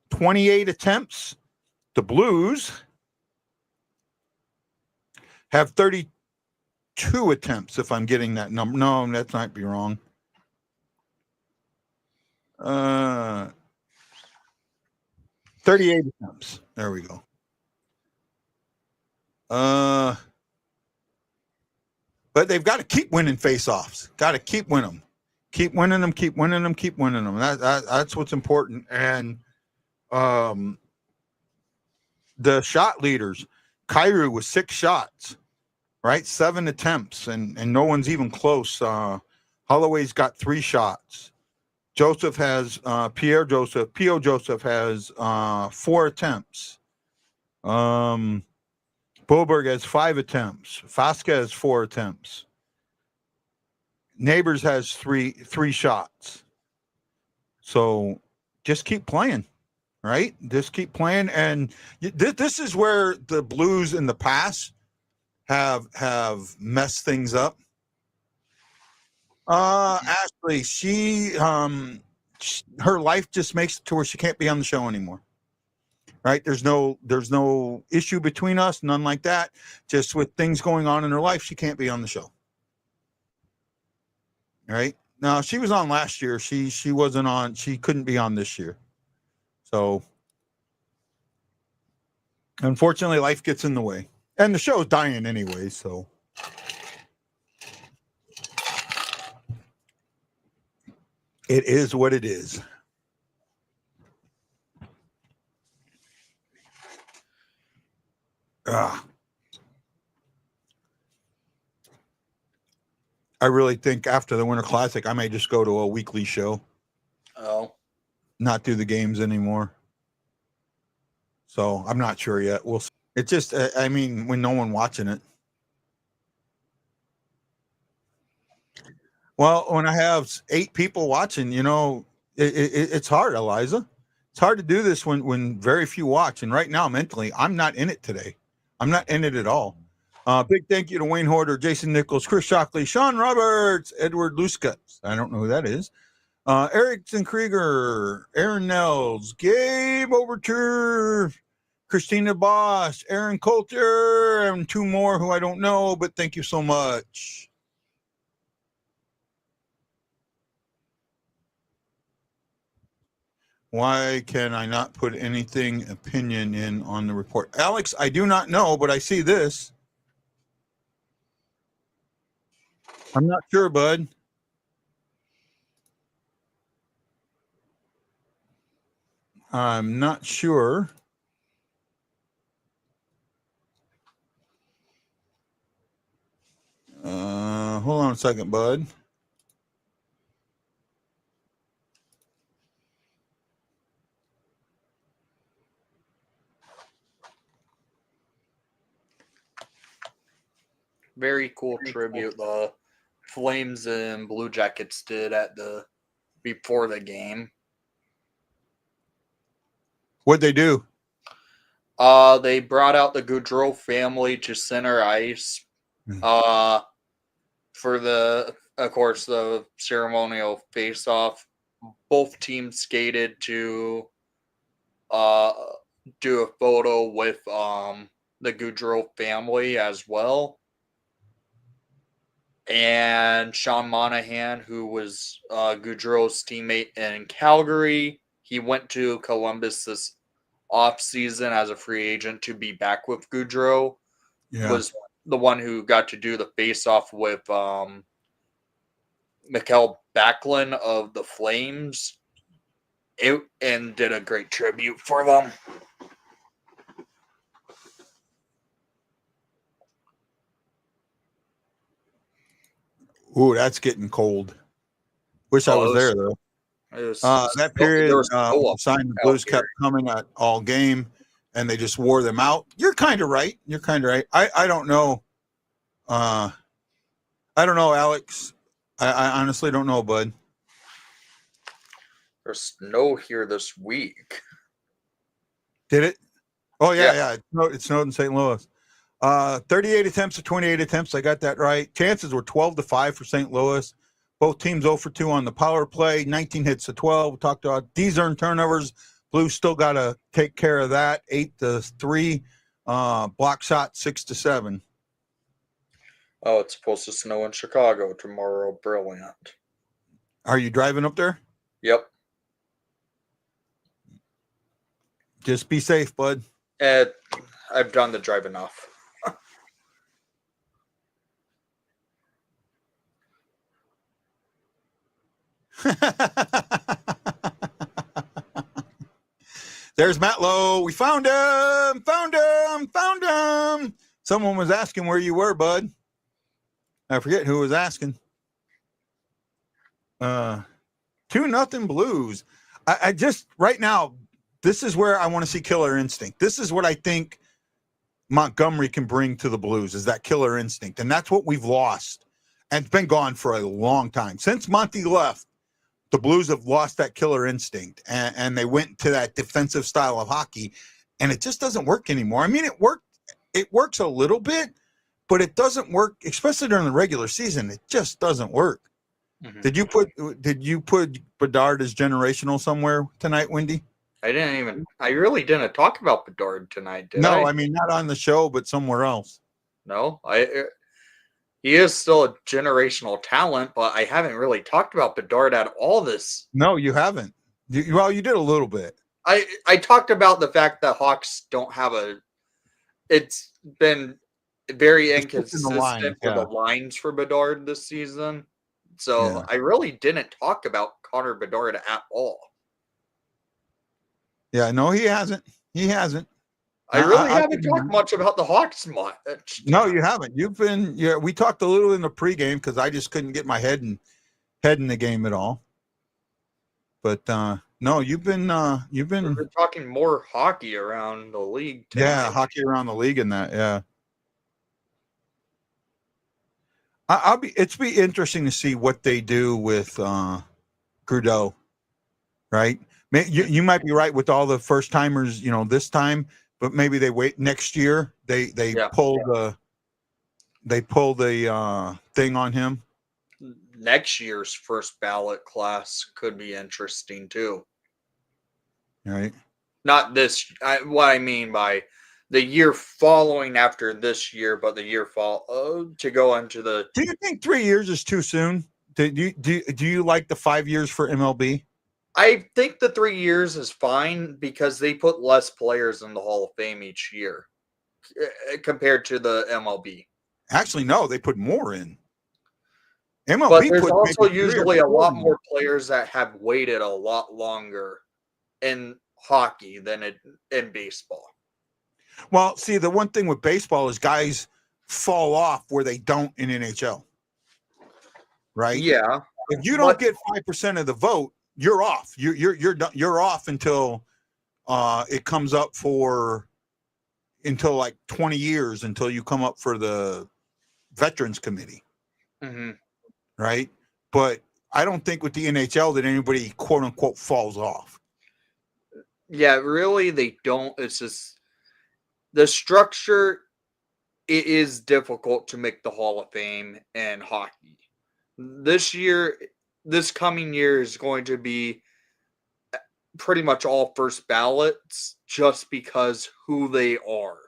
28 attempts. The Blues have 32 attempts, if I'm getting that number. No, that might be wrong. 38 attempts. There we go. But they've got to keep winning faceoffs. Got to keep winning them. Keep winning them. Keep winning them. Keep winning them. That's what's important. And the shot leaders, Kyrou with 6 shots, right? 7 attempts, and no one's even close. Holloway's got 3 shots. Joseph has P.O. Joseph has 4 attempts. Boberg has 5 attempts. Fosca has 4 attempts. Neighbors has 3 shots. So just keep playing, right? Just keep playing. And this is where the Blues in the past have messed things up. Ashley, her life just makes it to where she can't be on the show anymore. Right? There's no issue between us, none like that. Just with things going on in her life, she can't be on the show. Right? Now, she was on last year. She wasn't on. She couldn't be on this year. So, unfortunately, life gets in the way. And the show's dying anyway, so. It is what it is. I really think after the Winter Classic, I may just go to a weekly show. Oh. Not do the games anymore. So I'm not sure yet. We'll see. It just, I mean, when no one watching it. Well, when I have 8 people watching, you know, it's hard, Eliza. It's hard to do this when very few watch. And right now, mentally, I'm not in it today. I'm not in it at all. Big thank you to Wayne Horder, Jason Nichols, Chris Shockley, Sean Roberts, Edward Luska. I don't know who that is. Erickson Krieger, Aaron Nels, Gabe Overture, Christina Bosch, Aaron Coulter, and 2 more who I don't know, but thank you so much. Why can I not put anything opinion in on the report? Alex, I do not know, but I see this. I'm not sure, bud. I'm not sure. Hold on a second, bud. Very cool tribute the Flames and Blue Jackets did before the game. What'd they do? They brought out the Goudreau family to center ice. For of course, the ceremonial face-off. Both teams skated to do a photo with the Goudreau family as well. And Sean Monahan, who was Goudreau's teammate in Calgary, he went to Columbus this offseason as a free agent to be back with Goudreau. Yeah. Was the one who got to do the face-off with Mikael Backlund of the Flames and did a great tribute for them. Ooh, that's getting cold. Wish I was there, though. That period, signed the Blues kept coming at all game, and they just wore them out. You're kind of right. I don't know. I don't know, Alex. I honestly don't know, bud. There's snow here this week. Did it? Oh, yeah. It snowed in St. Louis. 38 attempts to 28 attempts. I got that right. Chances were 12-5 for St. Louis. Both teams 0 for 2 on the power play. 19 hits to 12. We talked about these earned turnovers. Blues still got to take care of that. 8-3. Block shot 6-7. Oh, it's supposed to snow in Chicago tomorrow. Brilliant. Are you driving up there? Yep. Just be safe, bud. I've done the drive enough. There's Matt Lowe. We found him. Someone was asking where you were, bud. I forget who was asking. 2-0 Blues. I just right now, this is where I want to see killer instinct. This is what I think Montgomery can bring to the Blues, is that killer instinct. And that's what we've lost. And it's been gone for a long time. Since Monty left, the Blues have lost that killer instinct. And they went to that defensive style of hockey. And it just doesn't work anymore. I mean, it works a little bit, but it doesn't work, especially during the regular season. It just doesn't work. Mhm. Did you put Bedard as generational somewhere tonight, Wendy? I really didn't talk about Bedard tonight, did No, I? I mean not on the show, but somewhere else. No, he is still a generational talent, but I haven't really talked about Bedard at all this. No, you haven't. Well, you did a little bit. I talked about the fact that Hawks don't have it's been very It's just in the lines, inconsistent for the lines for Bedard this season. So Yeah. I really didn't talk about Connor Bedard at all. Yeah, no, he hasn't. He hasn't. I really haven't can- talked much about the Hawks much. No, you haven't. You've been. Yeah, we talked a little in the pregame because I just couldn't get my head in the game at all. But no, you've been. We're talking more hockey around the league. Yeah, tonight. hockey around the league and that. Yeah. It's be interesting to see what they do with Grudeau, right? You might be right with all the first timers, this time, but maybe they wait next year. They pull the thing on him. Next year's first ballot class could be interesting too. Right. Not this. What I mean by the year following after this year, but the year to go into the. Do you think 3 years is too soon? Do you like the 5 years for MLB? I think the 3 years is fine because they put less players in the Hall of Fame each year compared to the MLB. Actually, no, they put more in. MLB but there's also usually a lot more players that have waited a lot longer in hockey than in baseball. Well, see, the one thing with baseball is guys fall off where they don't in NHL. Right? Yeah. If you don't get 5% of the vote, you're off. You're off until it comes up until like 20 years until you come up for the Veterans Committee. Mm-hmm. Right? But I don't think with the NHL that anybody quote unquote falls off. Yeah, really they don't. It's just the structure. It is difficult to make the Hall of Fame in hockey. This coming year is going to be pretty much all first ballots just because who they are.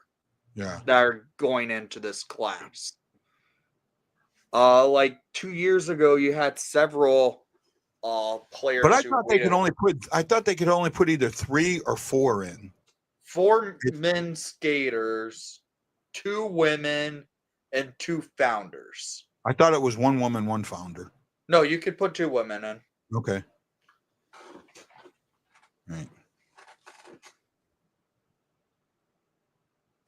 Yeah. That are going into this class. Like 2 years ago, you had several players. But I thought they could only put either 3 or 4 in. 4 men skaters, 2 women, and 2 founders. I thought it was 1 woman, 1 founder. No, you could put 2 women in. Okay. Right.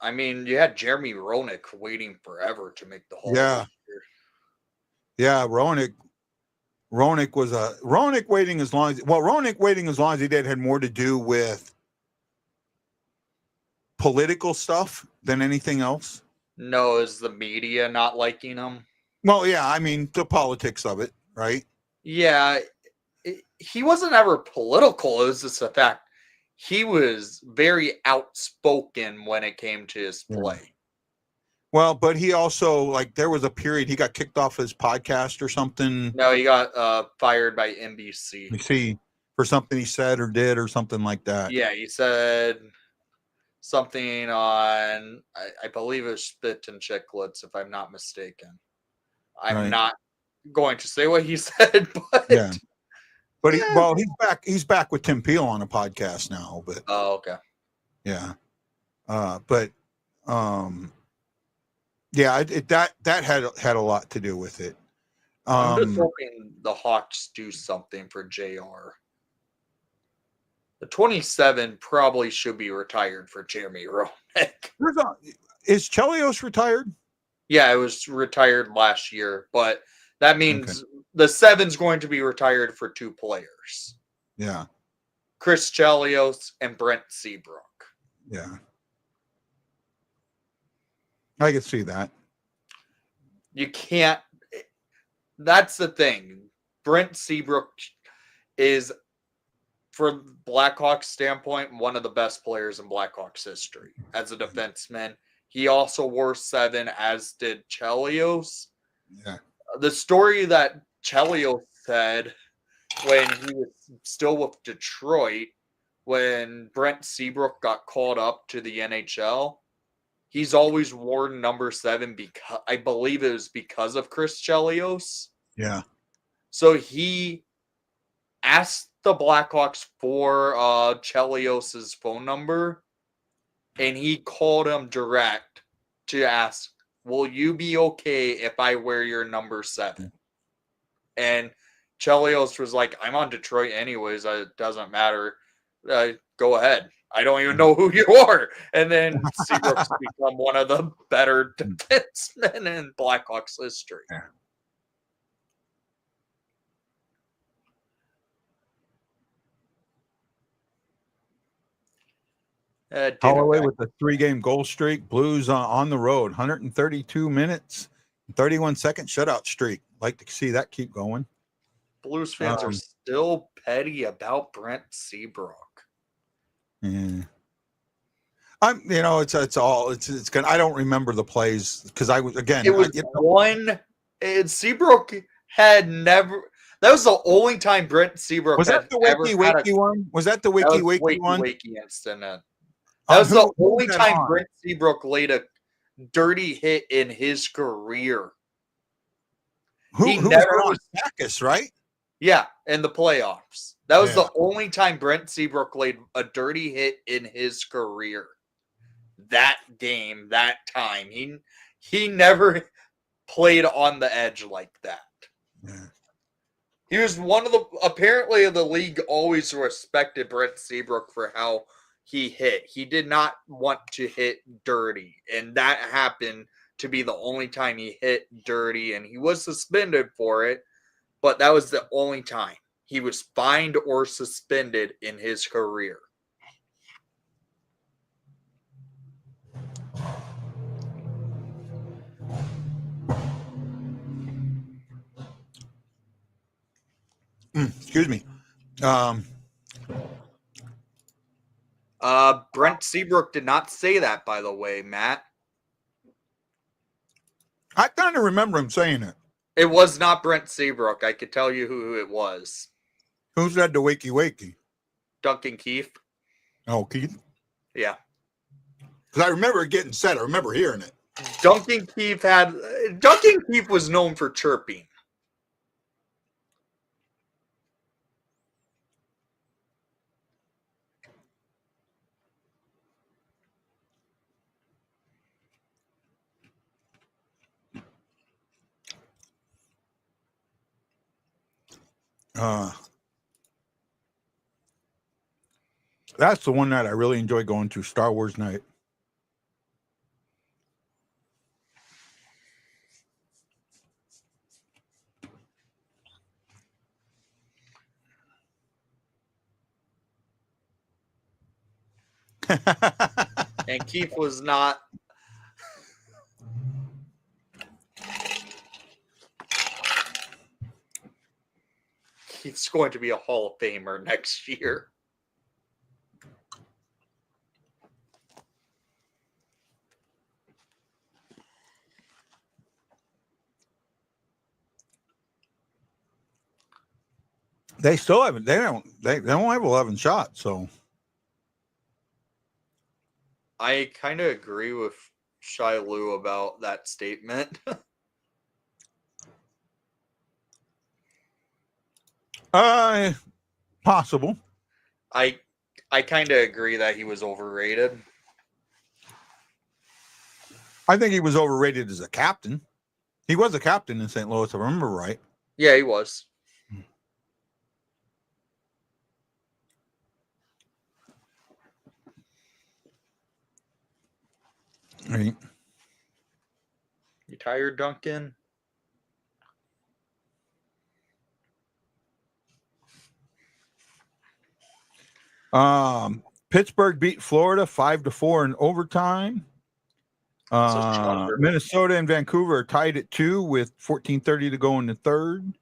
I mean, you had Jeremy Roenick waiting forever to make the Hall. Yeah. Yeah, Roenick waiting as long as he did had more to do with political stuff than anything else. No, is the media not liking him? Well, yeah, I mean the politics of it, right? Yeah, he wasn't ever political. It was just a fact. He was very outspoken when it came to his play. Yeah. Well, but he also, there was a period he got kicked off his podcast or something. No, he got fired by NBC. For something he said or did or something like that. Yeah, he said something on, I believe it was Spit and Chicklets, if I'm not mistaken. I'm not going to say what he said, but... Yeah. But he's back with Tim Peel on a podcast now. But okay. Yeah. Yeah, that had a lot to do with it. I'm just hoping the Hawks do something for JR. The 27 probably should be retired for Jeremy Roenick. Is Chelios retired? Yeah, it was retired last year, but that means the 7's going to be retired for 2 players. Yeah. Chris Chelios and Brent Seabrook. Yeah. I can see that. You can't. That's the thing. Brent Seabrook is, for Blackhawks standpoint, one of the best players in Blackhawks history. As a defenseman, he also wore 7, as did Chelios. Yeah. The story that Chelios said when he was still with Detroit, when Brent Seabrook got called up to the NHL, he's always worn number 7 because I believe it was because of Chris Chelios. Yeah. So he asked the Blackhawks for Chelios's phone number, and he called him direct to ask, "Will you be okay if I wear your number 7?" And Chelios was like, "I'm on Detroit anyways. It doesn't matter. Go ahead. I don't even know who you are." And then Seabrook's become one of the better defensemen in Blackhawks history. Yeah. Holloway with the 3-game goal streak. Blues on the road, 132 minutes, 31 second shutout streak. Like to see that keep going. Blues fans are still petty about Brent Seabrook. Yeah. It's good. I don't remember the plays because I was again. It was one. And Seabrook had never. That was the only time Brent Seabrook was that the wakey one. Was that the wakey one? Wakey incident. That was the only time Brent Seabrook laid a dirty hit in his career. Who never was Backus, right? Yeah, in the playoffs. That was the only time Brent Seabrook laid a dirty hit in his career. That game, that time. He never played on the edge like that. Yeah. He was one of apparently the league always respected Brent Seabrook for how he hit. He did not want to hit dirty, and that happened to be the only time he hit dirty, and he was suspended for it, but that was the only time. He was fined or suspended in his career. Excuse me. Brent Seabrook did not say that, by the way, Matt. I kind of remember him saying it. It was not Brent Seabrook. I could tell you who it was. Who said the wakey? Duncan Keith. Oh, Keith? Yeah. Because I remember it getting said. I remember hearing it. Duncan Keith was known for chirping. That's the one that I really enjoy going to, Star Wars night. And Keith was not. Keith's going to be a Hall of Famer next year. They still haven't. They don't have 11 shots. So I kind of agree with Shiloh about that statement. Possible. I kind of agree that he was overrated. I think he was overrated as a captain. He was a captain in St. Louis, if I remember right. Yeah, he was. Right. You tired, Duncan? Pittsburgh beat Florida 5-4 in overtime. Minnesota and Vancouver are tied at 2 with 14:30 to go in the third.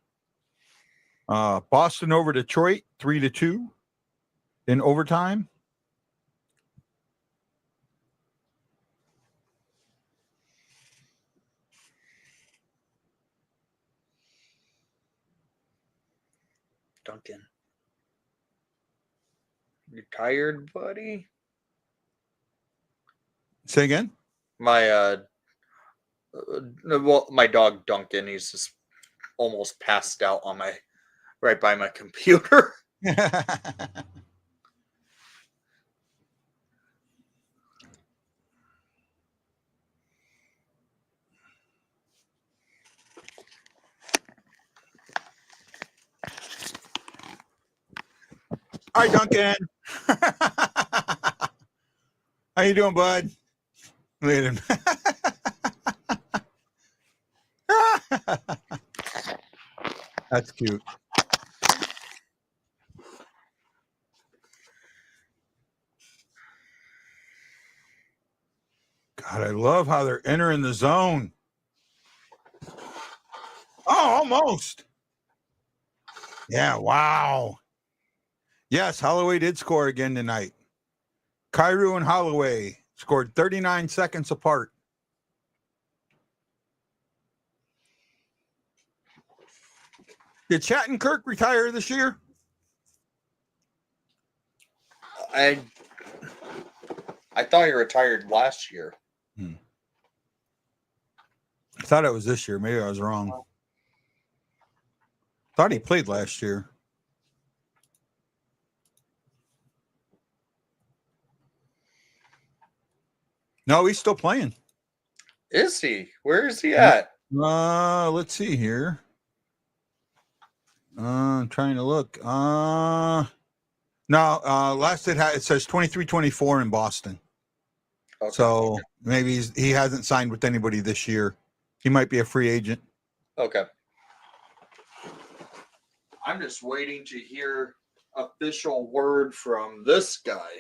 Boston over Detroit 3-2 in overtime. Duncan. You tired, buddy? Say again? My my dog Duncan, he's just almost passed out on my right by my computer. Hi, Duncan. How you doing, bud? Look at him. That's cute. God, I love how they're entering the zone. Oh, almost. Yeah, wow. Yes, Holloway did score again tonight. Cairo and Holloway scored 39 seconds apart. Did Chattenkirk retire this year? I thought he retired last year. I thought it was this year. Maybe I was wrong. Thought he played last year. No, he's still playing. Is he? Where is he at? Let's see here. I'm trying to look. No, last it says 23-24 in Boston. Okay. So maybe he hasn't signed with anybody this year. He might be a free agent. Okay. I'm just waiting to hear official word from this guy.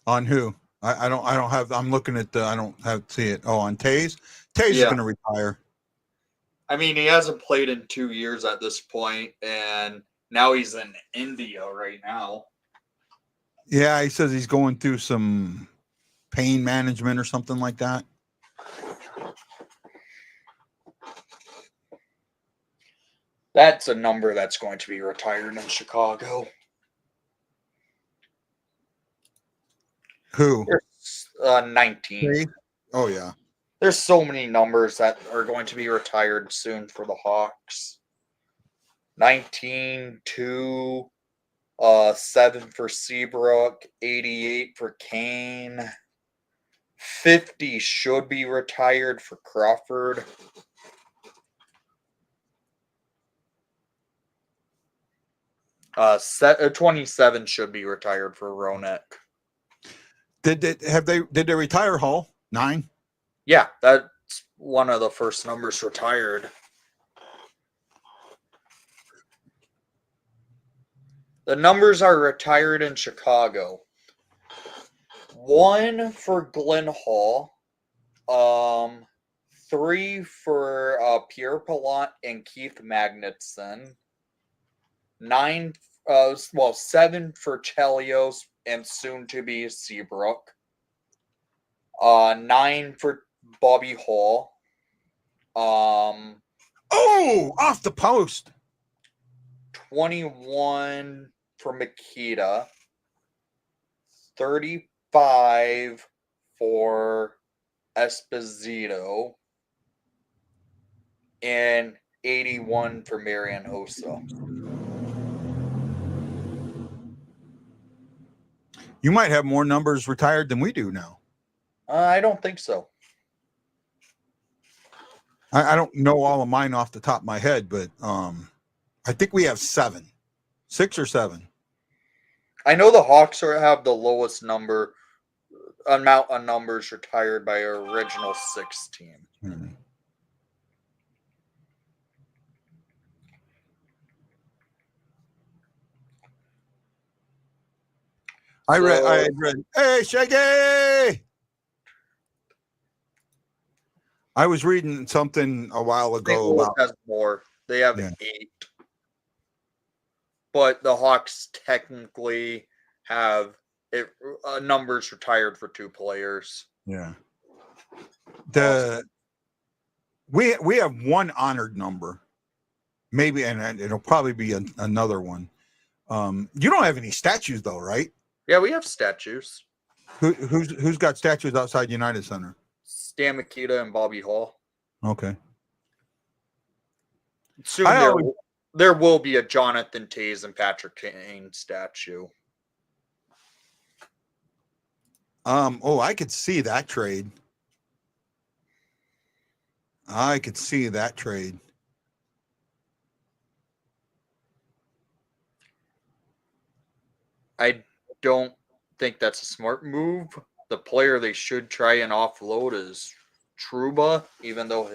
On who? I don't have. I'm looking at the. I don't have see it. Oh, on Taze. Taze is Yeah. going to retire. I mean, he hasn't played in 2 years at this point, and now he's in India right now. Yeah, he says he's going through some pain management or something like that. That's a number that's going to be retired in Chicago. Who? 19. Taze? Oh yeah. There's so many numbers that are going to be retired soon for the Hawks. 19, 2, 7 for Seabrook, 88 for Kane. 50 should be retired for Crawford. Uh, 27 should be retired for Roenick. Did they retire Hull? 9? Yeah, that's one of the first numbers retired. The numbers are retired in Chicago. 1 for Glenn Hall. 3 for Pierre Palant and Keith Magnuson. 7 for Chelios and soon to be Seabrook. 9 for Bobby Hall. Oh, off the post. 21 for Makita. 35 for Esposito. And 81 for Marian Hossa. You might have more numbers retired than we do now. I don't think so. I don't know all of mine off the top of my head, but I think we have 7, 6 or 7. I know the Hawks have the lowest amount of numbers retired by our original 6 team. Hmm. I read. Hey, Shaggy! I was reading something a while I think ago Wolves about. has more. They have Yeah. 8. But the Hawks technically have numbers retired for 2 players. Yeah. We have 1 honored number. Maybe, and it'll probably be another one. You don't have any statues though, right? Yeah, we have statues. Who's got statues outside United Center? Stan Mikita and Bobby Hall. Okay. Soon there will be a Jonathan Taze and Patrick Kane statue. I could see that trade. I could see that trade. I don't think that's a smart move. The player they should try and offload is Trouba, even though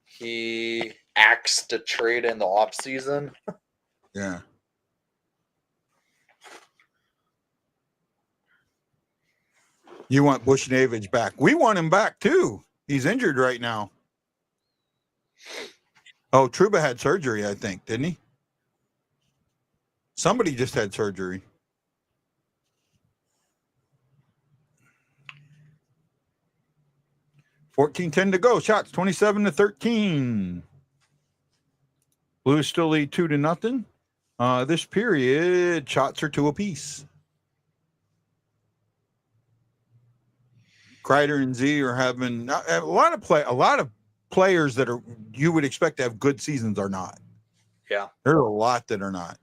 he axed to trade in the offseason. Yeah. You want Bushnevich back. We want him back too. He's injured right now. Oh, Trouba had surgery, I think, didn't he? Somebody just had surgery. $14-10 to go. Shots 27-13. Blues still lead 2-0. This period, shots are 2 apiece. Kreider and Z are having a lot of players that are you would expect to have good seasons are not. Yeah, there's a lot that are not.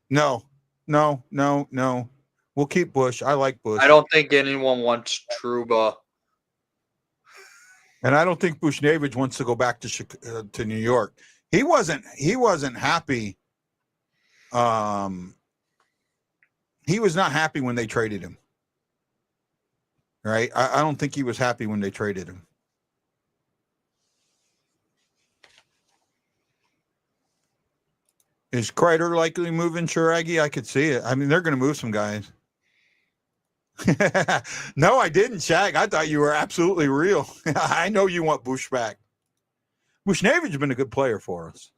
No. We'll keep Bush. I like Bush. I don't think anyone wants Trouba. And I don't think Bushnevich wants to go back to New York. He wasn't happy. He was not happy when they traded him. Right? I don't think he was happy when they traded him. Is Kreider likely moving Shiragi? I could see it. I mean, they're going to move some guys. No, I didn't, Shag. I thought you were absolutely real. I know you want Bush back. Bushnevich has been a good player for us.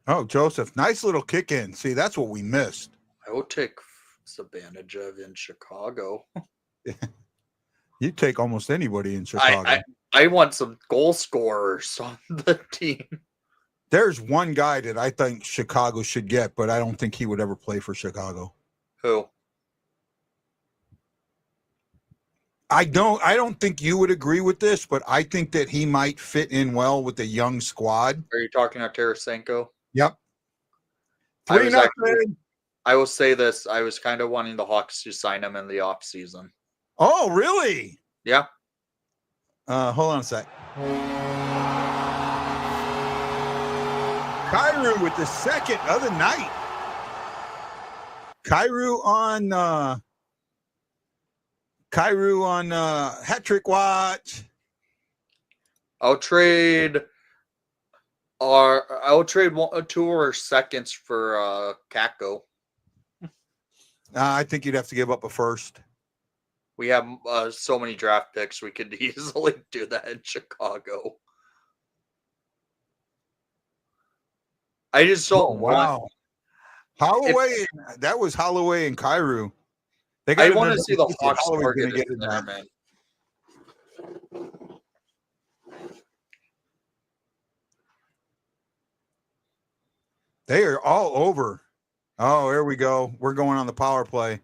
Oh, Joseph, nice little kick in. See, that's what we missed. I will take Zibanejad in Chicago. You take almost anybody in Chicago. I want some goal scorers on the team. There's one guy that I think Chicago should get, but I don't think he would ever play for Chicago. Who? I don't think you would agree with this, but I think that he might fit in well with a young squad. Are you talking about Tarasenko? Yep. I will say this. I was kind of wanting the Hawks to sign him in the offseason. Oh, really? Yeah. Hold on a sec. Kyrou with the second of the night. Kyrou on hat trick watch. I'll trade 2 or seconds for Kako. I think you'd have to give up a first. We have so many draft picks. We could easily do that in Chicago. I just don't want. Holloway, that was Holloway and Kyrou. I want to see the Hawks target man. They are all over. Oh, here we go. We're going on the power play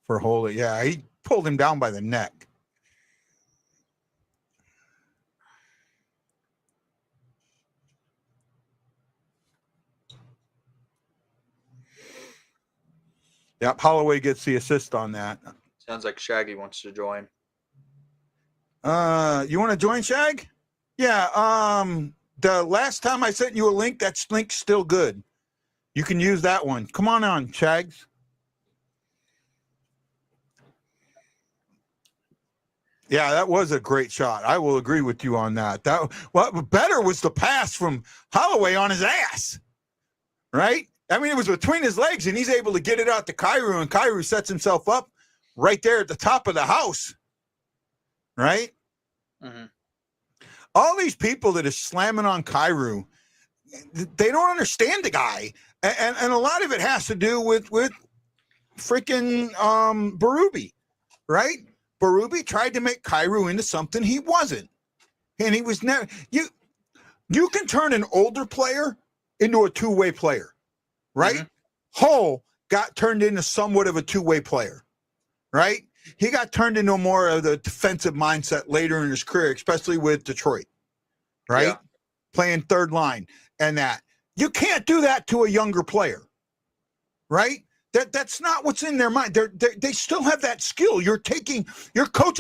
for Holy. Yeah, he pulled him down by the neck. Yep, Holloway gets the assist on that. Sounds like Shaggy wants to join. You want to join, Shag? Yeah. The last time I sent you a link, that link's still good. You can use that one. Come on, Shags. Yeah, that was a great shot. I will agree with you on that. Better was the pass from Holloway on his ass, right? I mean, it was between his legs, and he's able to get it out to Kyrou, and Kyrou sets himself up right there at the top of the house, right? Mm-hmm. All these people that are slamming on Kyrou, they don't understand the guy, and a lot of it has to do with freaking Berube. right? Berube tried to make Kyrou into something he wasn't. And he was never, you can turn an older player into a two-way player, right? Hull got turned into somewhat of a two-way player, right? He got turned into more of the defensive mindset later in his career, especially with Detroit, right? Yeah. Playing third line and that. You can't do that to a younger player, right? That's not what's in their mind. They still have that skill. You're coaching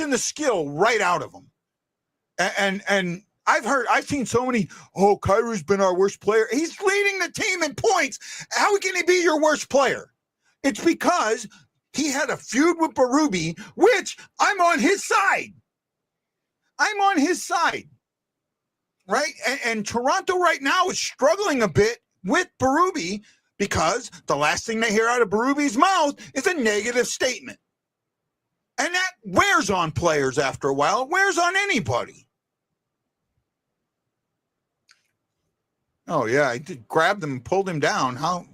the skill right out of them. And I've seen so many, Kyrou's been our worst player. He's leading the team in points. How can he be your worst player? It's because he had a feud with Berube, which I'm on his side. Right? And Toronto right now is struggling a bit with Berube because the last thing they hear out of Berube's mouth is a negative statement. And that wears on players after a while. It wears on anybody. Oh, yeah. I did grabbed him and pulled him down. How?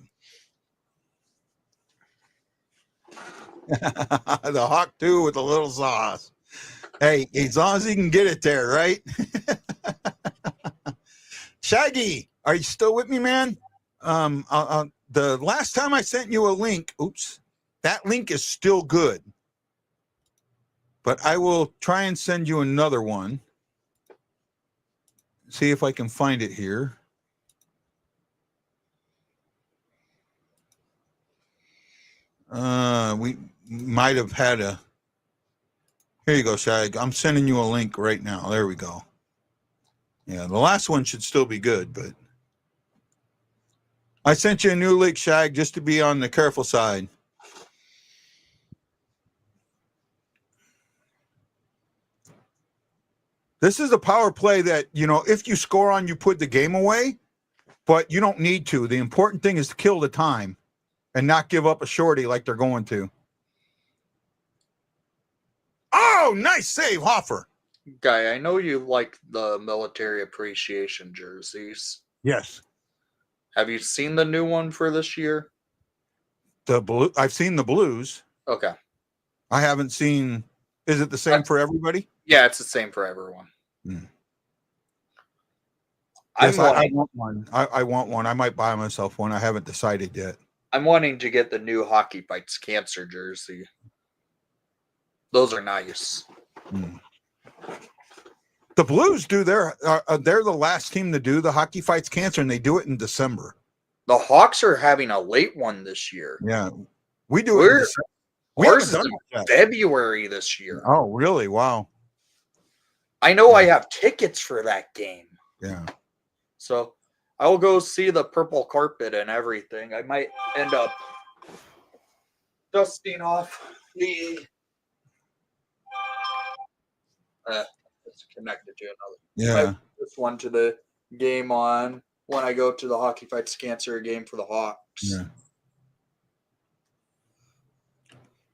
The Hawk, too, with a little sauce. Hey, as long as he can get it there, right? Shaggy, are you still with me, man? The last time I sent you a link, that link is still good. But I will try and send you another one. See if I can find it here. We might have had a... Here you go, Shag. I'm sending you a link right now. There we go. Yeah, the last one should still be good, but I sent you a new link, Shag, just to be on the careful side. This is a power play that, if you score on, you put the game away, but you don't need to. The important thing is to kill the time and not give up a shorty like they're going to. Oh, nice save, Hoffer. Guy, I know you like the military appreciation jerseys. Yes. Have you seen the new one for this year? The blue. I've seen the blues. Okay. I haven't seen. Is it the same for everybody? Yeah, it's the same for everyone. Yes, I want one. I want one. I might buy myself one. I haven't decided yet. I'm wanting to get the new Hockey Fights Cancer jersey. Those are nice. The Blues do they're the last team to do the Hockey Fights Cancer, and they do it in December. The Hawks are having a late one this year. Yeah, we do it in December. Ours is in February this year. Oh, really? Wow. I know I have tickets for that game. Yeah. So I will go see the purple carpet and everything. I might end up dusting off the... it's connected to another. Yeah. This one to the game on when I go to the Hockey Fights Cancer game for the Hawks. Yeah.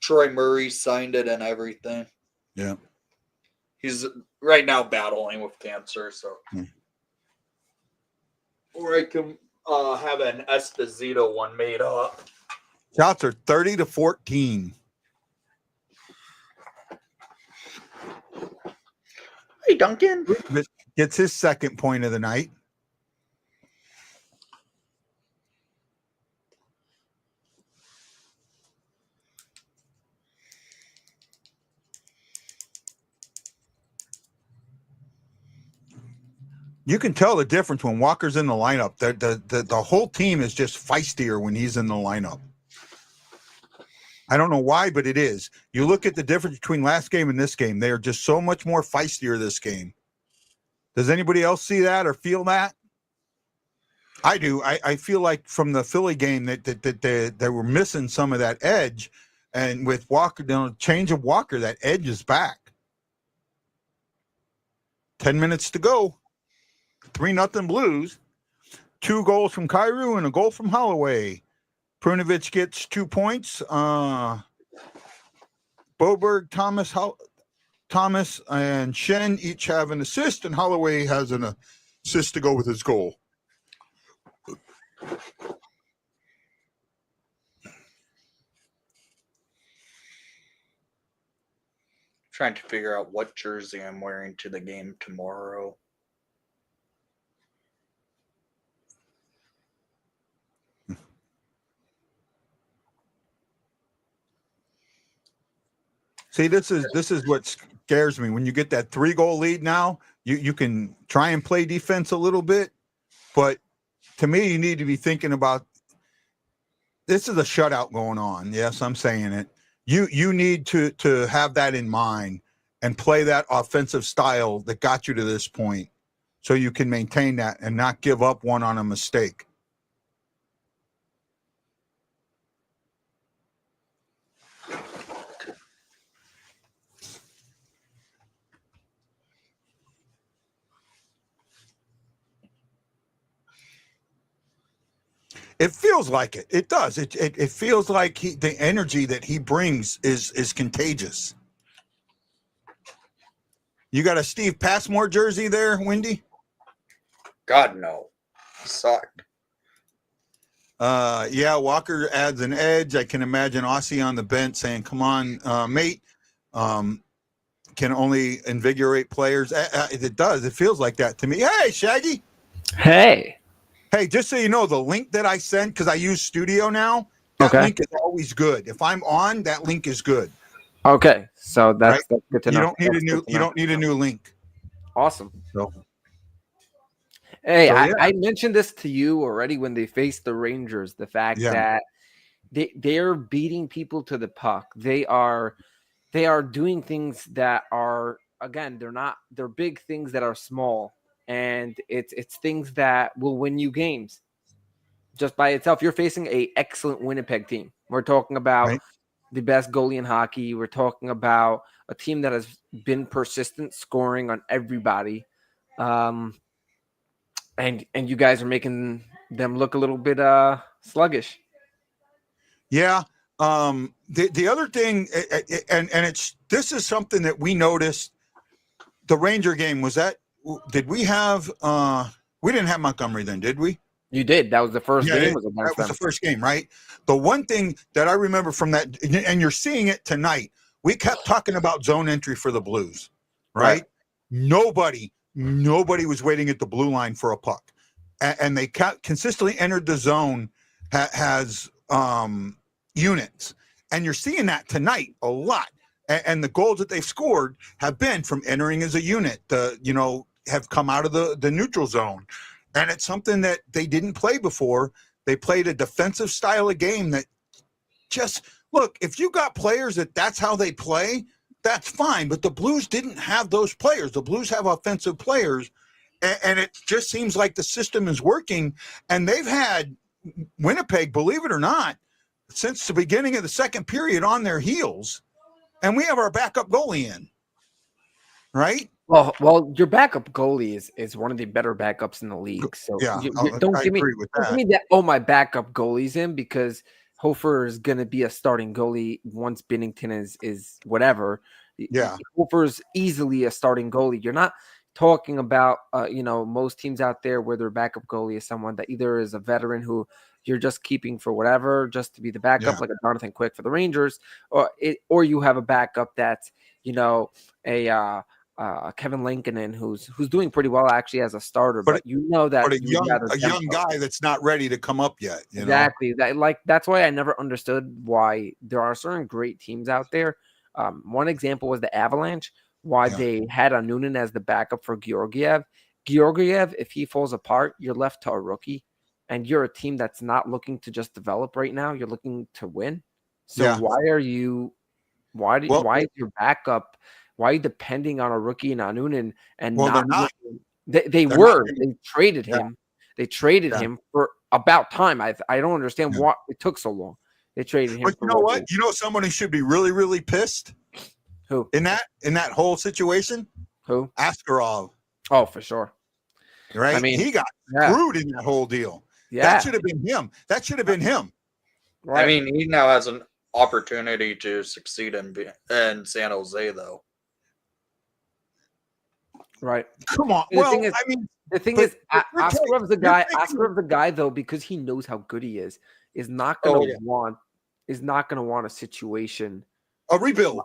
Troy Murray signed it and everything. Yeah. He's right now battling with cancer, so. Or I can have an Esposito one made up. Shots are 30-14. Hey, Duncan. Gets his second point of the night. You can tell the difference when Walker's in the lineup. The whole team is just feistier when he's in the lineup. I don't know why, but it is. You look at the difference between last game and this game. They are just so much more feistier this game. Does anybody else see that or feel that? I do. I feel like from the Philly game that they were missing some of that edge. And with Walker, change of Walker, that edge is back. 10 minutes to go. 3-0 Blues. 2 goals from Kyrou and a goal from Holloway. Prunovich gets 2 points. Boberg, Thomas, and Shen each have an assist, and Holloway has an assist to go with his goal. Trying to figure out what jersey I'm wearing to the game tomorrow. See, this is what scares me. When you get that 3-goal lead now, you can try and play defense a little bit, but to me, you need to be thinking about this is a shutout going on. Yes, I'm saying it. You need to have that in mind and play that offensive style that got you to this point, so you can maintain that and not give up one on a mistake. It feels like it. It does. It feels like the energy that he brings is contagious. You got a Steve Passmore jersey there, Wendy? God, no. Sucked. Yeah, Walker adds an edge. I can imagine Aussie on the bench saying, come on, mate. Can only invigorate players. It does. It feels like that to me. Hey, Shaggy. Hey. Hey, just so you know, the link that I sent, because I use Studio now, that link is always good. If I'm on, that link is good. Okay, so that's good to know. You don't need a new link. Awesome. So, hey, yeah. I mentioned this to you already when they faced the Rangers. The fact that they're beating people to the puck. They are doing things that are, again, they're big things that are small. And it's things that will win you games just by itself. You're facing a excellent Winnipeg team. We're talking about the best goalie in hockey. We're talking about a team that has been persistent, scoring on everybody, and you guys are making them look a little bit sluggish. Yeah. The other thing, and this is something that we noticed. The Ranger game did we have? We didn't have Montgomery then, did we? You did. That was the first game. That was the first game, right? The one thing that I remember from that, and you're seeing it tonight, we kept talking about zone entry for the Blues, right? Nobody was waiting at the blue line for a puck, and they consistently entered the zone. Has units, and you're seeing that tonight a lot. And the goals that they've scored have been from entering as a unit. Have come out of the neutral zone. And it's something that they didn't play before. They played a defensive style of game that just, look, if you got players that's how they play, that's fine. But the Blues didn't have those players. The Blues have offensive players. And it just seems like the system is working. And they've had Winnipeg, believe it or not, since the beginning of the second period on their heels. And we have our backup goalie in, right? Well, your backup goalie is one of the better backups in the league. So don't give me that. Oh, my backup goalie's in, because Hoffer is going to be a starting goalie once Binnington is whatever. Yeah, Hoffer's easily a starting goalie. You're not talking about most teams out there where their backup goalie is someone that either is a veteran who you're just keeping for whatever, just to be the backup, like a Jonathan Quick for the Rangers, or you have a backup that's Kevin Lankinen who's doing pretty well actually as a starter, but a young guy that's not ready to come up yet. Exactly. That's why I never understood why there are certain great teams out there. One example was the Avalanche. Why they had a Noonan as the backup for Georgiev. Georgiev, if he falls apart, you're left to a rookie, and you're a team that's not looking to just develop right now. You're looking to win. So why is your backup? Why are you depending on a rookie and on Noonan and not? They traded him. They traded him for about time. I don't understand why it took so long. They traded him. But you know what? You know someone who should be really, really pissed? Who? In that whole situation? Who? Askarov. Oh, for sure. Right? I mean, he got screwed in that whole deal. Yeah. That should have been him. Right. I mean, he now has an opportunity to succeed in San Jose, though. Right. Come on. The thing is, Askarov's the guy, though, because he knows how good he is not going to want a situation. A rebuild.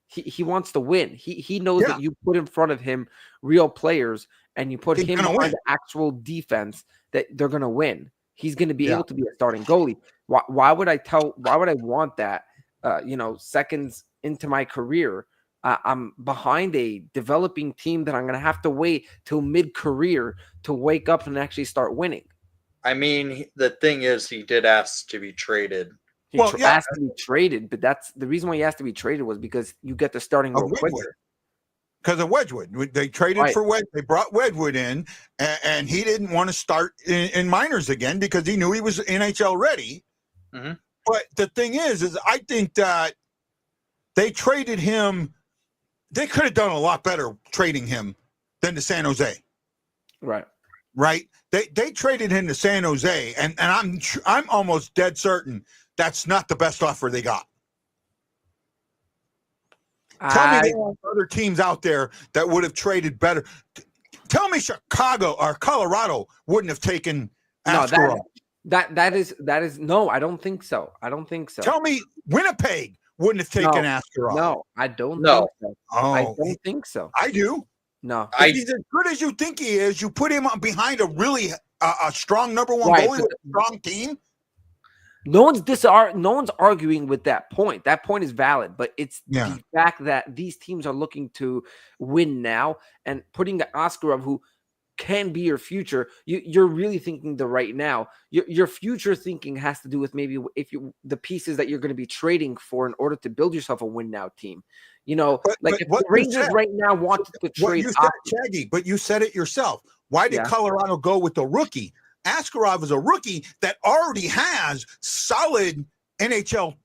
He wants to win. He knows Yeah. that you put in front of him real players and you put He's him gonna behind win. the actual defense that they're going to win. He's going to be Yeah. able to be a starting goalie. Why would I want that? Seconds into my career, I'm behind a developing team that I'm going to have to wait till mid-career to wake up and actually start winning. I mean, the thing is, he did ask to be traded. He Well, yeah. asked to be traded, but that's the reason why he asked to be traded was because you get the starting Of real Wedgwood. quicker. Because of Wedgwood. They traded Right. for Wedgwood. They brought Wedgwood in, and he didn't want to start in minors again because he knew he was NHL ready. Mm-hmm. But the thing is I think that they traded him. They could have done a lot better trading him than to San Jose. Right. Right? They traded him to San Jose, and I'm almost dead certain that's not the best offer they got. Tell me there are other teams out there that would have traded better. Tell me Chicago or Colorado wouldn't have taken Askarov. That is no, I don't think so. I don't think so. Tell me Winnipeg wouldn't have taken Askarov. No, I don't No. think so. Oh, I don't think so. I do. No. If he's as good as you think he is, you put him behind a really a strong number one Right, goalie with a strong team. No one's arguing with that point. That point is valid, but it's the fact that these teams are looking to win now and putting Askarov, who can be your future. You're really thinking the right now. Your future thinking has to do with maybe the pieces that you're going to be trading for in order to build yourself a win now team. If the Rangers right now wanted to trade, you said, Shaggy, but you said it yourself. Why did Colorado go with the rookie? Askarov is a rookie that already has solid NHL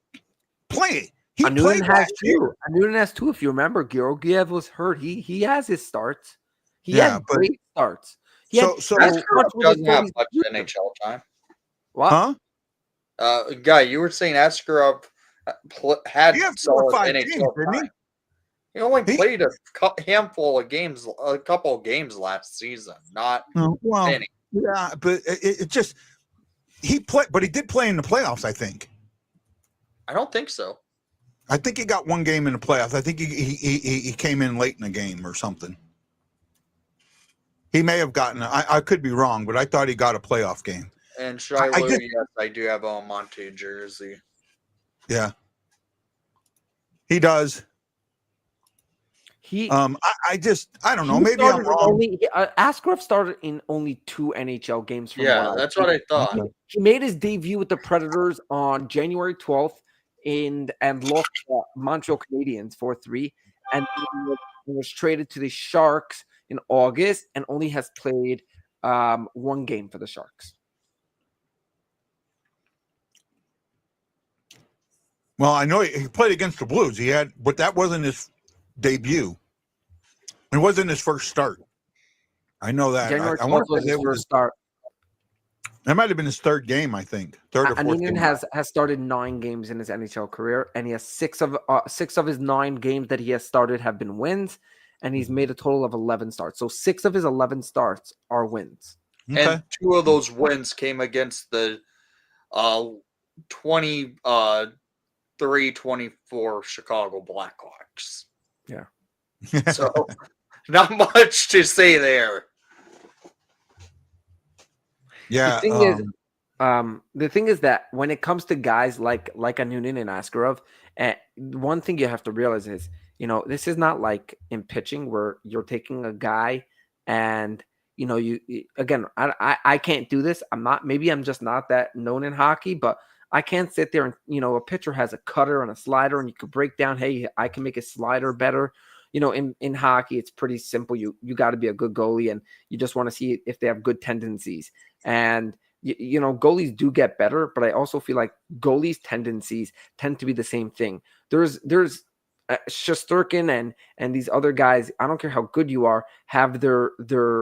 play. He played last year. Anunin has two. If you remember, Georgiev was hurt. He has his starts. He had great starts. Askarov doesn't have much NHL time. What? Huh? Guy, you were saying Askarov had solid NHL games, didn't he? He only played a handful of games, a couple of games last season, not many. Yeah, but it just he played, but he did play in the playoffs. I think. I don't think so. I think he got one game in the playoffs. I think he came in late in the game or something. He may have gotten. I could be wrong, but I thought he got a playoff game. And Shiloh, yes, I do have a Monte jersey. Yeah, he does. I don't know. Maybe I'm wrong. Askarov started in only 2 NHL games. That's what I thought. He made his debut with the Predators on January 12th and lost Montreal Canadiens 4-3, and was traded to the Sharks in August and only has played 1 game for the Sharks. Well, I know he played against the Blues. But that wasn't his debut. It wasn't his first start. I know that. January 12th I want was his first start. That might have been his third game, I think. Third or fourth game. has started 9 games in his NHL career, and he has 6 of his 9 games that he has started have been wins, and he's made a total of 11 starts. So 6 of his 11 starts are wins. Okay. And 2 of those wins came against the 23-24 Chicago Blackhawks. Yeah. So not much to say there. Yeah. The thing is that when it comes to guys like Anunin and Askarov, one thing you have to realize is, this is not like in pitching where you're taking a guy and I can't do this. I'm just not that known in hockey, but I can't sit there and, a pitcher has a cutter and a slider and you could break down, hey, I can make a slider better. In hockey, it's pretty simple. You got to be a good goalie and you just want to see if they have good tendencies. And, goalies do get better, but I also feel like goalies' tendencies tend to be the same thing. There's Shesterkin and these other guys, I don't care how good you are, have their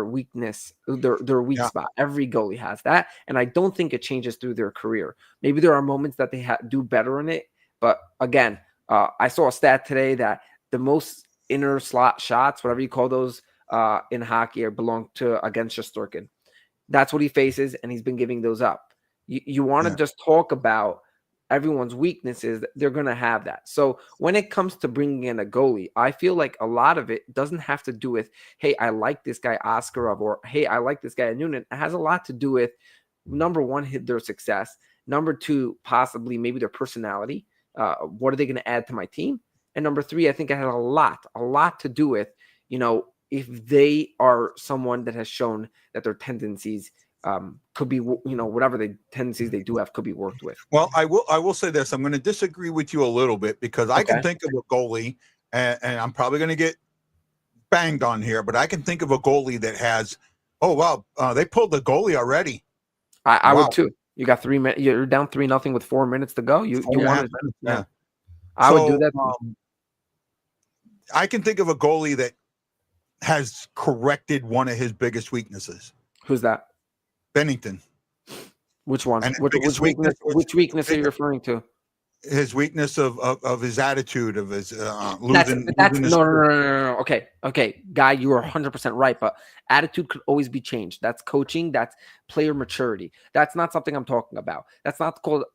weakness, their weak spot. Every goalie has that. And I don't think it changes through their career. Maybe there are moments that they do better in it. But again, I saw a stat today that the most inner slot shots, whatever you call those in hockey, belong to against Shesterkin. That's what he faces, and he's been giving those up. You want to just talk about everyone's weaknesses, they're going to have that. So when it comes to bringing in a goalie, I feel like a lot of it doesn't have to do with, hey, I like this guy Oscarov, or hey, I like this guy Noonan. It has a lot to do with, number one, their success. Number two, possibly maybe their personality. What are they going to add to my team? And number three, I think it has a lot to do with, if they are someone that has shown that their tendencies could be, whatever the tendencies they do have could be worked with. Well, I will say this. I'm going to disagree with you a little bit, because I can think of a goalie, and I'm probably going to get banged on here, but I can think of a goalie that has, they pulled the goalie already. I would too. You got 3 minutes. You're down 3-0 with 4 minutes to go. You wanted, yeah. I would do that. I can think of a goalie that has corrected one of his biggest weaknesses. Who's that? Bennington. Which one? And Which weakness are you referring to? His weakness of his attitude, of his losing. No. Okay, Guy, you are 100% right. But attitude could always be changed. That's coaching. That's player maturity. That's not something I'm talking about. That's not called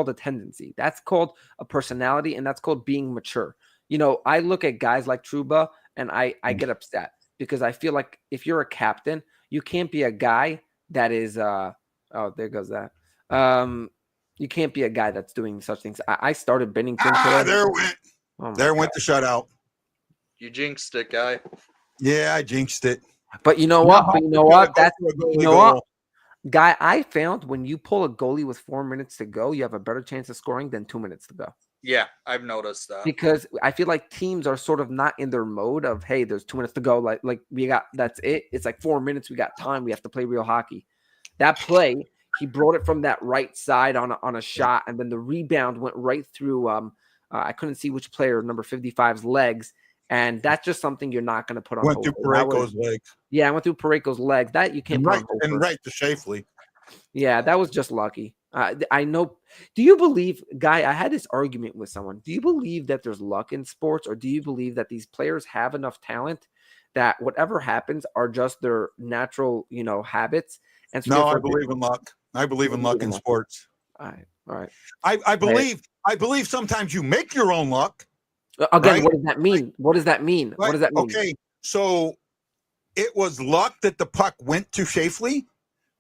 a tendency. That's called a personality, and that's called being mature. I look at guys like Trouba, and I get upset, because I feel like if you're a captain, you can't be a guy that is there goes that. You can't be a guy that's doing such things. I started Bennington today. There went the shutout. You jinxed it, Guy. Yeah, I jinxed it. But you know what? Guy, I found when you pull a goalie with 4 minutes to go, you have a better chance of scoring than 2 minutes to go. Yeah, I've noticed that. Because I feel like teams are sort of not in their mode of, hey, there's 2 minutes to go. Like we got, that's it. It's like 4 minutes. We got time. We have to play real hockey. That play, he brought it from that right side on a shot, and then the rebound went right through. I couldn't see which player, number 55's legs, and that's just something you're not going to put on. Went through Parayko's legs. Yeah, I went through Parayko's legs. That you can't. And right to Shafley. Yeah, that was just lucky. I know. Do you believe, Guy? I had this argument with someone. Do you believe that there's luck in sports, or do you believe that these players have enough talent that whatever happens are just their natural, habits? And so I believe in luck. I believe in luck in sports. All right. I believe sometimes you make your own luck. Again, right? What does that mean? What does that mean? Right. What does that mean? Okay, so it was luck that the puck went to Shafley,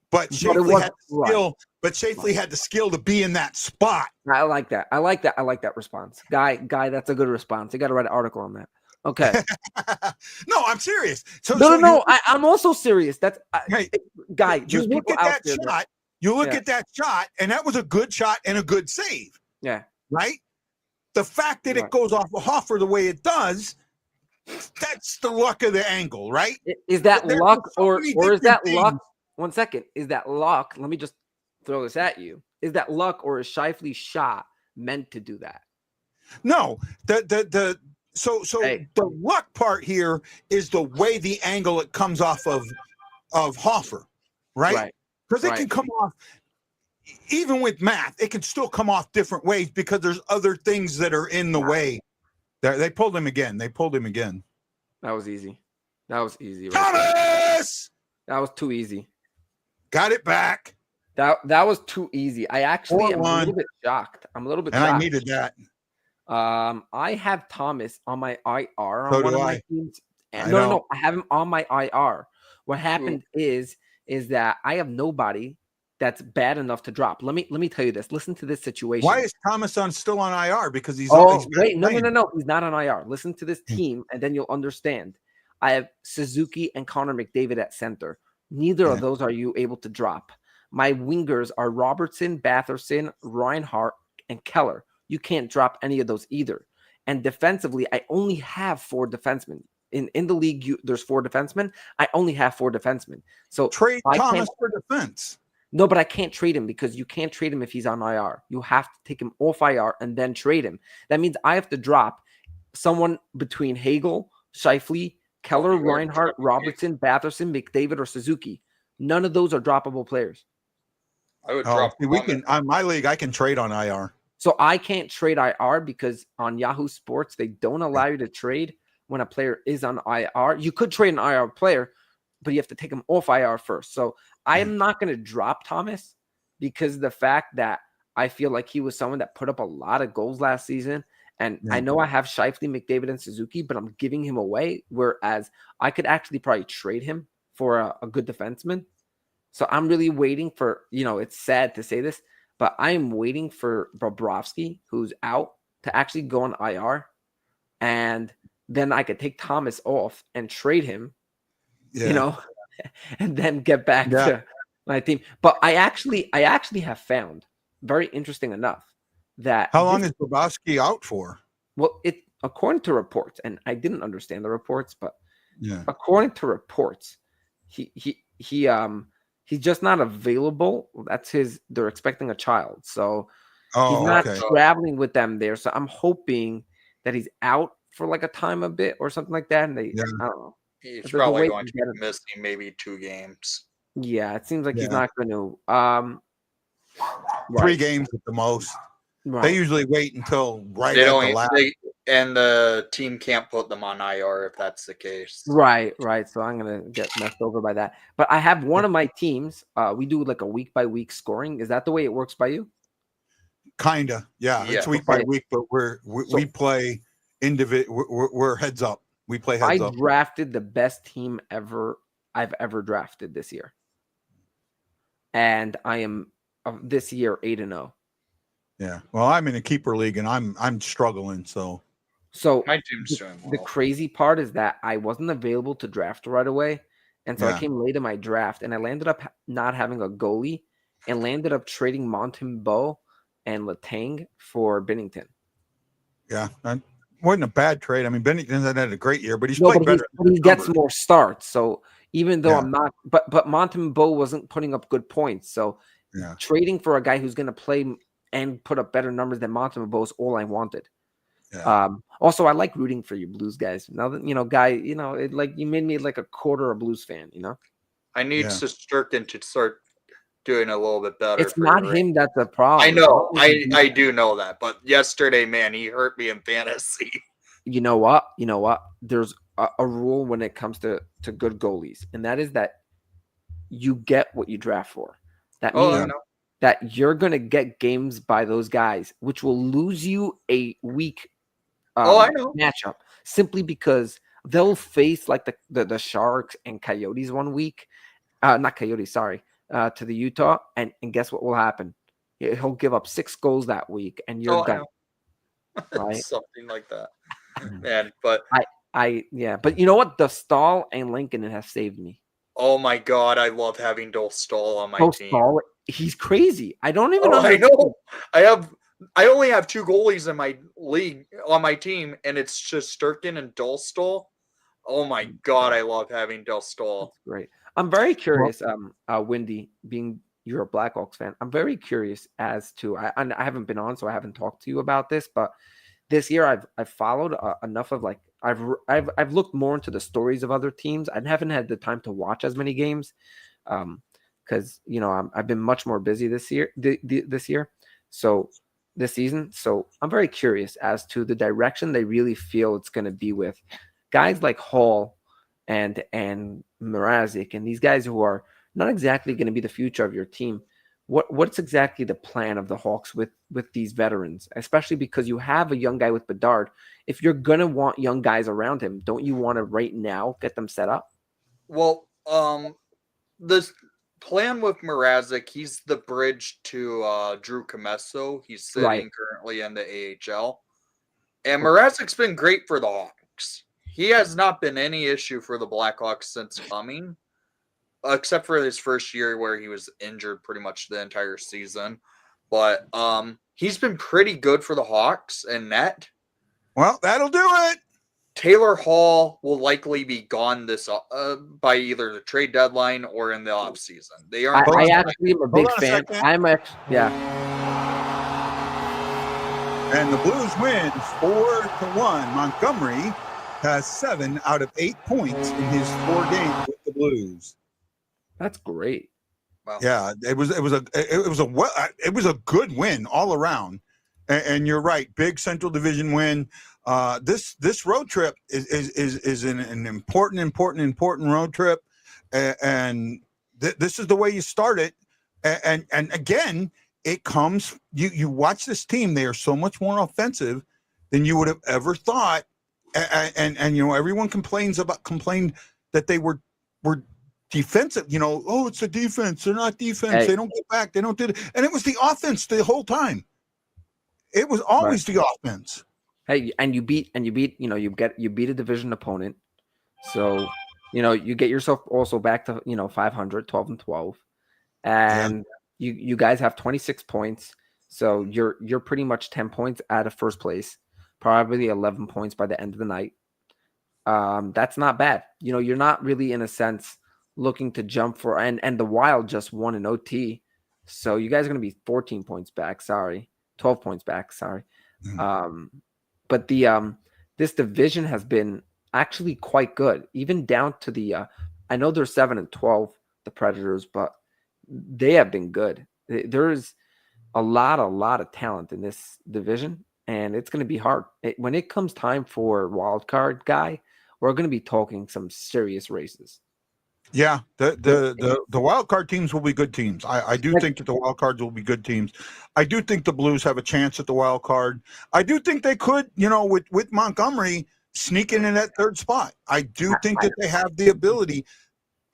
but Shafley had the skill. But Shafley had the skill to be in that spot. I like that. I like that response. Guy, that's a good response. You got to write an article on that. Okay. No, I'm serious. No. I'm also serious. That's Guy. You look at that shot. You look at that shot, and that was a good shot and a good save. Yeah. Right. The fact that it goes off of Hoffer the way it does, that's the luck of the angle, right? Is that luck or is that luck? 1 second. Is that luck? Let me just throw this at you. Is that luck, or is Shifley's shot meant to do that? No. The luck part here is the way the angle it comes off of Hoffer, right? Because it can come off, even with math, it can still come off different ways because there's other things that are in the way. They pulled him again. That was easy. Right, Thomas! that was too easy. Got it back. That was too easy. I actually am a little bit shocked. And I needed that. I have Thomas on my IR on So one do of my I. teams. No, I have him on my IR. What happened is that I have nobody that's bad enough to drop. Let me tell you this. Listen to this situation. Why is Thomas still on IR? Because he's No. He's not on IR. Listen to this team, and then you'll understand. I have Suzuki and Connor McDavid at center. Neither of those are you able to drop. My wingers are Robertson, Batherson, Reinhart, and Keller. You can't drop any of those either. And defensively, I only have 4 defensemen. In the league, there's 4 defensemen. I only have 4 defensemen. So trade Thomas for defense. No, but I can't trade him because you can't trade him if he's on IR. You have to take him off IR and then trade him. That means I have to drop someone between Hagel, Shifley, Keller, Reinhart, Robertson, Batherson, McDavid, or Suzuki. None of those are droppable players. I would drop. We can on my league. I can trade on IR. So I can't trade IR because on Yahoo Sports they don't allow you to trade when a player is on IR. You could trade an IR player, but you have to take him off IR first. So I am not going to drop Thomas because of the fact that I feel like he was someone that put up a lot of goals last season. And Yeah. I know I have Shifley, McDavid, and Suzuki, but I'm giving him away. Whereas I could actually probably trade him for a good defenseman. So I'm really waiting for, it's sad to say this, but I am waiting for Bobrovsky, who's out, to actually go on IR. And then I could take Thomas off and trade him, and then get back to my team. But I actually have found, very interesting enough, that How long is Bobrovsky out for? Well, according to reports, and I didn't understand the reports, but yeah, according to reports, he's just not available. They're expecting a child, so he's not traveling with them there. So I'm hoping that he's out for like a time a bit or something like that. And I don't know. He's probably going to be missing maybe 2 games. Yeah, it seems like he's not going to. 3 games at the most. Right. They usually wait until at the last. And the team can't put them on IR if that's the case. Right. So I'm going to get messed over by that. But I have one of my teams. We do like a week by week scoring. Is that the way it works by you? Kinda. Yeah. It's week by week, but we play individual. We're heads up. We play heads up. I drafted the best team I've ever drafted this year. And I am this year 8-0. Yeah. Well, I'm in a keeper league and I'm struggling. So my team's doing well. The crazy part is that I wasn't available to draft right away. And so I came late in my draft and I landed up not having a goalie and landed up trading Montembeault and Letang for Binnington. Yeah. That wasn't a bad trade. I mean, Binnington had a great year, but he's played better. He gets more starts. So even though I'm not, but Montembeault wasn't putting up good points. So trading for a guy who's going to play and put up better numbers than Montembeault is all I wanted. Yeah. Also, I like rooting for you Blues guys. Now that guy, you made me like a quarter a Blues fan. I need Shesterkin to start doing a little bit better. It's not him that's the problem. I know, I do know that, but yesterday, man, he hurt me in fantasy. You know what? There's a rule when it comes to good goalies, and that is that you get what you draft for. That means that you're going to get games by those guys, which will lose you a week matchup simply because they'll face like the Sharks and Coyotes one week. Not Coyotes, sorry, to the Utah. And guess what will happen? He'll give up 6 goals that week and you're done. Right? Something like that. Man, but but you know what? The Stahl and Lincoln have saved me. Oh my God, I love having Dole Stahl on my team. Stahl, he's crazy. I don't even know. I know. I only have 2 goalies in my league on my team, and it's just Shesterkin and Dole Stahl. Oh my God, I love having Dole Stahl. That's great. I'm very curious, Wendy, being you're a Blackhawks fan. I'm very curious as to I haven't been on, so I haven't talked to you about this, but this year I've followed enough of I've looked more into the stories of other teams. I haven't had the time to watch as many games because I've been much more busy this year. This season. So I'm very curious as to the direction they really feel it's going to be with guys like Hall and Mrazek and these guys who are not exactly going to be the future of your team. What's exactly the plan of the Hawks with these veterans, especially because you have a young guy with Bedard? If you're going to want young guys around him, don't you want to right now get them set up? Well, this plan with Mrazek, he's the bridge to Drew Comesso. He's sitting currently in the AHL. And Mrazek's been great for the Hawks. He has not been any issue for the Blackhawks since coming. Except for his first year where he was injured pretty much the entire season. But he's been pretty good for the Hawks and net. Well, that'll do it. Taylor Hall will likely be gone this by either the trade deadline or in the offseason. They are. I actually am a big fan. And the Blues win 4-1. Montgomery has 7 out of 8 points in his 4 games with the Blues. That's great. Wow. Yeah, it was a good win all around, and you're right. Big Central Division win. This road trip is an important road trip, and this is the way you start it. And again, it comes. You watch this team; they are so much more offensive than you would have ever thought. And you know, everyone complained that they were defensive. You know, oh, it's the defense. They're not defense. Hey. They don't get back. They don't do it. And it was the offense the whole time. It was always the offense. Hey, and you beat, you know, you beat a division opponent. So, you know, you get yourself also back to, you know, 500, 12-12. And you guys have 26 points. So you're pretty much 10 points out of first place. Probably 11 points by the end of the night. That's not bad. You know, you're not really in a sense looking to jump for, and the Wild just won an OT. So you guys are going to be 14 points back. Sorry. 12 points back. Sorry. But this division has been actually quite good, even down to the, I know they're 7-12, the Predators, but they have been good. There's a lot of talent in this division. And it's going to be hard. When it comes time for wild card guy, we're going to be talking some serious races. Yeah, the wild card teams will be good teams. I do think that the wild cards will be good teams. I do think the Blues have a chance at the wild card. I do think they could, you know, with Montgomery sneaking in that third spot. I do think that they have the ability.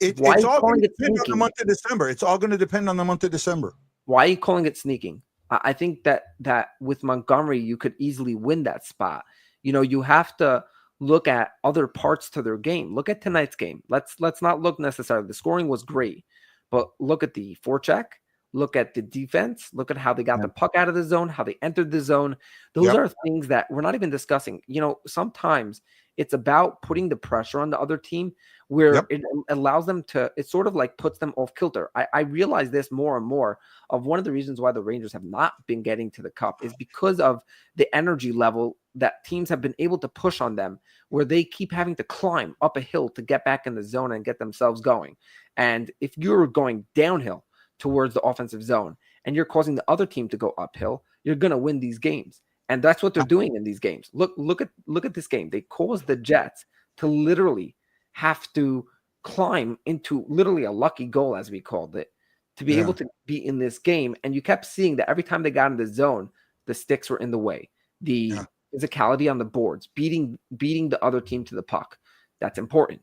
It's all going to depend on the month of December. It's all going to depend on the month of December. Why are you calling it sneaking? I think that with Montgomery, you could easily win that spot. You know, you have to look at other parts to their game. Look at tonight's game. Let's not look necessarily. The scoring was great, but look at the forecheck. Look at the defense. Look at how they got the puck out of the zone, how they entered the zone. Those are things that we're not even discussing. You know, sometimes it's about putting the pressure on the other team where it allows them to, it sort of like puts them off kilter. I realize this more and more of one of the reasons why the Rangers have not been getting to the cup is because of the energy level that teams have been able to push on them, where they keep having to climb up a hill to get back in the zone and get themselves going. And if you're going downhill towards the offensive zone and you're causing the other team to go uphill, you're going to win these games. And that's what they're doing in these games. Look at this game. They caused the Jets to literally have to climb into literally a lucky goal, as we called it, to be able to be in this game. And you kept seeing that every time they got in the zone, the sticks were in the way. The physicality on the boards, beating the other team to the puck. That's important.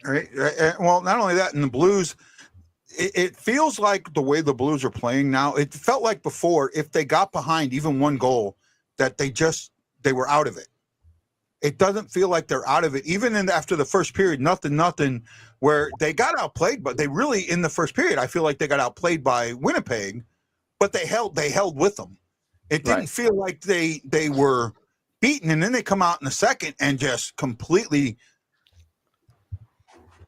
All right. Well, not only that, in the Blues, it feels like the way the Blues are playing now, it felt like before, if they got behind even one goal, that they were out of it. It doesn't feel like they're out of it. Even after the first period, nothing, where they got outplayed, but they really, in the first period, I feel like they got outplayed by Winnipeg, but they held with them. It didn't feel like they were beaten, and then they come out in the second and just completely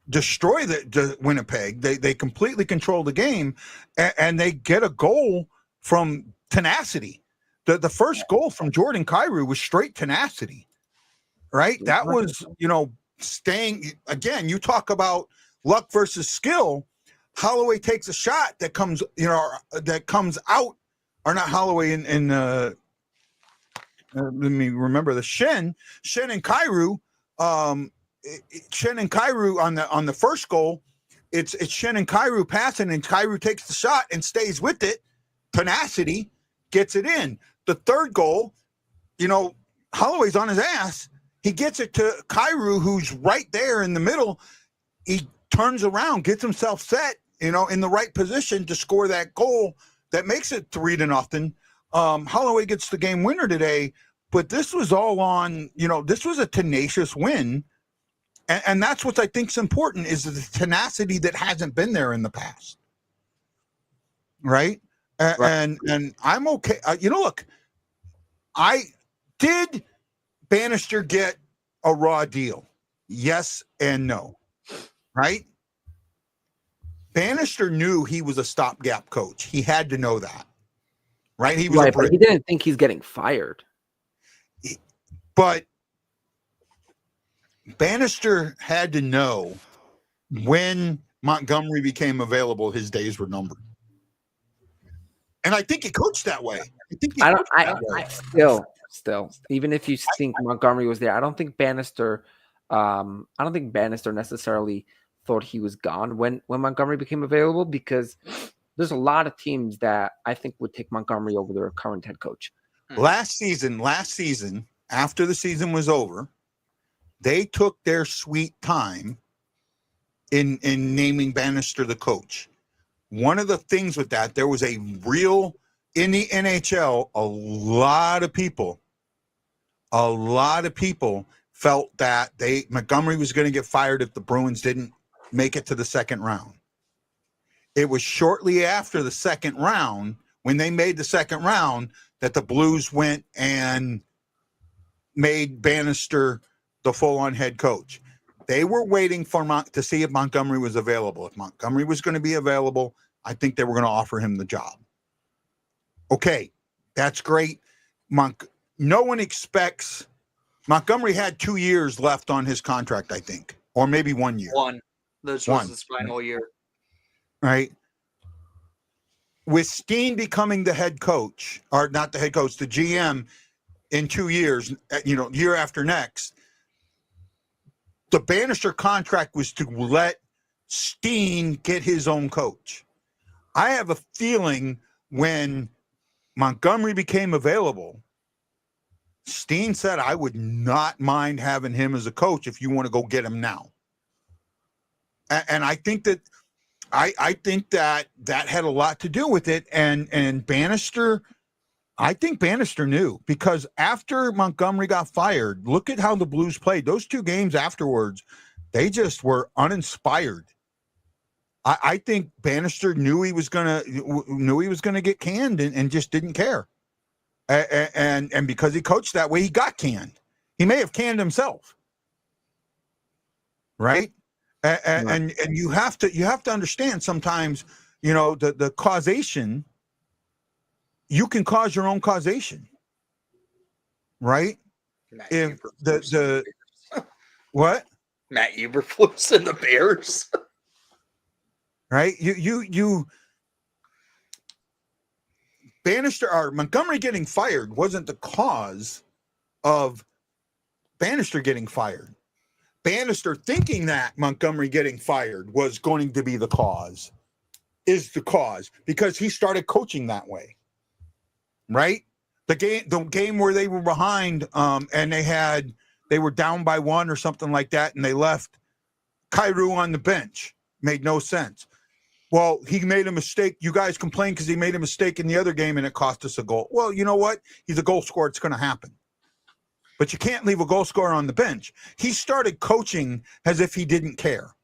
destroy the Winnipeg. They completely control the game, and they get a goal from tenacity. The first goal from Jordan Kyrou was straight tenacity, right? That was, you know, staying. Again, you talk about luck versus skill. Holloway takes a shot that comes, you know, that comes out, or not Holloway in let me remember the Shen and Kyrou. Shen and Kyrou on the first goal, it's Shen and Kyrou passing, and Kyrou takes the shot and stays with it. Tenacity gets it in. The third goal, you know, Holloway's on his ass. He gets it to Kyrou, who's right there in the middle. He turns around, gets himself set, you know, in the right position to score that goal that makes it 3-0. Holloway gets the game winner today, but this was all on, you know, this was a tenacious win. And that's what I think is important, is the tenacity that hasn't been there in the past. Right. And I'm okay. You know, look, did Bannister get a raw deal? Yes and no. Right. Bannister knew he was a stopgap coach. He had to know that. Right. He was but he didn't think he's getting fired. But Bannister had to know when Montgomery became available, his days were numbered. And I think he coached that way. I still, even if you think Montgomery was there, I don't think Bannister necessarily thought he was gone when Montgomery became available, because there's a lot of teams that I think would take Montgomery over their current head coach. Last season, after the season was over, they took their sweet time in naming Bannister the coach. One of the things with that, there was in the NHL, a lot of people felt that Montgomery was going to get fired if the Bruins didn't make it to the second round. It was shortly after the second round, when they made the second round, that the Blues went and made Bannister the full-on head coach. They were waiting to see if Montgomery was available. If Montgomery was going to be available, I think they were going to offer him the job. Okay, that's great. No one expects Montgomery had 2 years left on his contract, I think, or maybe 1 year. This was his final year. Right. With Steen becoming the head coach, or not the head coach, the GM in 2 years, year after next, the Bannister contract was to let Steen get his own coach. I have a feeling when Montgomery became available, Steen said, I would not mind having him as a coach if you want to go get him now. And I think that I think that had a lot to do with it. And Bannister, I think Bannister knew, because after Montgomery got fired, look at how the Blues played. Those 2 games afterwards, they just were uninspired. I think Bannister knew he was gonna get canned and just didn't care. And because he coached that way, he got canned. He may have canned himself, right? And you have to understand sometimes, the causation. You can cause your own causation, right? If the what? Matt Eberflus and the Bears. Right? You Bannister or Montgomery getting fired wasn't the cause of Bannister getting fired. Bannister thinking that Montgomery getting fired was going to be the cause, because he started coaching that way. Right? The game where they were behind, and they were down by 1 or something like that, and they left Kyrou on the bench. Made no sense. Well, he made a mistake. You guys complained because he made a mistake in the other game and it cost us a goal. Well, you know what? He's a goal scorer. It's going to happen. But you can't leave a goal scorer on the bench. He started coaching as if he didn't care.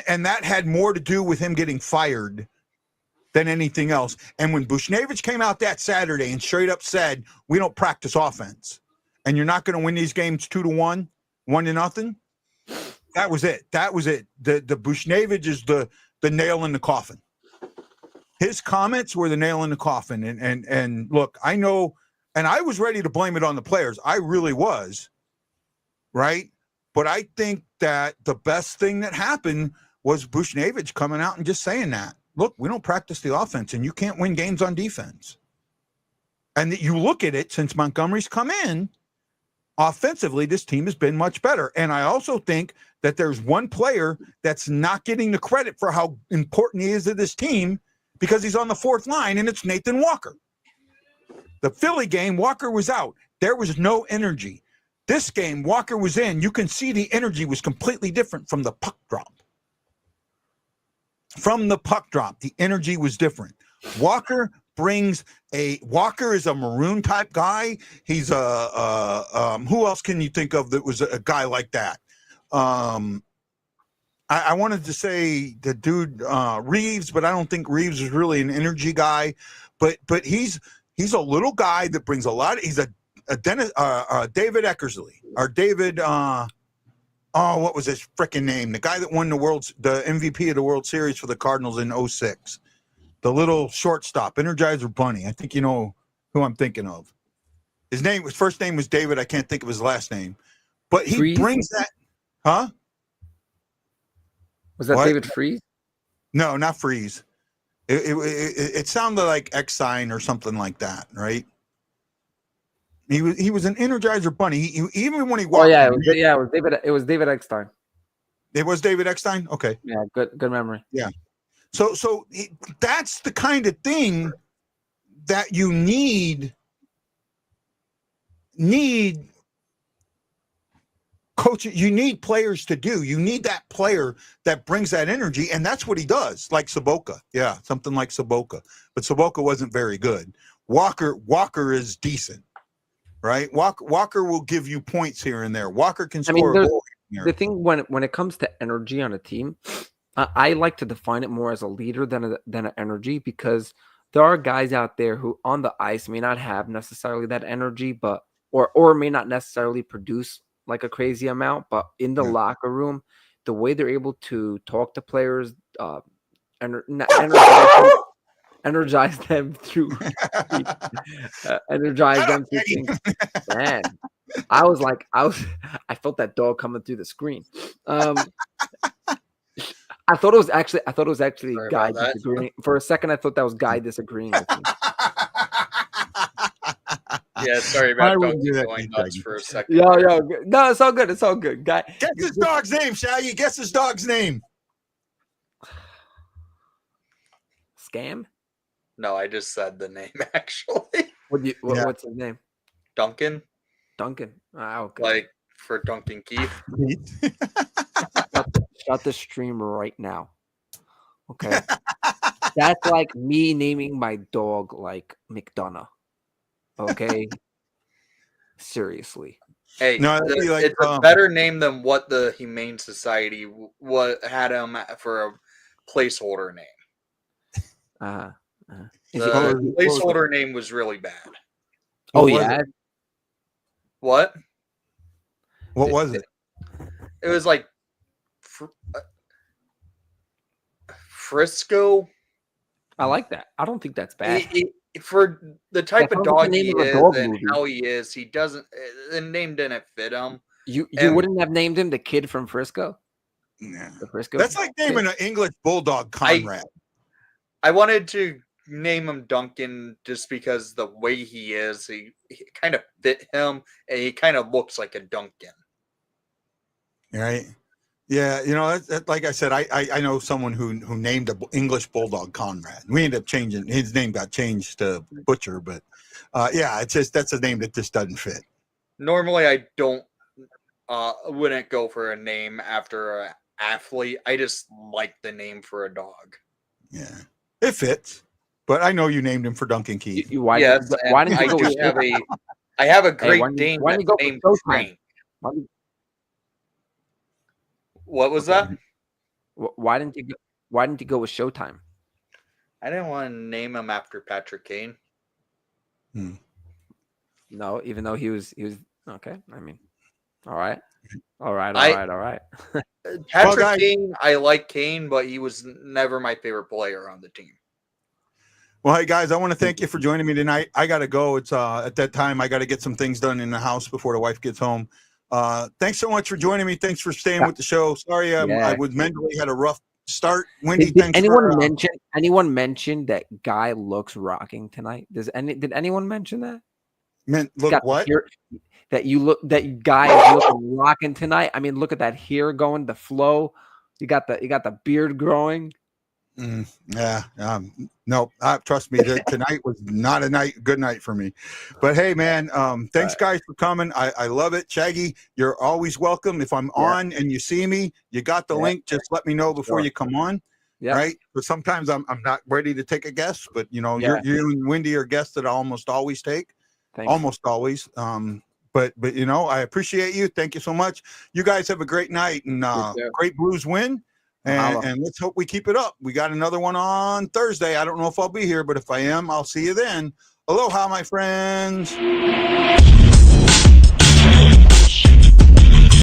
And that had more to do with him getting fired than anything else. And when Bushnevich came out that Saturday and straight up said, we don't practice offense, and you're not going to win these games 2-1, 1-0, that was it. The Bushnevich is the nail in the coffin. His comments were the nail in the coffin. And look, I know, and I was ready to blame it on the players. I really was, right? But I think that the best thing that happened was Bushnevich coming out and just saying that. Look, we don't practice the offense, and you can't win games on defense. And you look at it, since Montgomery's come in, offensively, this team has been much better. And I also think that there's one player that's not getting the credit for how important he is to this team, because he's on the 4th line, and it's Nathan Walker. The Philly game, Walker was out. There was no energy. This game, Walker was in. You can see the energy was completely different from the puck drop. The energy was different. Walker is a maroon type guy. He's who else can you think of that was a guy like that? I wanted to say the dude Reeves, but I don't think Reeves is really an energy guy. But he's a little guy that brings a lot. He's a David Eckersley, or David. What was his freaking name? The guy that won the MVP of the World Series for the Cardinals in 2006. The little shortstop, Energizer Bunny. I think you know who I'm thinking of. His first name was David. I can't think of his last name. But he Freeze? brings that. Huh? Was that What? David Freeze? No, not Freeze. It sounded like X-Sign or something like that, right? He was an Energizer Bunny. Even when he walked. Oh yeah, it was David Eckstein. It was David Eckstein? Okay. Yeah, good memory. Yeah. That's the kind of thing that you need coaches. You need players to do. You need that player that brings that energy, and that's what he does. Like Sobotka, yeah, something like Sobotka. But Sobotka wasn't very good. Walker is decent, right? Walker will give you points here and there. Walker can score a goal. The thing when it comes to energy on a team, I like to define it more as a leader than an energy, because there are guys out there who on the ice may not have necessarily that energy, but or may not necessarily produce like a crazy amount, but in the locker room, the way they're able to talk to players, energize them through things. Man, I felt that dog coming through the screen. I thought it was actually Guy disagreeing. For a second, I thought that was Guy disagreeing with me. Yeah, sorry about going nuts for a second. Yo, no, it's all good. It's all good. Guy, guess his dog's name, shall you? Guess his dog's name. Scam? No, I just said the name actually. What's his name? Duncan. Okay. Like for Duncan Keith. Shut the stream right now. Okay. That's like me naming my dog like McDonough. Okay. Seriously. Hey, no, it's a better name than what the Humane Society had him for a placeholder name. The placeholder name was really bad. Oh, yeah. What? What was it? It was like Frisco. I like that. I don't think that's bad. For the type of dog he is and how he is, he doesn't. The name didn't fit him. You wouldn't have named him the kid from Frisco. Yeah, the Frisco. That's like naming an English bulldog Conrad. I wanted to name him Duncan just because the way he is, he kind of fit him, and he kind of looks like a Duncan. Right. Yeah, like I said, I know someone who named an English bulldog Conrad. We ended up changing his name, got changed to Butcher, but yeah, it's just that's a name that just doesn't fit. Normally, I wouldn't go for a name after an athlete. I just like the name for a dog. Yeah, it fits. But I know you named him for Duncan Keith. Why didn't you go with I have a Great Dane named Frank. What was that? Why didn't you go with Showtime? I didn't want to name him after Patrick Kane. No, even though he was okay. I mean, all right. Patrick Kane, I like Kane, but he was never my favorite player on the team. Well, hey guys, I want to thank you for joining me tonight. I got to go. It's at that time I got to get some things done in the house before the wife gets home. Thanks so much for joining me. Thanks for staying with the show. Sorry, I was mentally had a rough start. Wendy, did anyone mention that Guy looks rocking tonight? Did anyone mention that? Look what? That Guy is looking rocking tonight. I mean, look at that hair going, the flow. You got the beard growing. No, trust me, tonight was not a good night for me. But hey, man, thanks guys for coming. I love it. Shaggy, you're always welcome. If I'm on and you see me, you got the link. Just let me know before you come on. Yeah. Right. But sometimes I'm not ready to take a guest, but you and Wendy are guests that I almost always take. Almost always. But I appreciate you. Thank you so much. You guys have a great night and great Blues win. And let's hope we keep it up. We got another one on Thursday. I don't know if I'll be here, but if I am, I'll see you then. Aloha, my friends.